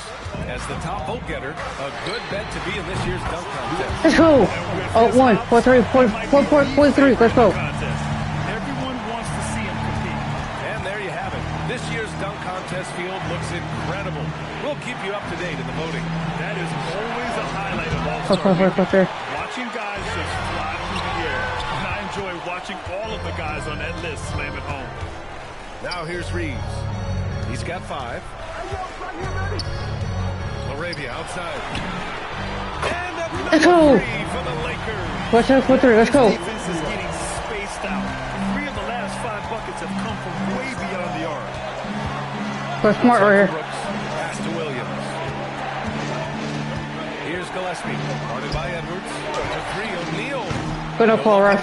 as the top vote getter. A good bet to be in this year's dunk contest. Let's go. Oh, 1, 4, 3, 4, 4, 4, 4, 3. Let's go. Everyone wants to see him compete. And there you have it. This year's dunk contest field looks incredible. We'll keep you up to date in the voting. That is always a highlight of All-Star. Watching guys just fly through the air. And I enjoy watching all of the guys on that list slam it home. Now here's Reeves. He's got 5. Laravia outside. And Let's go. 3 for the Lakers. Watch out for 3. Let's go. Defense is getting spaced out. 3 of the last 5 buckets have come from way beyond the arc. Go smart right here. Pass to Williams. Here's Gillespie. Guarded by Edwards. To 3, O'Neal. Good up ball, right?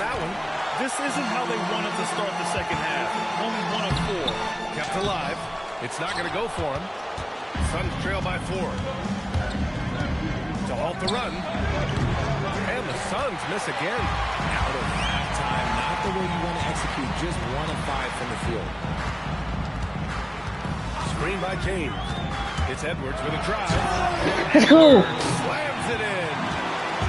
This isn't how they wanted to start the second half. Only 1 of 4. Kept alive. It's not going to go for him. Suns trail by 4. To halt the run. And the Suns miss again. Out of halftime. Not the way you want to execute. Just 1 of 5 from the field. Screen by James. It's Edwards with a drive. Let's go. Slams it in.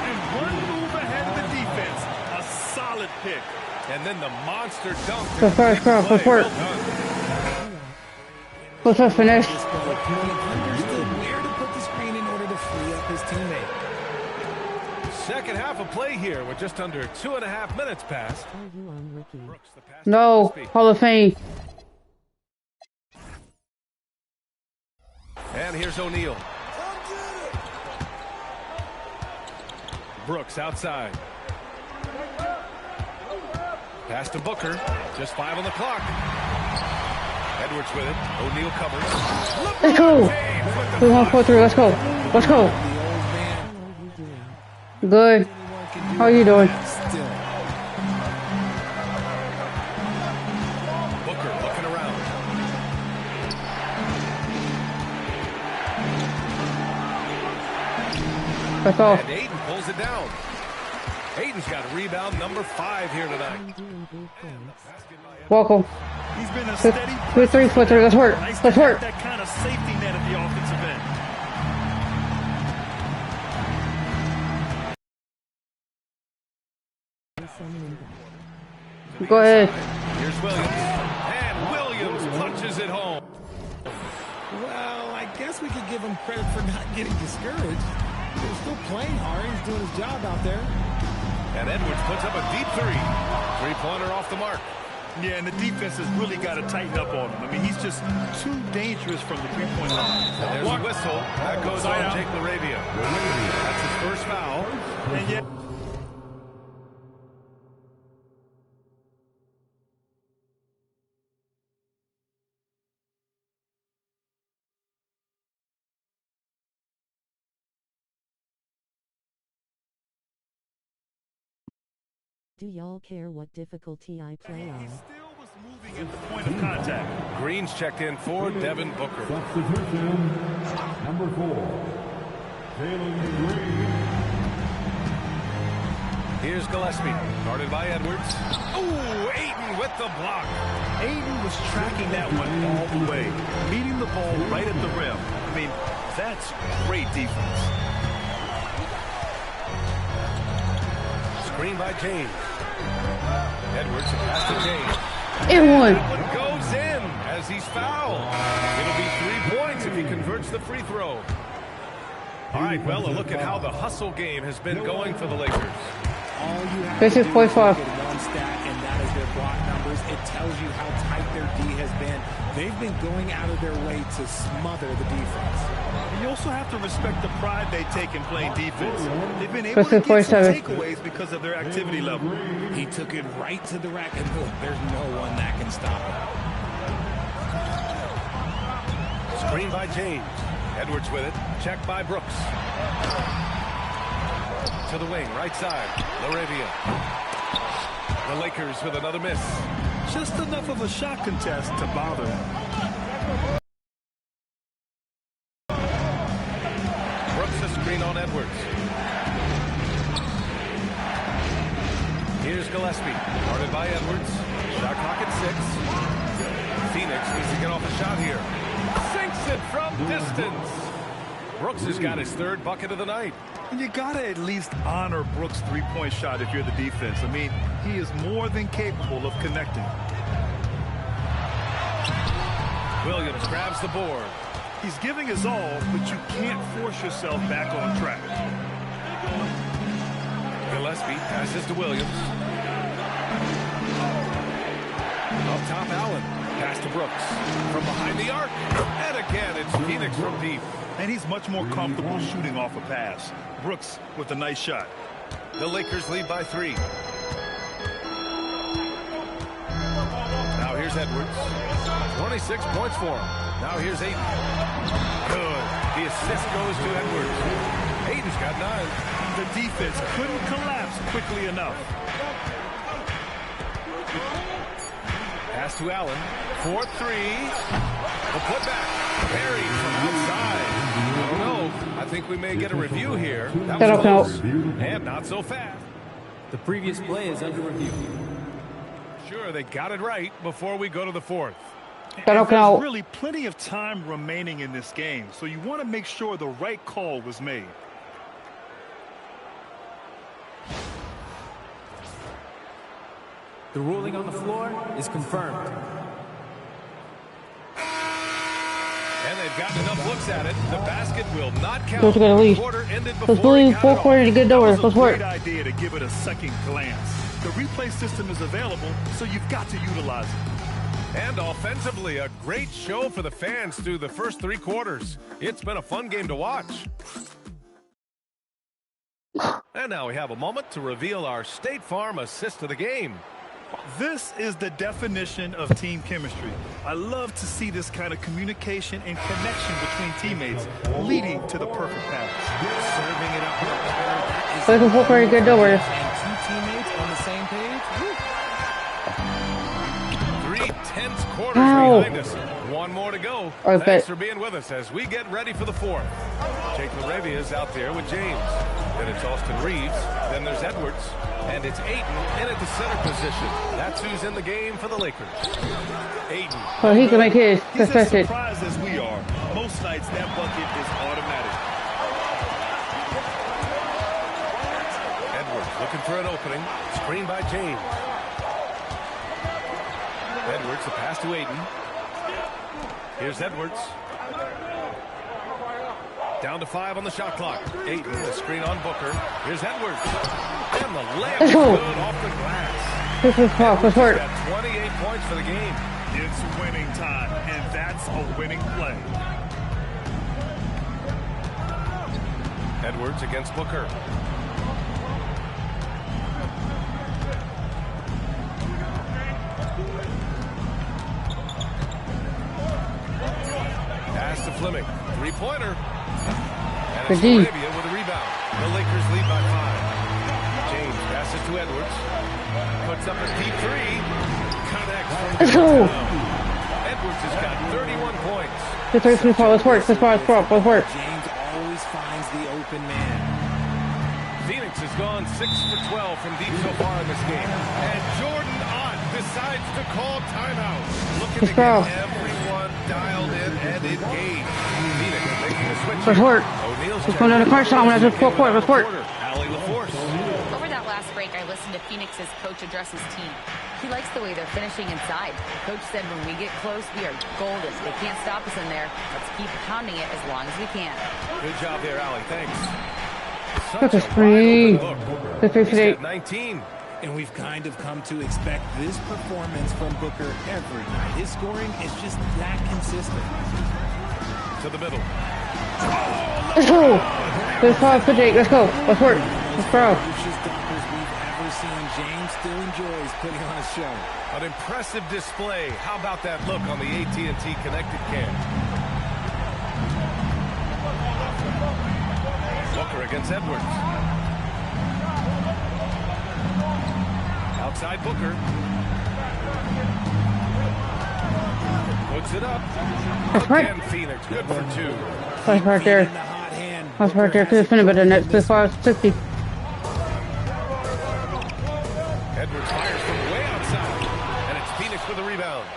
And 1 move ahead of the defense. A solid pick. And then the monster dunk. Go first, girl. Go for it. What's that finish? Understood where to put the screen in order to free up his teammate. Second half of play here with just under 2.5 minutes passed. No. Hall of Fame. And here's O'Neal. Brooks outside. Pass to Booker. Just 5 on the clock. Edwards with it. O'Neal covers. Let's go. 3, 1, 4, 3. Let's go. Let's go. Good. How are you doing? Booker looking around. That's all. And Aiden pulls it down. Aiden's got rebound number 5 here tonight. Welcome. He's been a steady 2, 3, 4, 3. Let's work. Nice Let's work. that kind of safety net at the offensive end. Go ahead. Here's Williams. And Williams punches it home. Well, I guess we could give him credit for not getting discouraged. He was still playing hard. He's doing his job out there. And Edwards puts up a deep 3. 3-pointer off the mark. Yeah, and the defense has really got to tighten up on him. I mean, he's just too dangerous from the three-point line. And there's a whistle. That goes on Jake Laravia. That's his first foul. And yet Do y'all care what difficulty I play on? At the point of contact. Green's checked in for Devin Booker. Substitution, number 4, Jalen Green. Here's Gillespie, guarded by Edwards. Ooh, Ayton with the block. Ayton was tracking that one all the way, meeting the ball right at the rim. I mean, that's great defense. Screen by James. Edwards pass to James. Everyone. That one goes in as he's fouled. It'll be 3 points if he converts the free throw. All right, well, a look at how the hustle game has been going for the Lakers. All you have This to is do is 45. look at one stat, and that is their block numbers. It tells you how tight their D has been. They've been going out of their way to smother the defense. You also have to respect the pride they take in playing defense. They've been able This to is get some 47. takeaways because of their activity level. He took it right to the rack, and look, there's no one that can stop him. Screen by James. Edwards with it. Check by Brooks. To the wing, right side. Laravia. The Lakers with another miss. Just enough of a shot contest to bother him. Brooks a screen on Edwards. Here's Gillespie, guarded by Edwards. Shot clock at 6. Phoenix needs to get off a shot here. Sinks it from distance. Brooks has got his 3rd bucket of the night. And you got to at least honor Brooks' three-point shot if you're the defense. I mean, he is more than capable of connecting. Williams grabs the board. He's giving his all, but you can't force yourself back on track. Gillespie passes to Williams. Up top, Allen. Pass to Brooks. From behind the arc. And again, it's Phoenix from deep. And he's much more comfortable shooting off a pass. Brooks with a nice shot. The Lakers lead by 3. Now here's Edwards. 26 points for him. Now here's Ayton. Good. The assist goes to Edwards. Ayton's got 9. The defense couldn't collapse quickly enough. Pass to Allen. 4-3. The putback. Perry from outside. I don't know. I think we may get a review here. That was close. And not so fast. The previous play is under review. Sure, they got it right before we go to the 4th. There's really plenty of time remaining in this game, so you want to make sure the right call was made. The ruling on the floor is confirmed. And they've gotten enough looks at it. The basket will not count. Let's go to leave. Let's leave 4 quarters to get over. Let's work. Great idea to give it a second glance. The replay system is available, so you've got to utilize it. And offensively, a great show for the fans through the first 3 quarters. It's been a fun game to watch. And now we have a moment to reveal our State Farm assist of the game. This is the definition of team chemistry. I love to see this kind of communication and connection between teammates leading to the perfect pass. Serving it up with a cutter, that is Looking for pretty good over. and 2 teammates on the same page. Woo. 3 tense quarters Ow. behind us. 1 more to go. Okay. Thanks for being with us as we get ready for the 4th. Jake Laravia is out there with James. Then it's Austin Reeves. Then there's Edwards. And it's Ayton in at the center position. That's who's in the game for the Lakers. Ayton. Well, he can make his. He's as Contested. surprised as we are. Most nights that bucket is automatic. Edwards looking for an opening. Screen by James. Edwards, the pass to Ayton. Here's Edwards. Down to 5 on the shot clock. Ayton, the screen on Booker. Here's Edwards. And the layup is good off the glass. This is tough. Let's work. Got 28 points for the game. It's winning time, and that's a winning play. Edwards against Booker. Pass to Fleming. 3-pointer. And it's Arabia with a rebound. The Lakers lead by 5. James passes to Edwards. Puts up a deep three. Connects from Let's go. Edwards has got 31 points. The 3 ball. Let's work. Let's work. James always finds the open man. Phoenix has gone 6 for 12 from deep so far in this game. And Jordan Ott decides to call timeout. Looking to get everyone dialed in and engaged. Phoenix making a switch. Let's work. Let's go to the crunch time. Let's work. Let's work. Over that last break, I listened to Phoenix's coach address his team. He likes the way they're finishing inside. Coach said when we get close, we are golden. They can't stop us in there. Let's keep pounding it as long as we can. Good job there, Allie. Thanks. That's a screen. The 58. 19. And we've kind of come to expect this performance from Booker every night. His scoring is just that consistent. To the middle. Let's go. Let's go. Let's go. Let's work. Let's go. James still enjoys putting on a show. An impressive display. How about that look on the AT&T connected cam? Booker against Edwards. Outside Booker. Puts it up. That's right. Again, Phoenix. Good for 2. That's right there. That's right there. Could have been better than that. 60. Edwards fires from way outside. And it's Phoenix with a rebound.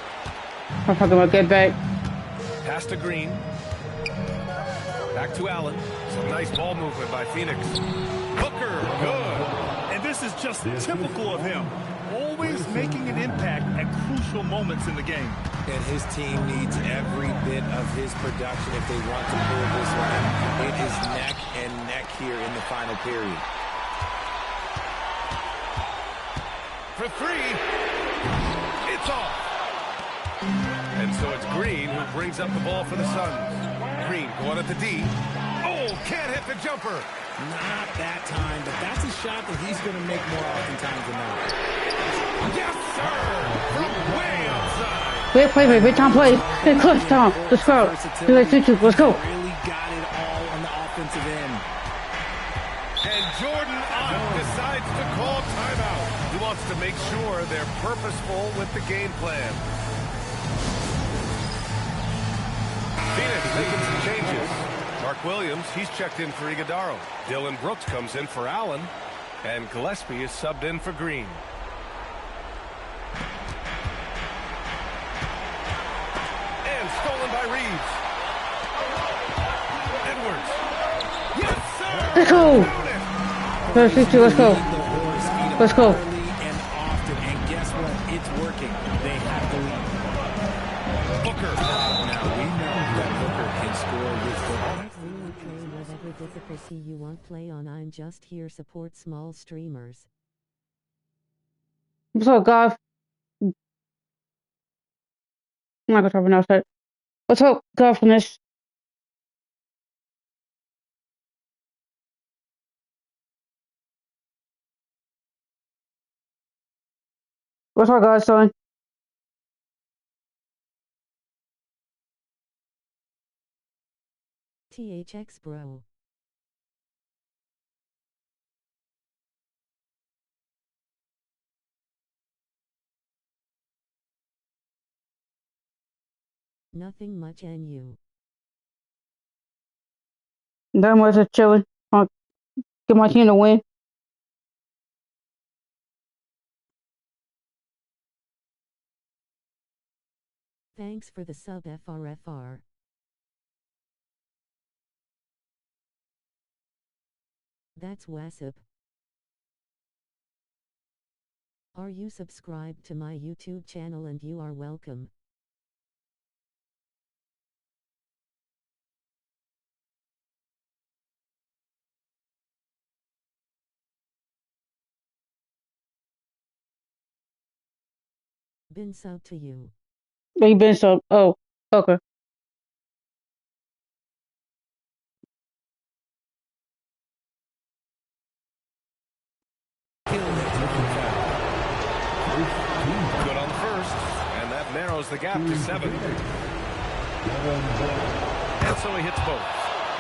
I'm talking about get back. Pass to Green. Back to Allen. Some nice ball movement by Phoenix. Booker, good. And this is just typical of him. Always making an impact at crucial moments in the game. And his team needs every bit of his production if they want to pull this one. It is neck and neck here in the final period. For 3. It's off. And so it's Green who brings up the ball for the Suns. Green going at the D. Oh, can't hit the jumper. Not that time, but that's a shot that he's going to make more oftentimes than not. Yes, sir! From way outside. Great play, great time play. Good clutch time. Let's go. Let's go. Really got it all on the offensive end. And Jordan Ott decides to call timeout. He wants to make sure they're purposeful with the game plan. Phoenix making some changes. Mark Williams, he's checked in for Iguodaro. Dylan Brooks comes in for Allen. And Gillespie is subbed in for Green. And stolen by Reeves. Edwards. Yes, sir! Let's go. Let's go. Let's go. And often, and guess what? It's working. They have the lead. Booker. Now we know that Booker can score with football. Whatever difficulty you want play on, I'm just here support small streamers. What's up, guys? I'm not gonna talk about that. What's up, guys? From this. What's up, guys? Doing? THX bro. Nothing much and you. Done with it, chilling. Get my team to win. Thanks for the sub FRFR. That's WhatsApp. Are you subscribed to my YouTube channel? And you are welcome. Been sub to you. They been so. Oh, okay. Good on the first, and that narrows the gap to 7. And so he hits both.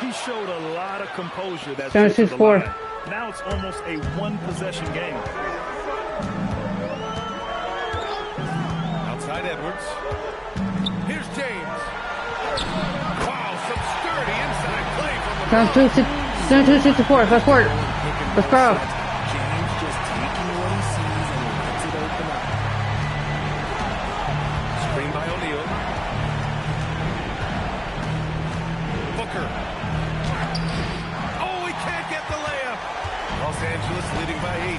He showed a lot of composure that 7-6-4. Now it's almost a one-possession game. Outside Edwards. Here's James. Wow, some sturdy inside play from the Down 264. Let's work. Let's go. James just taking what he sees and lets it open up. Screen by O'Neal. Booker. Oh, he can't get the layup. Los Angeles leading by 8.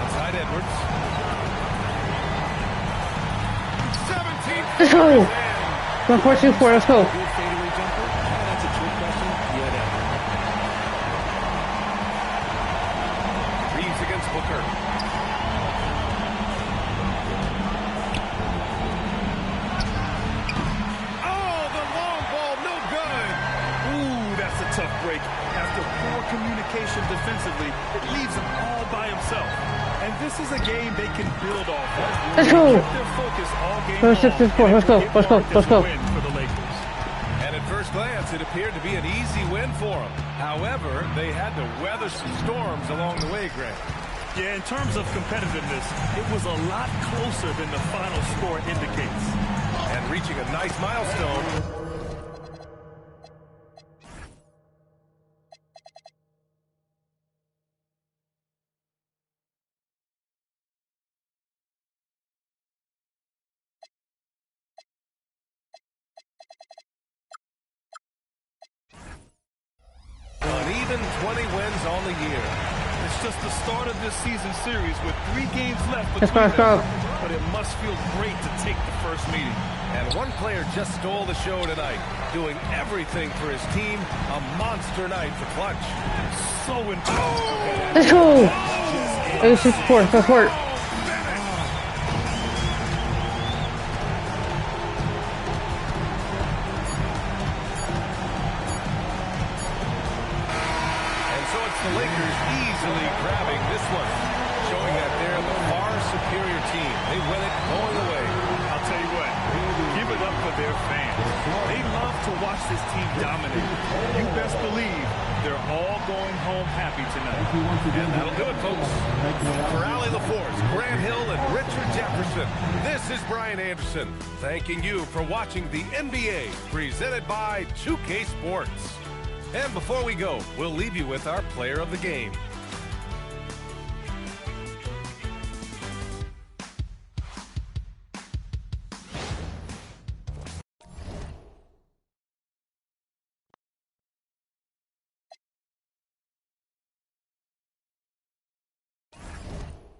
Outside Edwards. 17. Let's go. 1-4-2-4. Let's go. Good fadeaway jumper. That's a trick question. Yeah, that. Reeves against Booker. Oh, the long ball, no good. Ooh, that's a tough break. After poor communication defensively, it leaves him all by himself. And this is a game they can build off of. Let's go. Keep their focus all game Let's long, go. and it Let's go. marked Let's as go. a win for the Lakers. And at first glance, it appeared to be an easy win for them. However, they had to weather some storms along the way, Grant. Yeah, in terms of competitiveness, it was a lot closer than the final score indicates. And reaching a nice milestone. An even 20 wins on the year. It's just the start of this season series with 3 games left Let's between go. them. But it must feel great to take the first meeting. And one player just stole the show tonight, doing everything for his team. A monster night for Clutch. So important. Let's go. 864. Let's work. And so it's the Lakers easily grabbing this one, showing that they're the far superior team. They win it going away. I'll tell you what, give it up for their fans. They love to watch this team dominate. You best believe they're all going home happy tonight. And that'll do it, folks. For Allie LaForce, Grant Hill, and Richard Jefferson, this is Brian Anderson, thanking you for watching the NBA, presented by 2K Sports. And before we go, we'll leave you with our player of the game.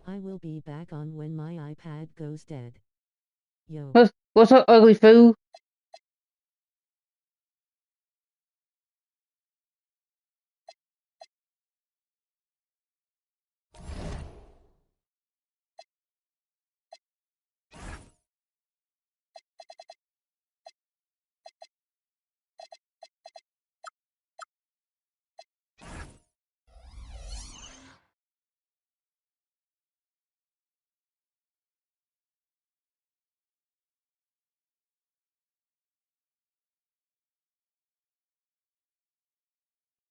I will be back on when my iPad goes dead. Yo. What's up, ugly fool?